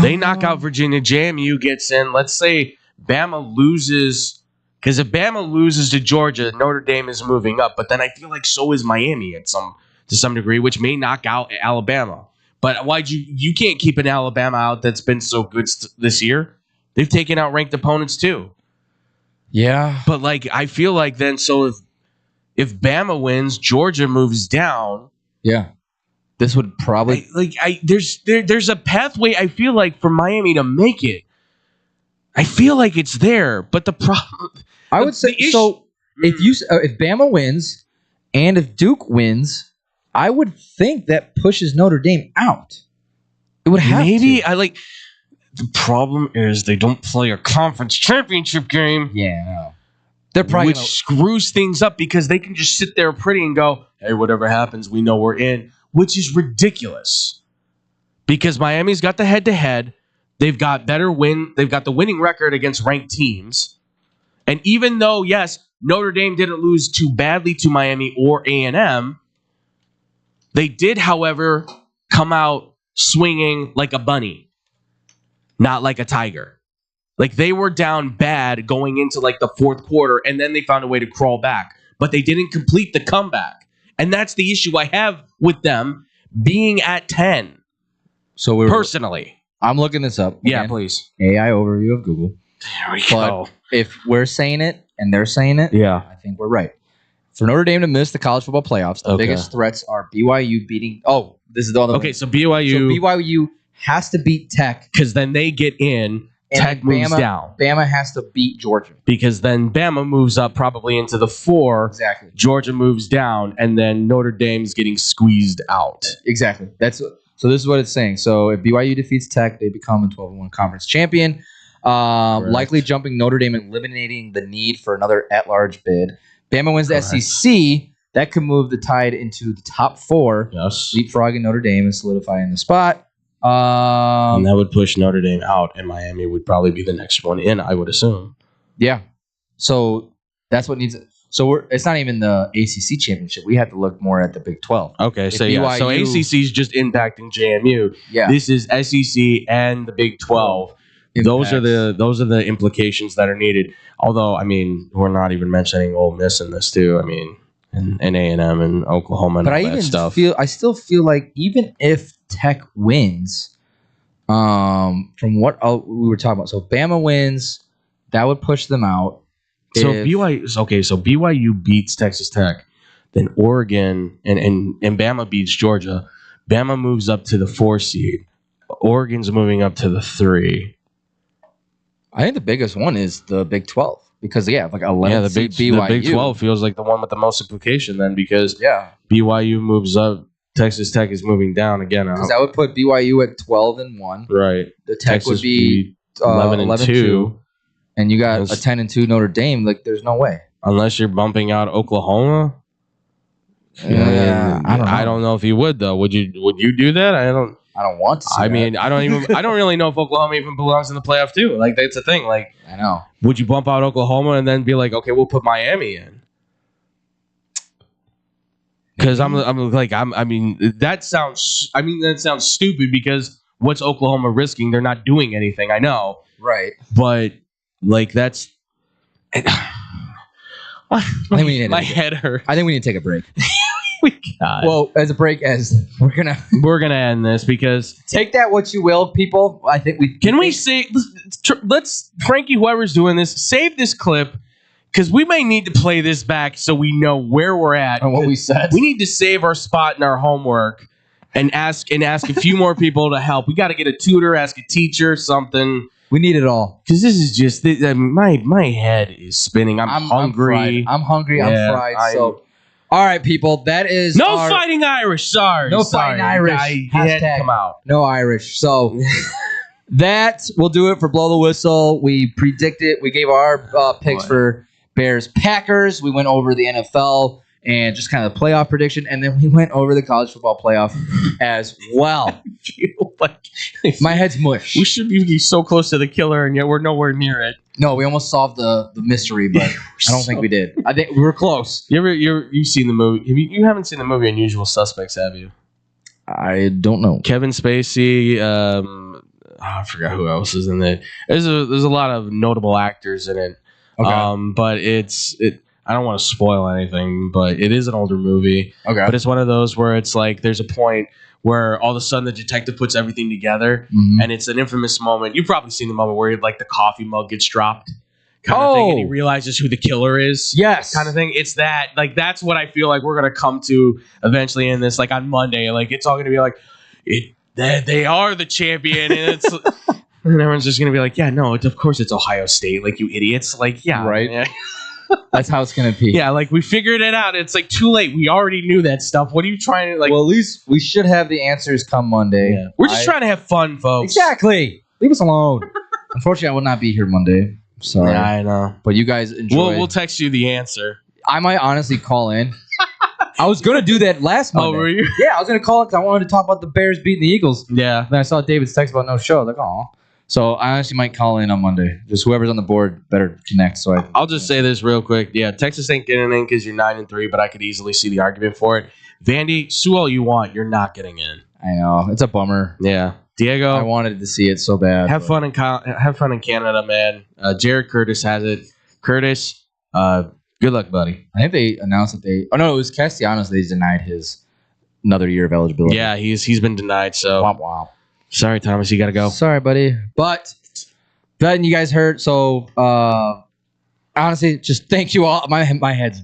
They knock out Virginia. JMU gets in. Let's say Bama loses. Because if Bama loses to Georgia, Notre Dame is moving up. But then I feel like so is Miami to some degree, which may knock out Alabama. But why'd you can't keep an Alabama out that's been so good this year? They've taken out ranked opponents too. Yeah. But like I feel like then so if Bama wins, Georgia moves down. Yeah. This would probably there's a pathway I feel like for Miami to make it. I feel like it's there, but the problem I would say so if Bama wins and if Duke wins, I would think that pushes Notre Dame out. It would have to. The problem is they don't play a conference championship game. Yeah, no. They're probably which screws things up because they can just sit there pretty and go, hey, whatever happens, we know we're in, which is ridiculous. Because Miami's got the head-to-head. They've got they've got the winning record against ranked teams. And even though, yes, Notre Dame didn't lose too badly to Miami or A&M, they did, however, come out swinging like a bunny, not like a tiger. Like they were down bad going into like the fourth quarter, and then they found a way to crawl back. But they didn't complete the comeback. And that's the issue I have with them being at 10. So personally. I'm looking this up. Yeah, again. please. AI overview of Google. There we go. If we're saying it and they're saying it, yeah, I think we're right. For Notre Dame to miss the college football playoffs, the biggest threats are BYU beating. Oh, this is the other one. Okay, so BYU has to beat Tech because then they get in. And Tech moves down. Bama has to beat Georgia because then Bama moves up probably into the 4. Exactly. Georgia moves down, and then Notre Dame's getting squeezed out. Exactly. So this is what it's saying. So if BYU defeats Tech, they become a 12-1 conference champion, likely jumping Notre Dame and eliminating the need for another at-large bid. Bama wins the SEC. That could move the Tide into the top 4, leapfrogging Notre Dame and solidifying the spot. And that would push Notre Dame out, and Miami would probably be the next one in, I would assume. Yeah. So that's what needs. So it's not even the ACC championship. We have to look more at the Big 12. Okay, so BYU, so ACC is just impacting JMU. Yeah. This is SEC and the Big 12. Those are the implications that are needed. Although, I mean, we're not even mentioning Ole Miss in this too. I mean, and A&M and Oklahoma and but all that stuff. I still feel like even if Tech wins, from what we were talking about, so if Bama wins, that would push them out. So BYU beats Texas Tech, then Oregon and Bama beats Georgia. Bama moves up to the 4 seed. Oregon's moving up to the 3. I think the biggest one is the Big 12 because like 11. Yeah, the Big 12 feels like the one with the most implication then because BYU moves up, Texas Tech is moving down again. Because that would put BYU at 12-1. Right. The Tech Texas would be 11-2. And you got a 10-2 Notre Dame. Like, there's no way. Unless you're bumping out Oklahoma. Yeah, I don't know if you would though. Would you do that? I don't want to. I mean, I don't really know if Oklahoma even belongs in the playoff too. Like that's the thing. Like I know. Would you bump out Oklahoma and then be like, okay, we'll put Miami in? Because that sounds stupid because what's Oklahoma risking? They're not doing anything. I know. Right. But like that's. I think we need my head hurts. I think we need to take a break. Well, as a break, we're gonna end this because take that what you will, people. I think let's Frankie, whoever's doing this, save this clip because we may need to play this back so we know where we're at and what we said. We need to save our spot in our homework and ask a few more people to help. We got to get a tutor, ask a teacher, something. We need it all because this is just my head is spinning. I'm hungry. I'm hungry. I'm fried. So All right, people. That is no fighting Irish. Sorry. No fighting Irish. He had to come out. No Irish. So that will do it for Blow the Whistle. We predicted. We gave our picks for Bears Packers. We went over the NFL and just kind of the playoff prediction, and then we went over the college football playoff as well. My head's mush. We should be so close to the killer, and yet we're nowhere near it. No, we almost solved the mystery, but I don't think we did. I think we were close. You've seen the movie? You haven't seen the movie Unusual Suspects, have you? I don't know. Kevin Spacey. I forgot who else is in it. There's a lot of notable actors in it. Okay. But I don't want to spoil anything, but it is an older movie. Okay. But it's one of those where it's like there's a point where all of a sudden the detective puts everything together, and it's an infamous moment. You've probably seen the moment where like the coffee mug gets dropped, kind of thing, and he realizes who the killer is. Yes, kind of thing. It's that. Like that's what I feel like we're gonna come to eventually in this. Like on Monday, like it's all gonna be like they are the champion, and it's. And everyone's just gonna be like, yeah, no, of course it's Ohio State, like you idiots, like yeah, right. Yeah. That's how it's gonna be. Yeah, like we figured it out. It's like too late. We already knew that stuff. What are you trying to like? Well, at least we should have the answers come Monday. Yeah. We're just trying to have fun, folks. Exactly. Leave us alone. Unfortunately, I will not be here Monday. Sorry. Yeah, I know. But you guys enjoy. We'll text you the answer. I might honestly call in. I was gonna do that last Monday. Oh, were you? Yeah, I was gonna call it because I wanted to talk about the Bears beating the Eagles. Yeah. Then I saw David's text about no show. I was like, oh. So I honestly might call in on Monday. Just whoever's on the board better connect. So I'll just say this real quick. Yeah, Texas ain't getting in because you're 9-3, but I could easily see the argument for it. Vandy, sue all you want. You're not getting in. I know it's a bummer. Yeah, Diego. I wanted to see it so bad. Have fun in Canada, man. Jared Curtis has it. Curtis, good luck, buddy. I think they announced that they. Oh no, it was Castellanos. They denied his another year of eligibility. Yeah, he's been denied. So wow. Sorry, Thomas, you got to go. Sorry, buddy. But then you guys heard. So honestly, just thank you all. My head's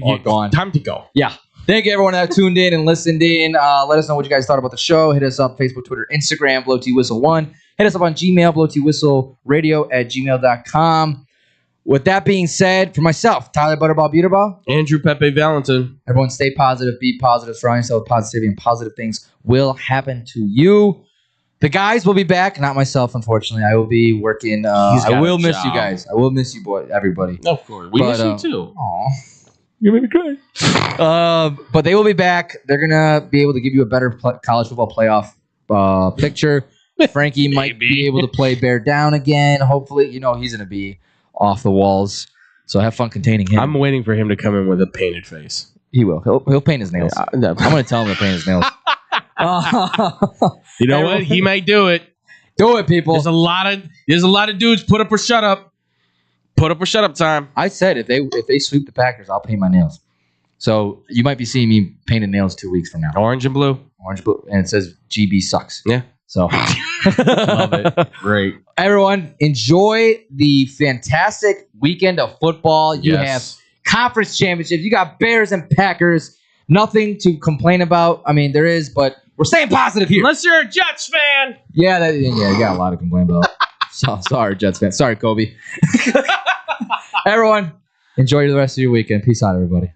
all gone. Time to go. Yeah. Thank you, everyone that tuned in and listened in. Let us know what you guys thought about the show. Hit us up, Facebook, Twitter, Instagram, BlowTWhistle1. Hit us up on Gmail, blowtwhistleradio@gmail.com. With that being said, for myself, Tyler Butterball Buterball, Andrew Pepe Valentin. Everyone stay positive, be positive, surround yourself with positivity, and positive things will happen to you. The guys will be back, not myself, unfortunately. I will be working. I will miss you guys. I will miss you, everybody. Of course. We miss you too. Aw. You made me cry. But they will be back. They're going to be able to give you a better college football playoff picture. Frankie might be able to play Bear down again. Hopefully, he's going to be off the walls. So have fun containing him. I'm waiting for him to come in with a painted face. He will. He'll paint his nails. I'm going to tell him to paint his nails. You know what? He might do it. Do it, people. There's a lot of dudes. Put up or shut up. Put up or shut up time. I said if they sweep the Packers, I'll paint my nails. So you might be seeing me painted nails 2 weeks from now. Orange and blue. Orange, blue, and it says GB sucks. Yeah. So love it. Great. Everyone, enjoy the fantastic weekend of football. You have conference championships. You got Bears and Packers. Nothing to complain about. I mean, there is, but we're staying positive here. Unless you're a Jets fan. Yeah, you got a lot to complain about. So, sorry, Jets fans. Sorry, Kobe. Everyone, enjoy the rest of your weekend. Peace out, everybody.